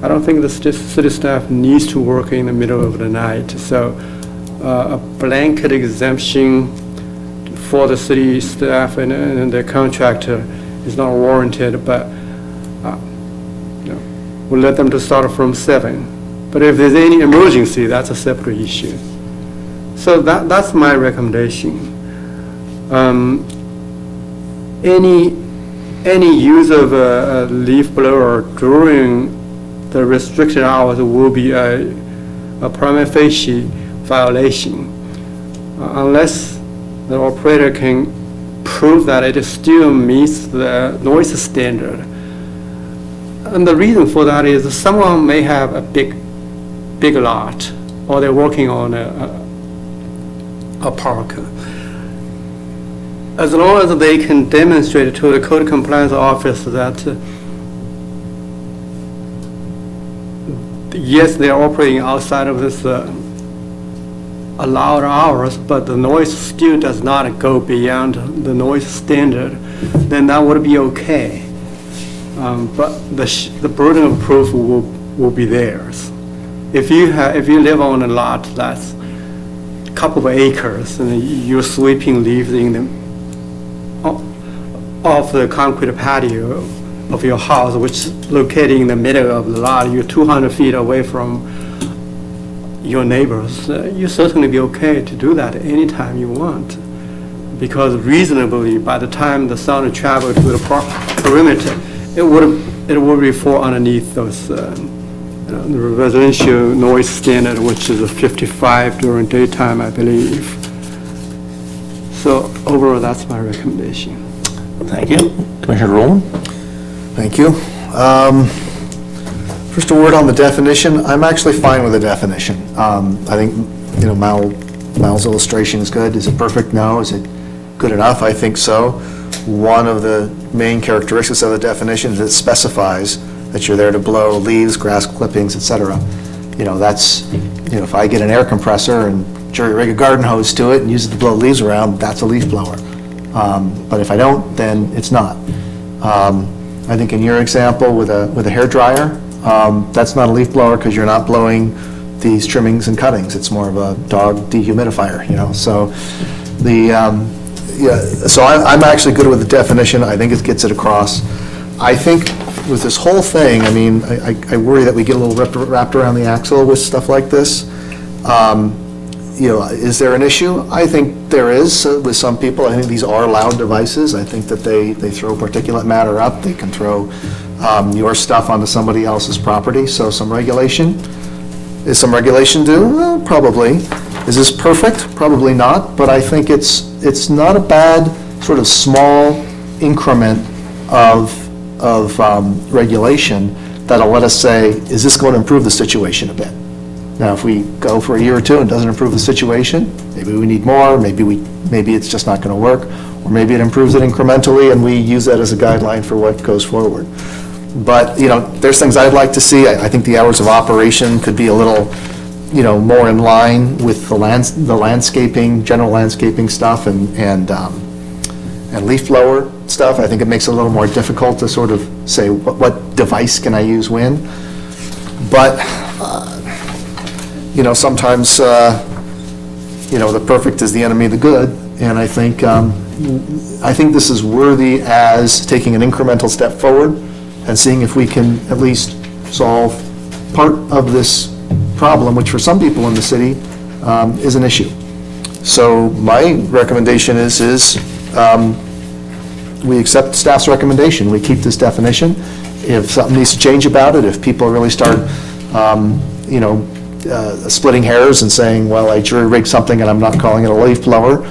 I don't think the city staff needs to work in the middle of the night. So a blanket exemption for the city staff and the contractor is not warranted, but we'll let them to start from 7. But if there's any emergency, that's a separate issue. So that's my recommendation. Any use of a leaf blower during the restricted hours will be a prima facie violation, unless the operator can prove that it still meets the noise standard. And the reason for that is someone may have a big lot or they're working on a park. As long as they can demonstrate to the code compliance office that yes, they're operating outside of this allowed hours, but the noise still does not go beyond the noise standard, then that would be okay. But the burden of proof will be theirs. If you live on a lot that's a couple of acres and you're sweeping leaves in the off the concrete patio of your house, which is located in the middle of the lot, you're 200 feet away from your neighbors, you certainly be okay to do that anytime you want. Because reasonably, by the time the sound travel to the perimeter, it would fall underneath those the residential noise standard, which is a 55 during daytime, I believe. So overall, that's my recommendation. Thank you. Commissioner Rowland? Thank you. First, a word on the definition. I'm actually fine with the definition. I think, Mal's illustration is good. Is it perfect? No. Is it good enough? I think so. One of the main characteristics of the definition is it specifies that you're there to blow leaves, grass clippings, et cetera. If I get an air compressor and jury-rig a garden hose to it and use it to blow leaves around, that's a leaf blower. But if I don't, then it's not. I think in your example with a hair dryer, that's not a leaf blower because you're not blowing these trimmings and cuttings. It's more of a dog dehumidifier, So so I'm actually good with the definition. I think it gets it across. I think with this whole thing, I worry that we get a little wrapped around the axle with stuff like this. Is there an issue? I think there is with some people. I think these are loud devices. I think that they throw particulate matter up. They can throw your stuff onto somebody else's property. So some regulation. Is some regulation due? Well, probably. Is this perfect? Probably not. But I think it's not a bad sort of small increment of regulation that'll let us say, is this going to improve the situation a bit? Now, if we go for a year or two and it doesn't improve the situation, maybe we need more, maybe it's just not going to work, or maybe it improves it incrementally and we use that as a guideline for what goes forward. But, there's things I'd like to see. I think the hours of operation could be a little, more in line with the landscaping, general landscaping stuff and leaf blower stuff. I think it makes it a little more difficult to sort of say what device can I use when. But sometimes, the perfect is the enemy of the good, and I think this is worthy as taking an incremental step forward and seeing if we can at least solve part of this problem, which for some people in the city is an issue. So my recommendation is we accept staff's recommendation. We keep this definition. If something needs to change about it, if people really start, splitting hairs and saying, well, I jury-rigged something and I'm not calling it a leaf blower,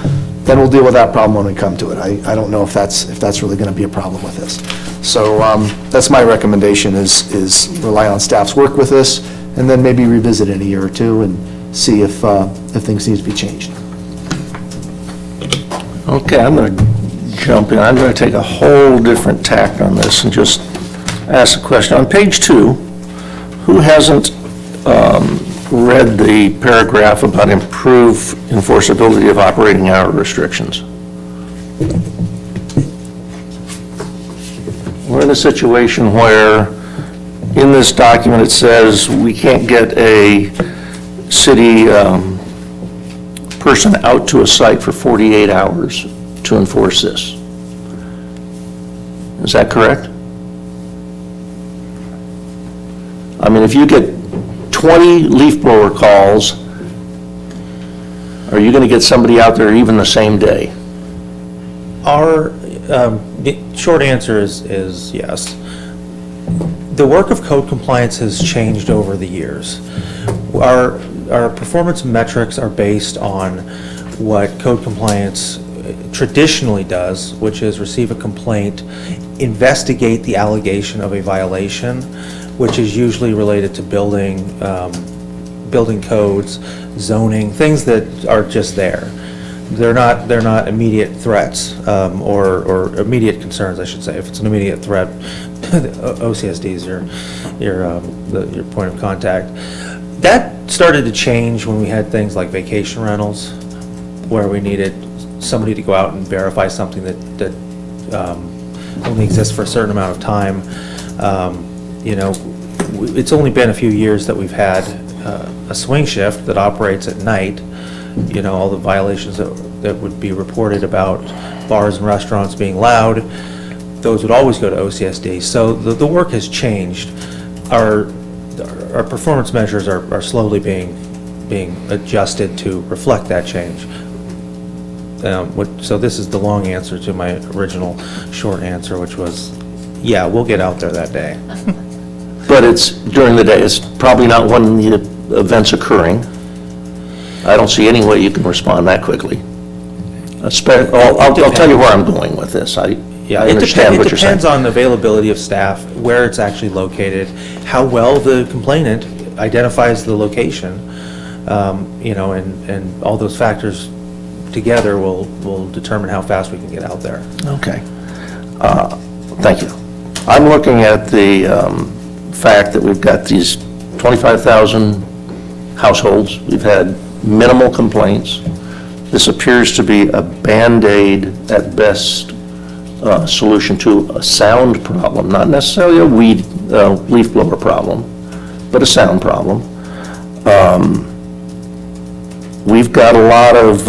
then we'll deal with that problem when we come to it. I don't know if that's really going to be a problem with this. So that's my recommendation is rely on staff's work with this and then maybe revisit it in a year or two and see if things need to be changed. Okay, I'm going to jump in. I'm going to take a whole different tack on this and just ask a question. On page 2, who hasn't read the paragraph about improved enforceability of operating hour restrictions? We're in a situation where in this document it says we can't get a city person out to a site for 48 hours to enforce this. Is that correct? If you get 20 leaf blower calls, are you going to get somebody out there even the same day? Our short answer is yes. The work of code compliance has changed over the years. Our performance metrics are based on what code compliance traditionally does, which is receive a complaint, investigate the allegation of a violation, which is usually related to building building codes, zoning, things that are just there. They're not immediate threats, or immediate concerns, I should say. If it's an immediate threat, OCSD is your point of contact. That started to change when we had things like vacation rentals, where we needed somebody to go out and verify something that only exists for a certain amount of time. It's only been a few years that we've had a swing shift that operates at night. All the violations that would be reported about bars and restaurants being loud, those would always go to OCSD. So the work has changed. Our performance measures are slowly being adjusted to reflect that change. So this is the long answer to my original short answer, which was, yeah, we'll get out there that day. But it's during the day. It's probably not when the event's occurring. I don't see any way you can respond that quickly. I'll tell you where I'm going with this. I understand what you're saying. It depends on the availability of staff, where it's actually located, how well the complainant identifies the location, and all those factors together will determine how fast we can get out there. Okay. Thank you. I'm looking at the fact that we've got these 25,000 households. We've had minimal complaints. This appears to be a Band-Aid at best solution to a sound problem, not necessarily a leaf blower problem, but a sound problem. We've got a lot of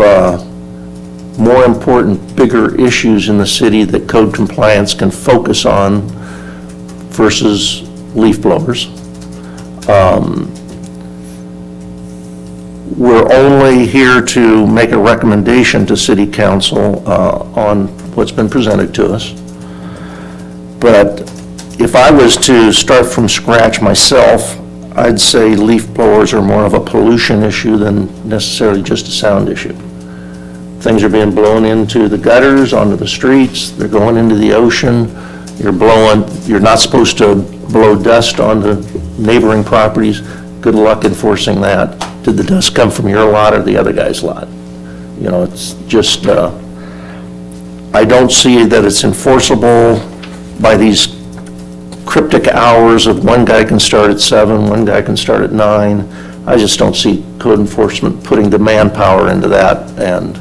more important, bigger issues in the city that code compliance can focus on versus leaf blowers. We're only here to make a recommendation to City Council on what's been presented to us. But if I was to start from scratch myself, I'd say leaf blowers are more of a pollution issue than necessarily just a sound issue. Things are being blown into the gutters, onto the streets, they're going into the ocean. You're not supposed to blow dust onto neighboring properties. Good luck enforcing that. Did the dust come from your lot or the other guy's lot? It's just, I don't see that it's enforceable by these cryptic hours of one guy can start at 7, one guy can start at 9. I just don't see code enforcement putting the manpower into that and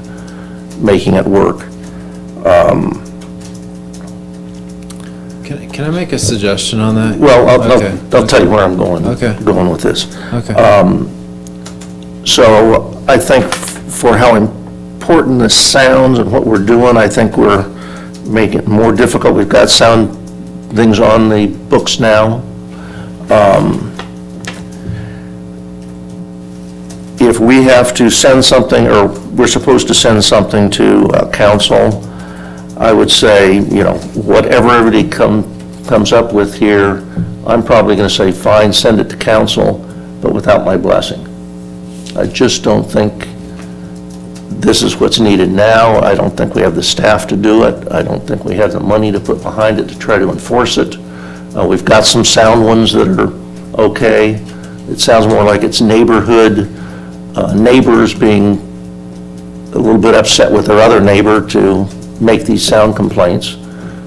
making it work. Can I make a suggestion on that? Well, Okay. I'll tell you where I'm going with this. Okay. So I think for how important this sounds and what we're doing, I think we're making it more difficult. We've got sound things on the books now. If we have to send something, or we're supposed to send something to council, I would say, whatever everybody comes up with here, I'm probably going to say, fine, send it to council, but without my blessing. I just don't think this is what's needed now. I don't think we have the staff to do it. I don't think we have the money to put behind it to try to enforce it. We've got some sound ones that are okay. It sounds more like it's neighborhood, neighbors being a little bit upset with their other neighbor to make these sound complaints,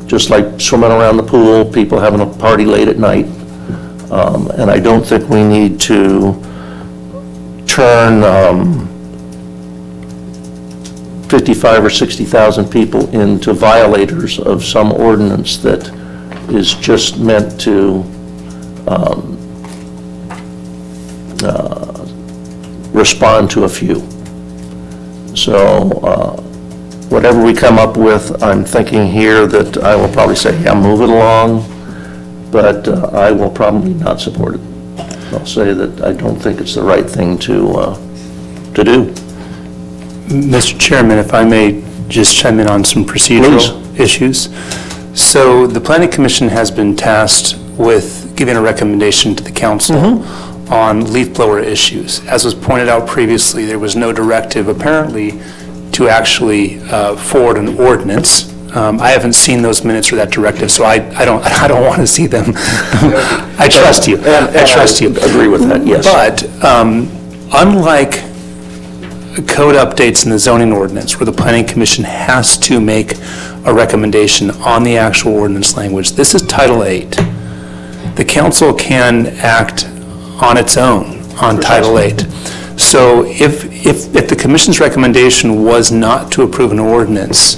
just like swimming around the pool, people having a party late at night. And I don't think we need to turn 55 or 60,000 people into violators of some ordinance that is just meant to respond to a few. So whatever we come up with, I'm thinking here that I will probably say, yeah, move it along, but I will probably not support it. I'll say that I don't think it's the right thing to do. Mr. Chairman, if I may just chime in on some procedural issues. So the Planning Commission has been tasked with giving a recommendation to the council on leaf blower issues. As was pointed out previously, there was no directive apparently to actually forward an ordinance. I haven't seen those minutes or that directive, so I don't want to see them. I trust you. I trust you. Agree with that, yes. But unlike code updates in the zoning ordinance, where the planning commission has to make a recommendation on the actual ordinance language, this is Title VIII. The council can act on its own on Title VIII. So if the commission's recommendation was not to approve an ordinance,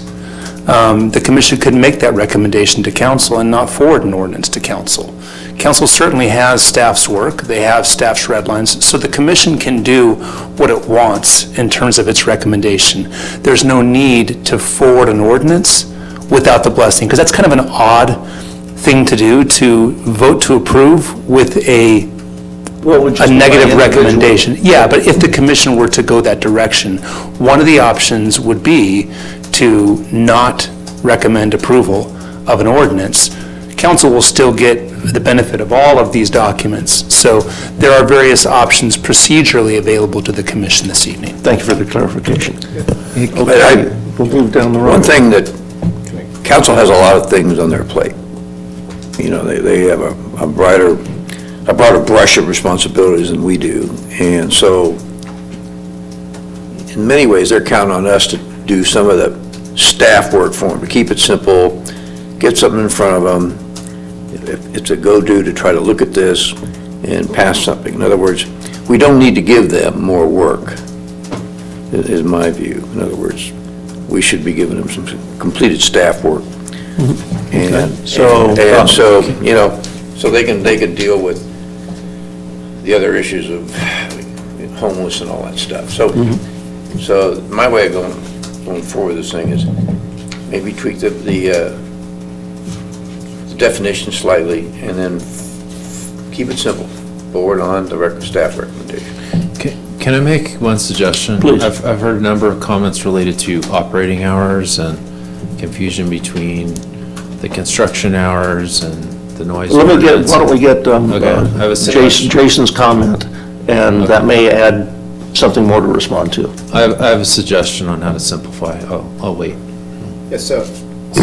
the commission could make that recommendation to council and not forward an ordinance to council. Council certainly has staff's work, they have staff's red lines, so the commission can do what it wants in terms of its recommendation. There's no need to forward an ordinance without the blessing, because that's kind of an odd thing to do, to vote to approve with a negative recommendation. Yeah, but if the commission were to go that direction, one of the options would be to not recommend approval of an ordinance. Council will still get the benefit of all of these documents. So there are various options procedurally available to the commission this evening. Thank you for the clarification. But We'll move down the road. one thing that, council has a lot of things on their plate. You know, they have a broader brush of responsibilities than we do. And so, in many ways, they're counting on us to do some of the staff work for them, to keep it simple, get something in front of them. It's a go-do to try to look at this and pass something. In other words, we don't need to give them more work, is my view. In other words, we should be giving them some completed staff work. And so, you know, so they can deal with the other issues of homeless and all that stuff. So, so my way of going forward with this thing is maybe tweak the definition slightly, and then keep it simple. Forward on the staff recommendation. Can I make one suggestion? Please. I've heard a number of comments related to operating hours and confusion between the construction hours and the noise. Why don't we get Okay, I have a suggestion. Jason's comment, and that may add something more to respond to. I have a suggestion on how to simplify. I'll wait. Yeah, so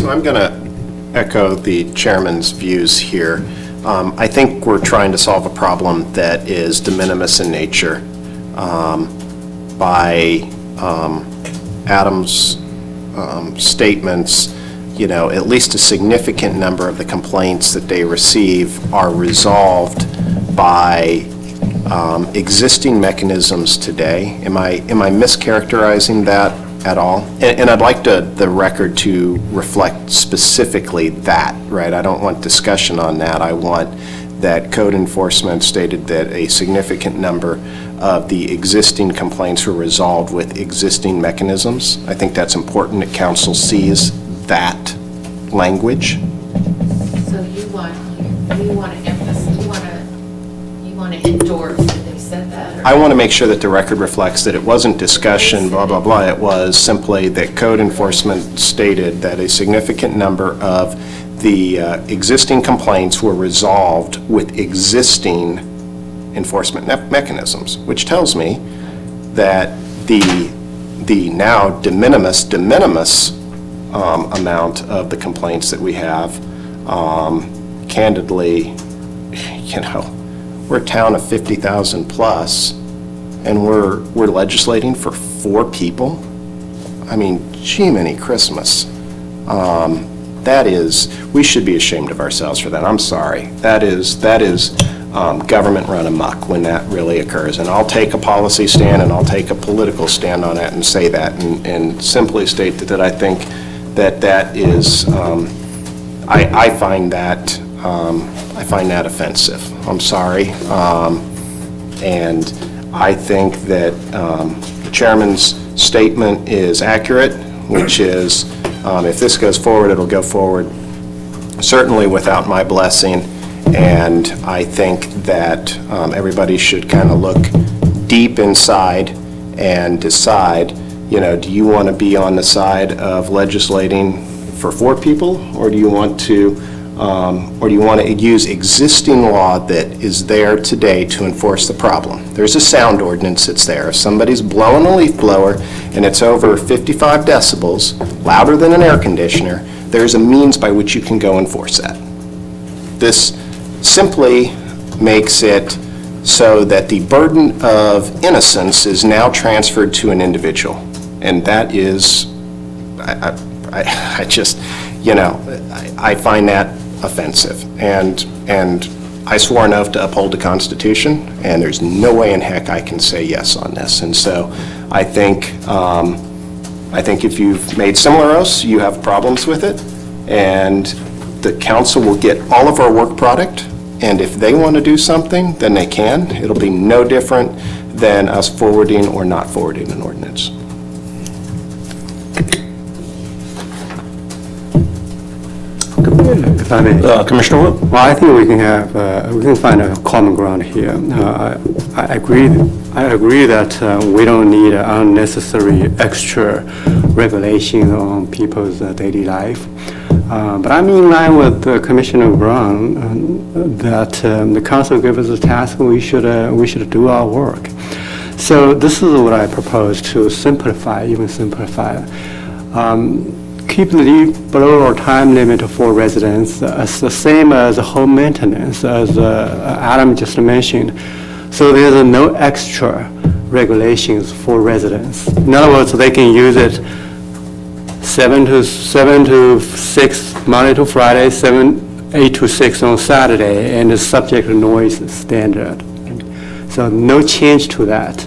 I'm going to echo the chairman's views here. I think we're trying to solve a problem that is de minimis in nature. By Adam's statements, you know, at least a significant number of the complaints that they receive are resolved by existing mechanisms today. Am I mischaracterizing that at all? And I'd like the record to reflect specifically that, right? I don't want discussion on that. I want that code enforcement stated that a significant number of the existing complaints were resolved with existing mechanisms. I think that's important that council sees that language. So you want to emphasize, you want to endorse that they said that? or- I want to make sure that the record reflects that it wasn't discussion, blah, blah, blah. It was simply that code enforcement stated that a significant number of the existing complaints were resolved with existing enforcement mechanisms, which tells me that the now de minimis amount of the complaints that we have, candidly, you know, we're a town of 50,000 plus, and we're legislating for 4 people. I mean, Jiminy Christmas. That is, we should be ashamed of ourselves for that. I'm sorry. That is government run amok when that really occurs. And I'll take a policy stand and I'll take a political stand on that and say that and simply state that I think that is, I find that offensive. I'm sorry. And I think that the chairman's statement is accurate, which is if this goes forward, it'll go forward certainly without my blessing. And I think that everybody should kind of look deep inside and decide, you know, do you want to be on the side of legislating for 4 people, or do you want to use existing law that is there today to enforce the problem? There's a sound ordinance that's there. If somebody's blowing a leaf blower and it's over 55 decibels, louder than an air conditioner, there's a means by which you can go enforce that. This simply makes it so that the burden of innocence is now transferred to an individual. And that is, I just, I find that offensive. And I swore an oath to uphold the Constitution, and there's no way in heck I can say yes on this. And so I think if you've made similar oaths, you have problems with it, and the council will get all of our work product, and if they want to do something, then they can. It'll be no different than us forwarding or not forwarding an ordinance. If I may. Commissioner Wood? Well, I think we can find a common ground here. I agree that we don't need unnecessary extra regulation on people's daily life. But I'm in line with Commissioner Brown that the council gave us a task, we should do our work. So this is what I propose to simplify, even simplify. Keep the below time limit for residents as the same as home maintenance, as Adam just mentioned. So there's no extra regulations for residents. In other words, they can use it 7 to 6 Monday to Friday, 8 to 6 on Saturday, and it's subject to noise standard. So no change to that.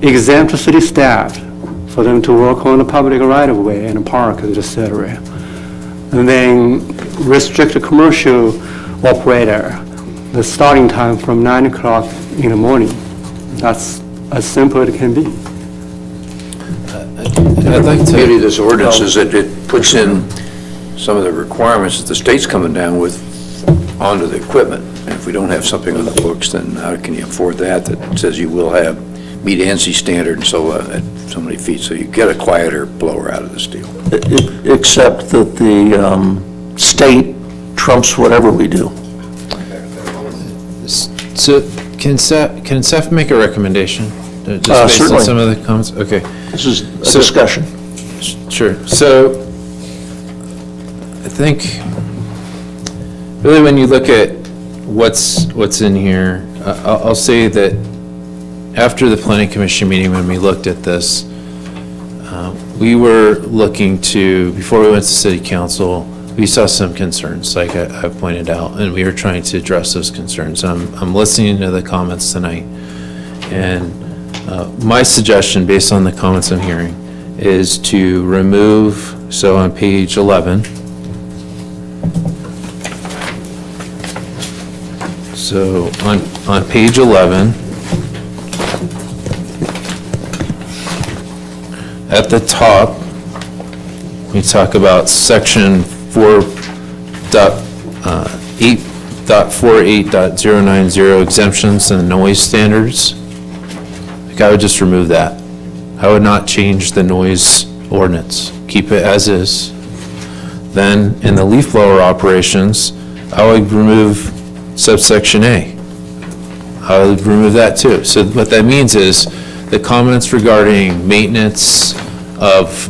Exempt city staff for them to work on the public right-of-way and park, etc. And then restrict the commercial operator, the starting time from 9 o'clock in the morning. That's as simple as it can be. I'd like to... The beauty of this ordinance is that it puts in some of the requirements that the state's coming down with onto the equipment. And if we don't have something on the books, then how can you afford that says you will meet ANSI standard and so at so many feet, so you get a quieter blower out of this deal. Except that the state trumps whatever we do. So can staff make a recommendation? Just based certainly. on some of the comments? Okay. This is a discussion. Sure. So I think really when you look at what's in here, I'll say that after the planning commission meeting, when we looked at this, we were looking to, before we went to city council, we saw some concerns, like I pointed out, and we were trying to address those concerns. I'm listening to the comments tonight, and my suggestion, based on the comments I'm hearing, is to remove, so on page 11, so on page 11, at the top, we talk about section 4.8.48.090 exemptions and noise standards. Like, I would just remove that. I would not change the noise ordinance. Keep it as is. Then, in the leaf blower operations, I would remove subsection A. I would remove that too. So what that means is the comments regarding maintenance of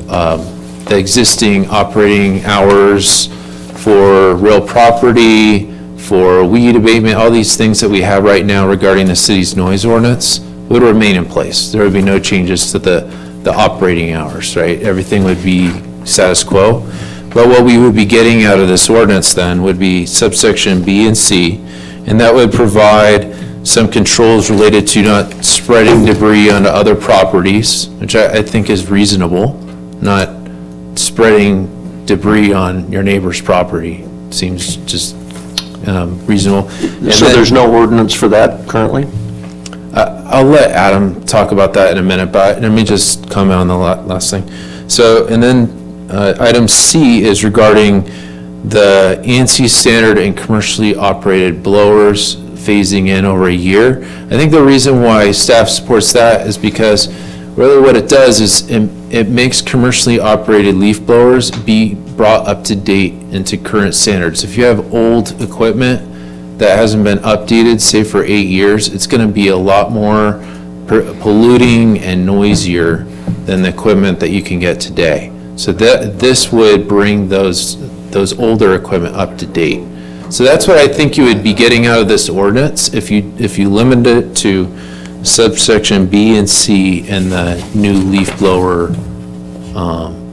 the existing operating hours for real property, for weed abatement, all these things that we have right now regarding the city's noise ordinance would remain in place. There would be no changes to the operating hours, right? Everything would be status quo. But what we would be getting out of this ordinance then would be subsection B and C, and that would provide some controls related to not spreading debris onto other properties, which I think is reasonable, not spreading debris on your neighbor's property. Seems just reasonable. And So then- there's no ordinance for that currently? I'll let Adam talk about that in a minute, but let me just comment on the last thing. So, and then item C is regarding the ANSI standard and commercially operated blowers phasing in over a year. I think the reason why staff supports that is because really what it does is it makes commercially operated leaf blowers be brought up to date into current standards. If you have old equipment that hasn't been updated, say for 8 years, it's going to be a lot more polluting and noisier than the equipment that you can get today. So this would bring those older equipment up to date. So that's what I think you would be getting out of this ordinance if you limit it to subsection B and C and the new leaf blower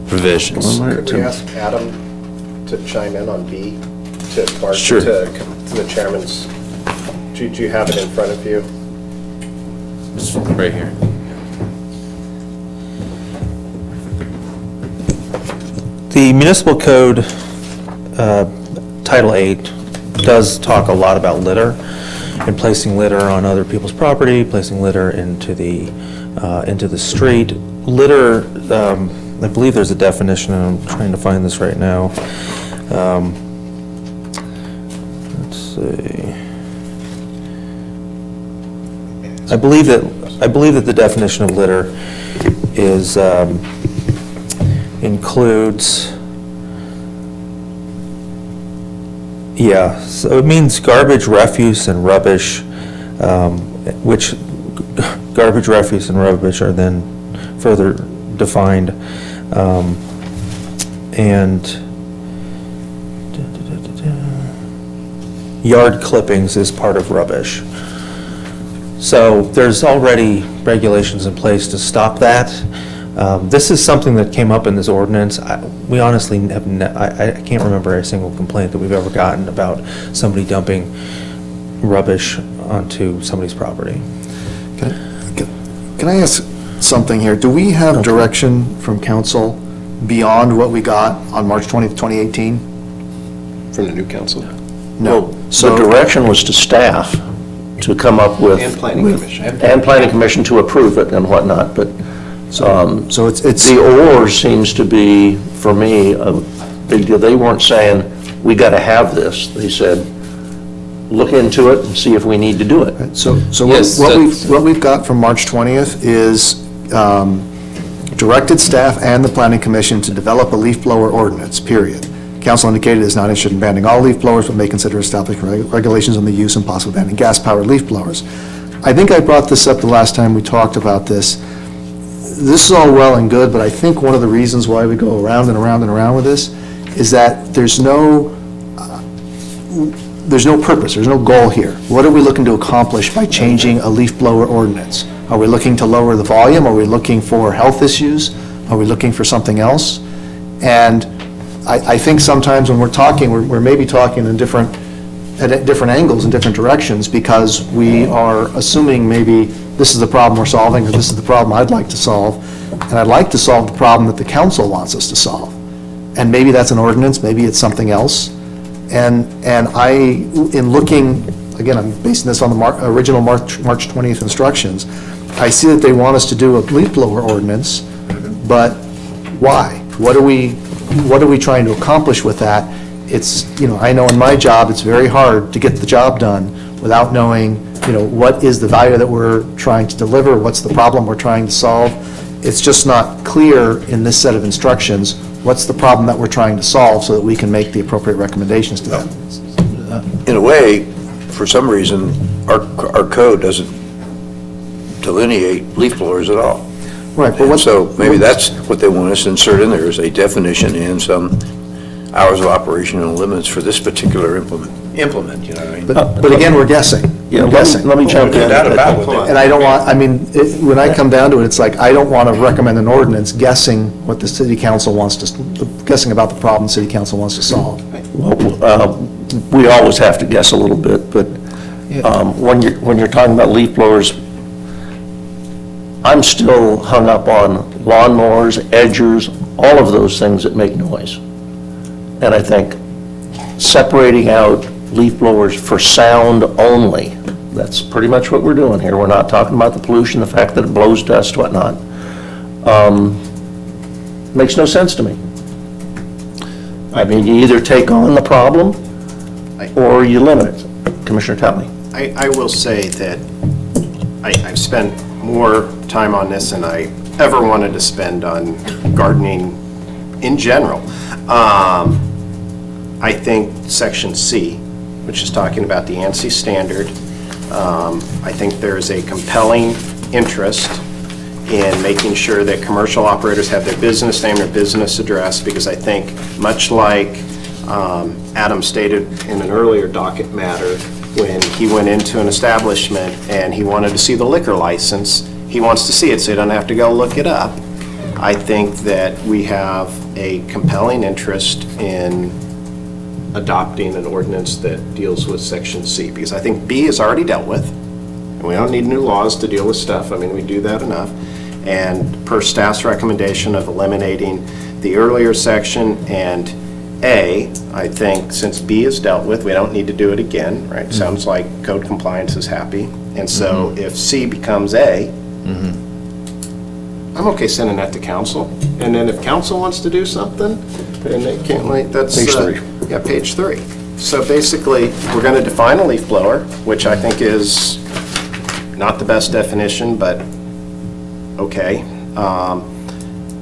provisions. Could we ask Adam to chime in on B, to Sure. to the chairman's, do you have it in front of you? It's right here. The municipal code, Title 8, does talk a lot about litter and placing litter on other people's property, placing litter into the street. Litter, I believe there's a definition, and I'm trying to find this right now. Let's see. I believe that the definition of litter is, includes, yeah, so it means garbage, refuse, and rubbish, which garbage, refuse, and rubbish are then further defined. And yard clippings is part of rubbish. So there's already regulations in place to stop that. This is something that came up in this ordinance. We honestly have, I can't remember a single complaint that we've ever gotten about somebody dumping rubbish onto somebody's property. Can I ask something here? Do we have direction from council beyond what we got on March 20th, 2018? From the new council? No. The direction was to staff to come up with. And planning commission. And planning commission to approve it and whatnot, but So it's, the or seems to be, for me, a big deal. They weren't saying, we got to have this. They said, look into it and see if we need to do it. So Yes, what we've got from March 20th is directed staff and the planning commission to develop a leaf blower ordinance, period. Council indicated it is not interested in banning all leaf blowers, but may consider establishing regulations on the use and possibly banning gas-powered leaf blowers. I think I brought this up the last time we talked about this. This is all well and good, but I think one of the reasons why we go around and around and around with this is that there's no purpose, there's no goal here. What are we looking to accomplish by changing a leaf blower ordinance? Are we looking to lower the volume? Are we looking for health issues? Are we looking for something else? And I think sometimes when we're talking, we're maybe talking at different angles and different directions because we are assuming maybe this is the problem we're solving or this is the problem I'd like to solve. And I'd like to solve the problem that the council wants us to solve. And maybe that's an ordinance, maybe it's something else. And in looking, again, I'm basing this on the original March 20th instructions, I see that they want us to do a leaf blower ordinance, but why? What are we trying to accomplish with that? It's, I know in my job, it's very hard to get the job done without knowing, what is the value that we're trying to deliver, what's the problem we're trying to solve. It's just not clear in this set of instructions, what's the problem that we're trying to solve so that we can make the appropriate recommendations to them. In a way, for some reason, our code doesn't delineate leaf blowers at all. Right, but So maybe that's what they want us to insert in there, is a definition and some hours of operation and limits for this particular implement, you know what I mean? But again, we're guessing. Yeah, We're guessing. let me jump in. No doubt about it. And I don't want, when I come down to it, it's like, I don't want to recommend an ordinance guessing what the city council wants to, guessing about the problem the city council wants to solve. Well, we always have to guess a little bit, but when you're talking about leaf blowers, I'm still hung up on lawnmowers, edgers, all of those things that make noise. And I think separating out leaf blowers for sound only, that's pretty much what we're doing here. We're not talking about the pollution, the fact that it blows dust, whatnot. Makes no sense to me. I mean, you either take on the problem or you limit it. Commissioner Talley. I will say that I've spent more time on this than I ever wanted to spend on gardening in general. I think Section C, which is talking about the ANSI standard, I think there's a compelling interest in making sure that commercial operators have their business name, their business address, because I think much like Adam stated in an earlier docket matter, when he went into an establishment and he wanted to see the liquor license, he wants to see it, so he doesn't have to go look it up. I think that we have a compelling interest in adopting an ordinance that deals with Section C, because I think B is already dealt with, and we don't need new laws to deal with stuff. I mean, we do that enough. And per staff's recommendation of eliminating the earlier section and A, I think since B is dealt with, we don't need to do it again, right? Sounds like code compliance is happy. And so if C becomes A, I'm okay sending that to council. And then if council wants to do something, then they can't wait, that's. Page 3. Yeah, page 3. So basically, we're going to define a leaf blower, which I think is not the best definition, but okay.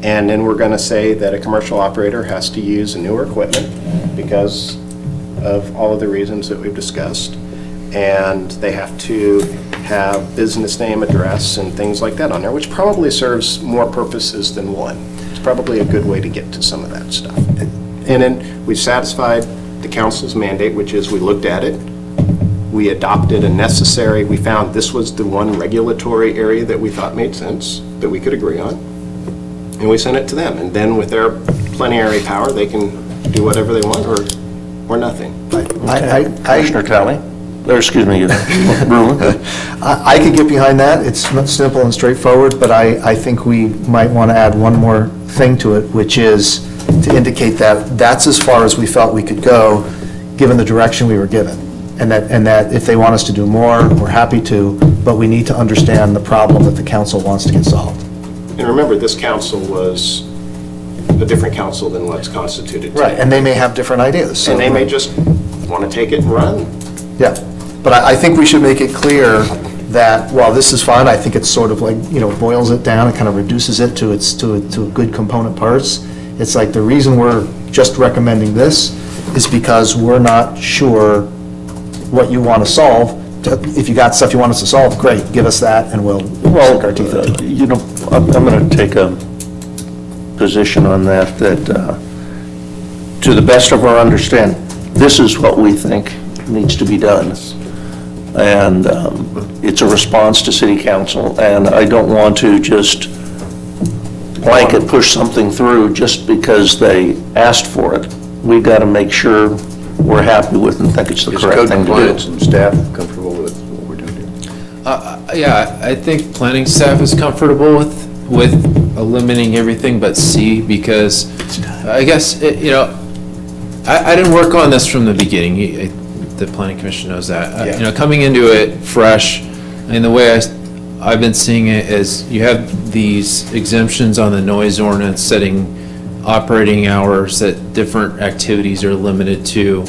And then we're going to say that a commercial operator has to use newer equipment because of all of the reasons that we've discussed. And they have to have business name, address, and things like that on there, which probably serves more purposes than one. It's probably a good way to get to some of that stuff. And then we satisfied the council's mandate, which is we looked at it, we adopted a necessary, we found this was the one regulatory area that we thought made sense, that we could agree on, and we sent it to them. And then with their plenary power, they can do whatever they want or nothing. Commissioner Talley? Or, excuse me, Rulon? I could get behind that. It's simple and straightforward, but I think we might want to add one more thing to it, which is to indicate that that's as far as we felt we could go, given the direction we were given. And that if they want us to do more, we're happy to, but we need to understand the problem that the council wants to get solved. And remember, this council was a different council than what's constituted today. Right, and they may have different ideas. And they may just want to take it and run. Yeah, but I think we should make it clear that while this is fun, I think it's sort of like, boils it down, it kind of reduces it to good component parts. It's like the reason we're just recommending this is because we're not sure what you want to solve. If you got stuff you want us to solve, great, give us that and we'll sink our teeth into it. I'm going to take a position on that, to the best of our understanding, this is what we think needs to be done. And it's a response to city council, and I don't want to just blanket push something through just because they asked for it. We've got to make sure we're happy with and think it's the correct thing to do. Is code compliance and staff comfortable with what we're doing here? Yeah, I think planning staff is comfortable with eliminating everything but C, because I guess, I didn't work on this from the beginning. The planning commission knows that. Coming into it fresh, and the way I've been seeing it is you have these exemptions on the noise ordinance setting operating hours that different activities are limited to,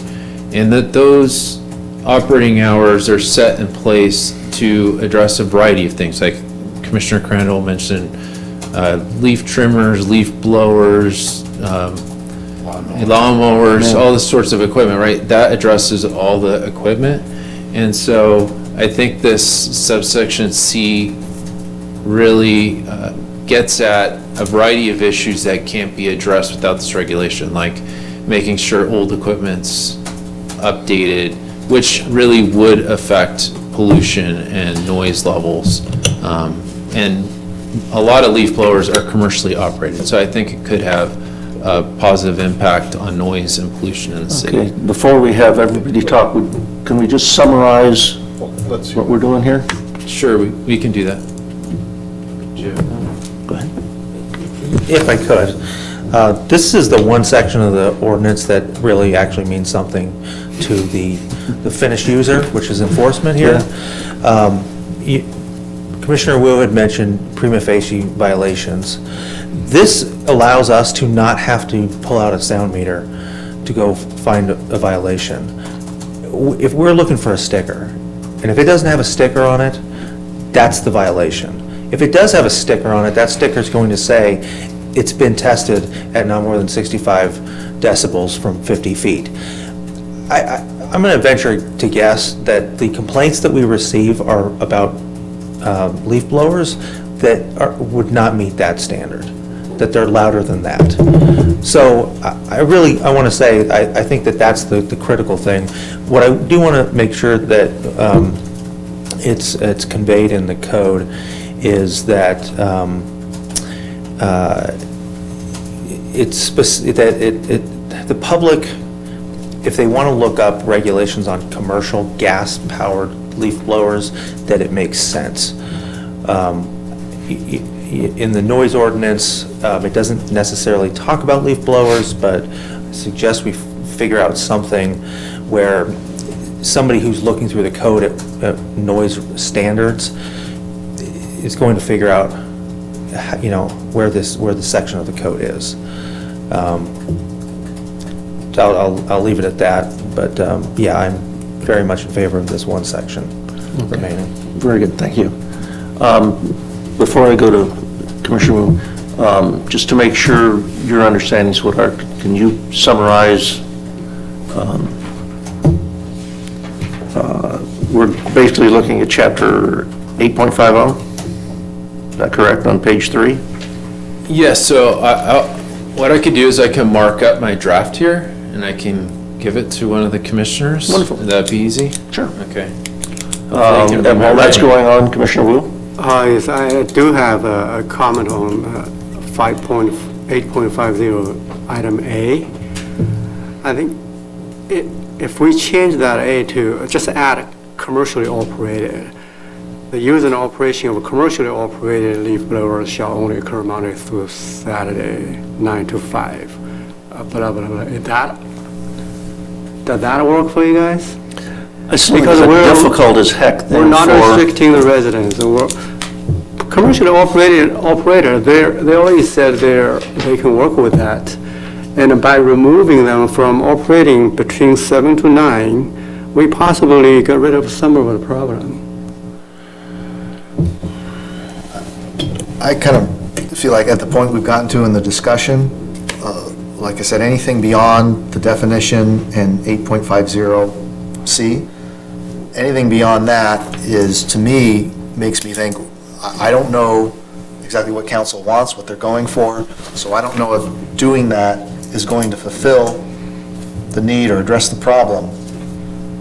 and that those operating hours are set in place to address a variety of things, like Commissioner Crandall mentioned, leaf trimmers, leaf blowers, lawnmowers, all this sorts of equipment, right? That addresses all the equipment. And so I think this subsection C really gets at a variety of issues that can't be addressed without this regulation, like making sure old equipment's updated, which really would affect pollution and noise levels. And a lot of leaf blowers are commercially operated, so I think it could have a positive impact on noise and pollution in the city. Okay, before we have everybody talk, can we just summarize what we're doing here? Sure, we can do that. Go ahead. If I could, this is the one section of the ordinance that really actually means something to the finished user, which is enforcement here. Commissioner Wu had mentioned prima facie violations. This allows us to not have to pull out a sound meter to go find a violation. If we're looking for a sticker, and if it doesn't have a sticker on it, that's the violation. If it does have a sticker on it, that sticker is going to say it's been tested at not more than 65 decibels from 50 feet. I'm going to venture to guess that the complaints that we receive are about leaf blowers that would not meet that standard. that they're louder than that. So I want to say, I think that that's the critical thing. What I do want to make sure that it's conveyed in the code is that the public, if they want to look up regulations on commercial gas-powered leaf blowers, that it makes sense. In the noise ordinance, it doesn't necessarily talk about leaf blowers, but I suggest we figure out something where somebody who's looking through the code at noise standards is going to figure out, where the section of the code is. So I'll leave it at that, but yeah, I'm very much in favor of this one section remaining. Very good, thank you. Before I go to Commissioner Wu, just to make sure your understanding is what can you summarize? We're basically looking at chapter 8.50. Is that correct, on page 3? Yes, so what I could do is I can mark up my draft here, and I can give it to one of the commissioners. Wonderful. Would that be easy? Sure. Okay. And while that's going on, Commissioner Wu? Yes, I do have a comment on 8.50, item A. I think if we change that A to just add commercially operated, the use and operation of a commercially operated leaf blower shall only occur Monday through Saturday, 9 to 5. Blah, blah, blah. Does that work for you guys? Because we're difficult as heck. We're not restricting the residents. Commercially operated operator, they already said they can work with that. And by removing them from operating between 7 to 9, we possibly get rid of some of the problem. I kind of feel like at the point we've gotten to in the discussion, like I said, anything beyond the definition in 8.50C, anything beyond that is, to me, makes me think, I don't know exactly what council wants, what they're going for, so I don't know if doing that is going to fulfill the need or address the problem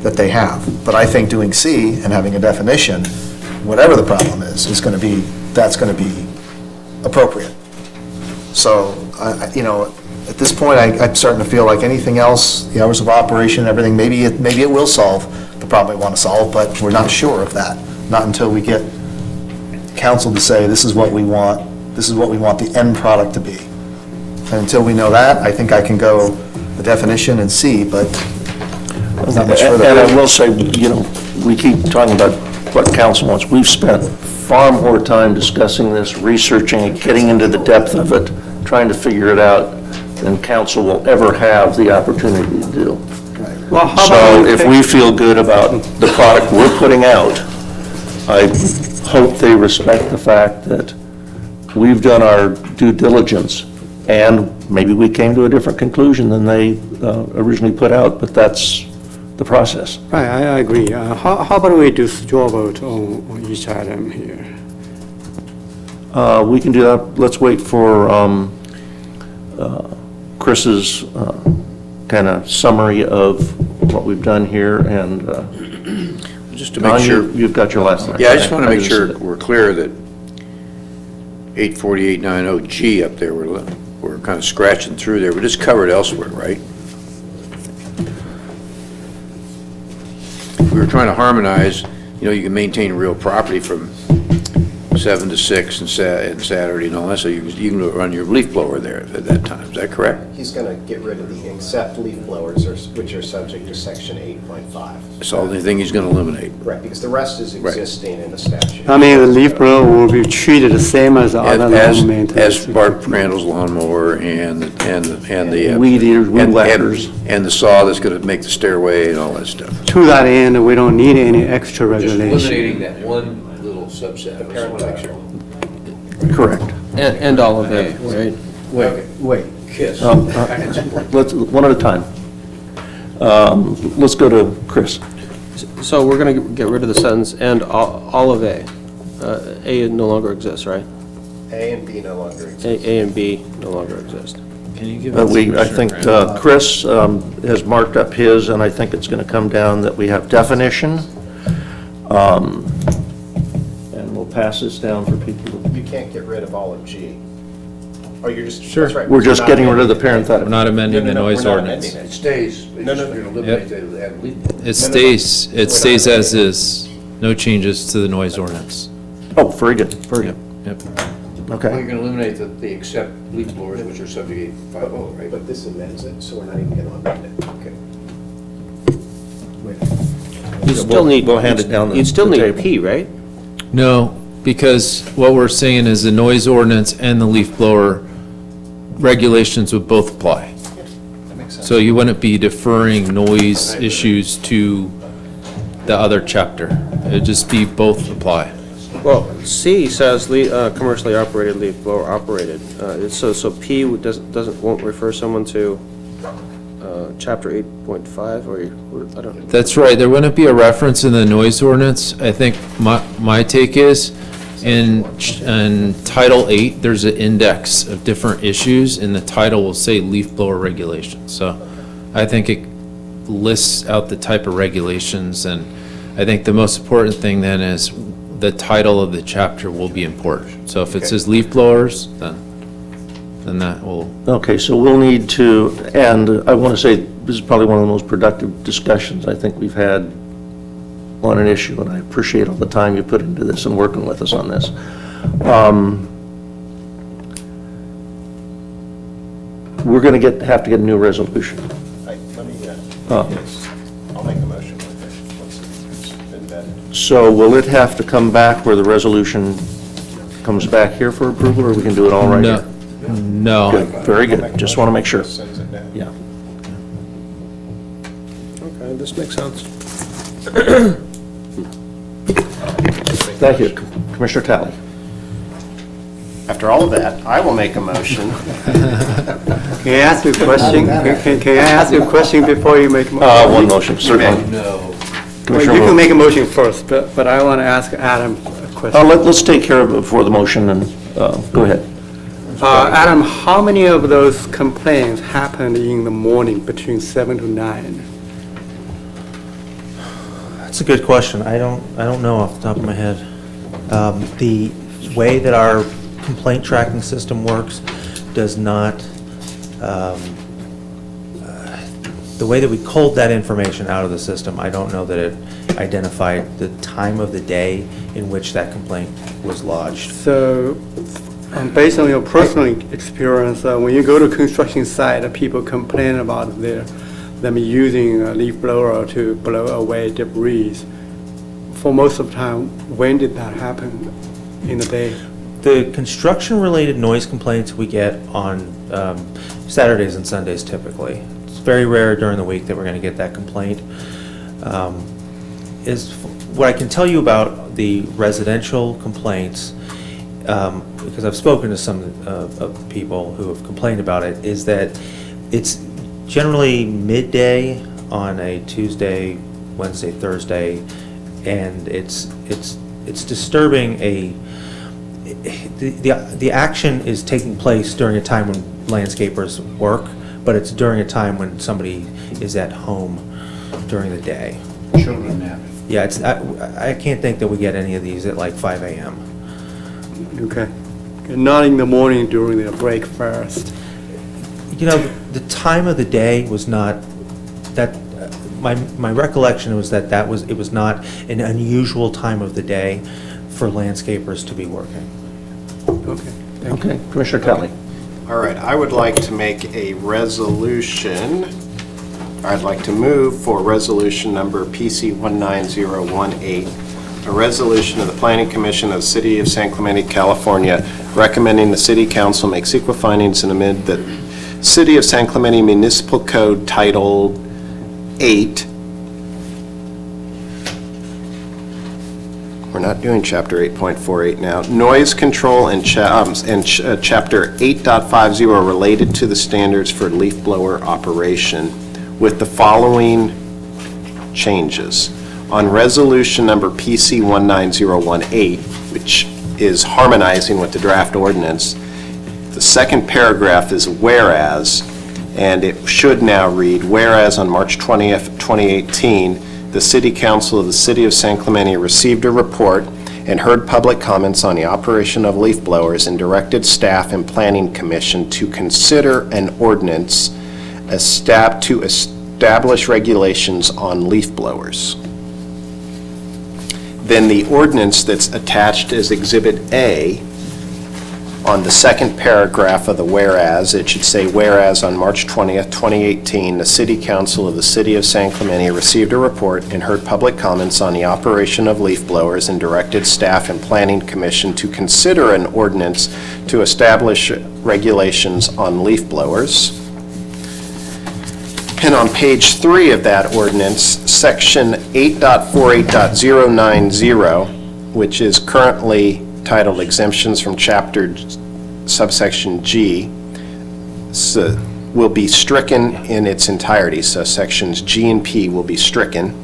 that they have. But I think doing C and having a definition, whatever the problem is going to be, that's going to be appropriate. So, at this point, I'm starting to feel like anything else, the hours of operation, everything, maybe it will solve the problem we want to solve, but we're not sure of that. Not until we get council to say, this is what we want the end product to be. And until we know that, I think I can go the definition and see, but not much further. And I will say, we keep talking about what council wants. We've spent far more time discussing this, researching it, getting into the depth of it, trying to figure it out than council will ever have the opportunity to do. Well, how So about if we feel good about the product we're putting out, I hope they respect the fact that we've done our due diligence, and maybe we came to a different conclusion than they originally put out, but that's the process. Right, I agree. How about we do straw vote on each item here? We can do that. Let's wait for Chris's kind of summary of what we've done here, and Just to make sure. You've got your last line. Yeah, I just want to make sure we're clear that 84890G up there, we're kind of scratching through there, but it's covered elsewhere, right? We were trying to harmonize, you can maintain real property from 7 to 6 and Saturday and all that, so you can run your leaf blower there at that time. Is that correct? He's going to get rid of the except leaf blowers, which are subject to section 8.5. That's the only thing he's going to eliminate. Right, because the rest is existing in the statute. I mean, the leaf blower will be treated the same as the other lawn maintenance. As Bart Crandall's lawnmower and the Weed eaters, weed whackers. and the saw that's going to make the stairway and all that stuff. To that end, we don't need any extra regulation. Just eliminating that one little subset. I just want to make sure. Correct. And all of it, right? Wait. Kiss. Let's, one at a time. Let's go to Chris. So we're going to get rid of the sentence, and all of A. A no longer exists, right? A and B no longer exist. A and B no longer exist. Can you give But us? I think Chris has marked up his, and I think it's going to come down that we have definition. And we'll pass this down for people. You can't get rid of all of G. Oh, you're just, Sure. that's right. We're just not getting rid of the amending it. parenthetical. We're not amending the No, noise we're not ordinance. amending It stays, they No, just no, no. eliminate it and leave it. It stays as is, no changes to the noise ordinance. Oh, very good, very good. Yep. Well, Okay. you're gonna eliminate the except leaf blowers, which are subject to 850, right? But this amends it, so we're not even gonna amend it. Okay. You still need. We'll hand it down the You'd still the need table. P, right? No, because what we're saying is the noise ordinance and the leaf blower regulations would both apply. So you wouldn't be deferring noise issues to the other chapter. It'd just be both apply. Well, C says commercially operated leaf blower operated. So P won't refer someone to chapter 8.5 or, I don't. That's right, there wouldn't be a reference in the noise ordinance. I think my take is, in Title 8, there's an index of different issues, and the title will say leaf blower regulations. So I think it lists out the type of regulations, and I think the most important thing then is the title of the chapter will be important. So if it says leaf blowers, then that will, Okay, so we'll need to, and I want to say, this is probably one of the most productive discussions I think we've had on an issue, and I appreciate all the time you put into this and working with us on this. We're going to have to get a new resolution. Let me, Oh. I'll make a motion with it once it's been vetted. So will it have to come back where the resolution comes back here for approval, or we can do it all right no, here? no. Good, very good, just want to make sure. Sends it down. Yeah. Okay, this makes sense. Thank you. Commissioner Talley. After all of that, I will make a motion. Can I ask you a question? Can I ask you a question before you make a motion? One motion, certainly. No. Well, Commissioner you Wu. can make a motion first, but I want to ask Adam a question. Let's take care of it before the motion, and go ahead. Adam, how many of those complaints happened in the morning between 7 to 9? That's a good question. I don't know off the top of my head. The way that our complaint tracking system works does not, the way that we culled that information out of the system, I don't know that it identified the time of the day in which that complaint was lodged. So, based on your personal experience, when you go to construction site, people complain about them using a leaf blower to blow away debris. For most of the time, when did that happen in the day? The construction-related noise complaints we get on Saturdays and Sundays typically. It's very rare during the week that we're going to get that complaint. What I can tell you about the residential complaints, because I've spoken to some of the people who have complained about it, is that it's generally midday on a Tuesday, Wednesday, Thursday, and it's disturbing. The action is taking place during a time when landscapers work, but it's during a time when somebody is at home during the day. Children napping. Yeah, I can't think that we get any of these at like 5 a.m. Okay. Not in the morning during their breakfast. You know, the time of the day was not, that, my recollection was that it was not an unusual time of the day for landscapers to be working. Okay. Thank you. Okay, Commissioner Talley. All right, I would like to make a resolution. I'd like to move for resolution number PC 19018, a resolution of the Planning Commission of the City of San Clemente, California, recommending the City Council make CEQA findings and amend the City of San Clemente Municipal Code Title 8. We're not doing Chapter 8.48 now. Noise control and Chapter 8.50 related to the standards for leaf blower operation with the following changes. On resolution number PC 19018, which is harmonizing with the draft ordinance. The second paragraph is whereas, and it should now read, whereas on March 20th, 2018, the City Council of the City of San Clemente received a report and heard public comments on the operation of leaf blowers and directed staff and Planning Commission to consider an ordinance to establish regulations on leaf blowers. Then the ordinance that's attached as Exhibit A, on the second paragraph of the whereas, it should say, whereas on March 20th, 2018, the City Council of the City of San Clemente received a report and heard public comments on the operation of leaf blowers and directed staff and Planning Commission to consider an ordinance to establish regulations on leaf blowers. And on page 3 of that ordinance, section 8.48.090, which is currently titled Exemptions from Chapter subsection G, will be stricken in its entirety. So sections G and P will be stricken.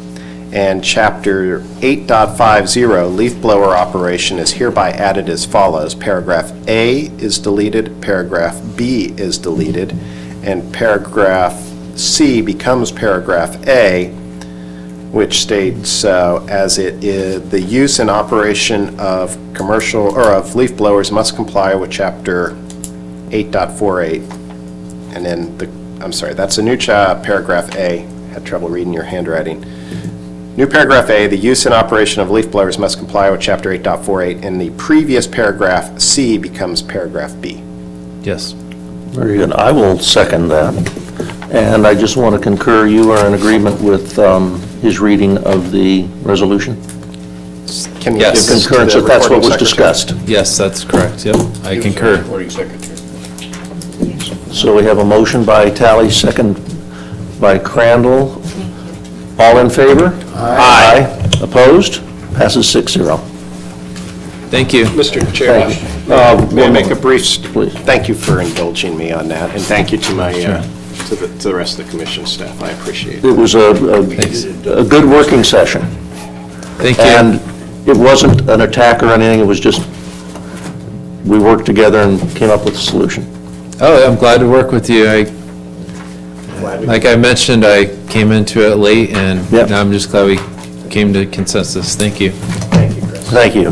And Chapter 8.50, leaf blower operation, is hereby added as follows. Paragraph A is deleted, paragraph B is deleted, and paragraph C becomes paragraph A, which states, as it is, the use and operation of commercial, or of leaf blowers must comply with Chapter 8.48. And then I'm sorry, that's a new paragraph A. Had trouble reading your handwriting. New paragraph A, the use and operation of leaf blowers must comply with Chapter 8.48, and the previous paragraph C becomes paragraph B. Yes. Very good. I will second that. And I just want to concur, you are in agreement with his reading of the resolution? Can you Yes. give this to Concurrence the if that's what recording was secretary? discussed. Yes, that's correct, yep, I concur. Recording secretary. So we have a motion by Tally, second by Crandall. All in favor? Aye. Opposed? Passes 6-0. Thank you. Mr. Chair, Thank you. may I make a brief, Please. thank you for indulging me on that, and thank you to my, to the rest of the commission staff. I appreciate it. It was a good working session. Thank you. And it wasn't an attack or anything, it was just, we worked together and came up with a solution. Oh, I'm glad to work with you. Like I mentioned, I came into it late, and Yep. now I'm just glad we came to consensus. Thank you. Thank you, Chris. Thank you.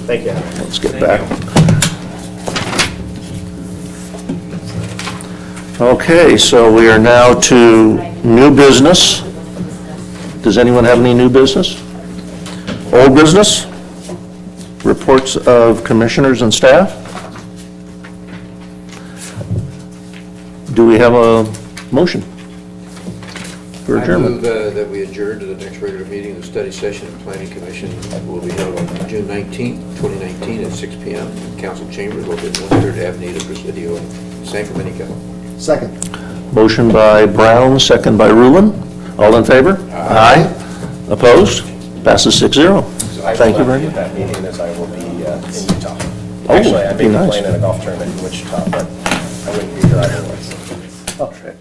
Thank you. Let's get back. Okay, so we are now to new business. Does anyone have any new business? Old business? Reports of commissioners and staff? Do we have a motion for I adjournment? move that we adjourn to the next regular meeting of the study session of Planning Commission will be held on June 19th, 2019 at 6 p.m. in Council Chambers located at 100 Avenida Presidio in San Clemente, California. Second. Motion by Brown, second by Rulon. All in favor? Aye. Opposed? Passes 6-0. Thank you very much. That meeting as I will be in Utah. Oh, Actually, I may be be nice. playing in a golf tournament in Wichita, but I wouldn't be here otherwise. Okay.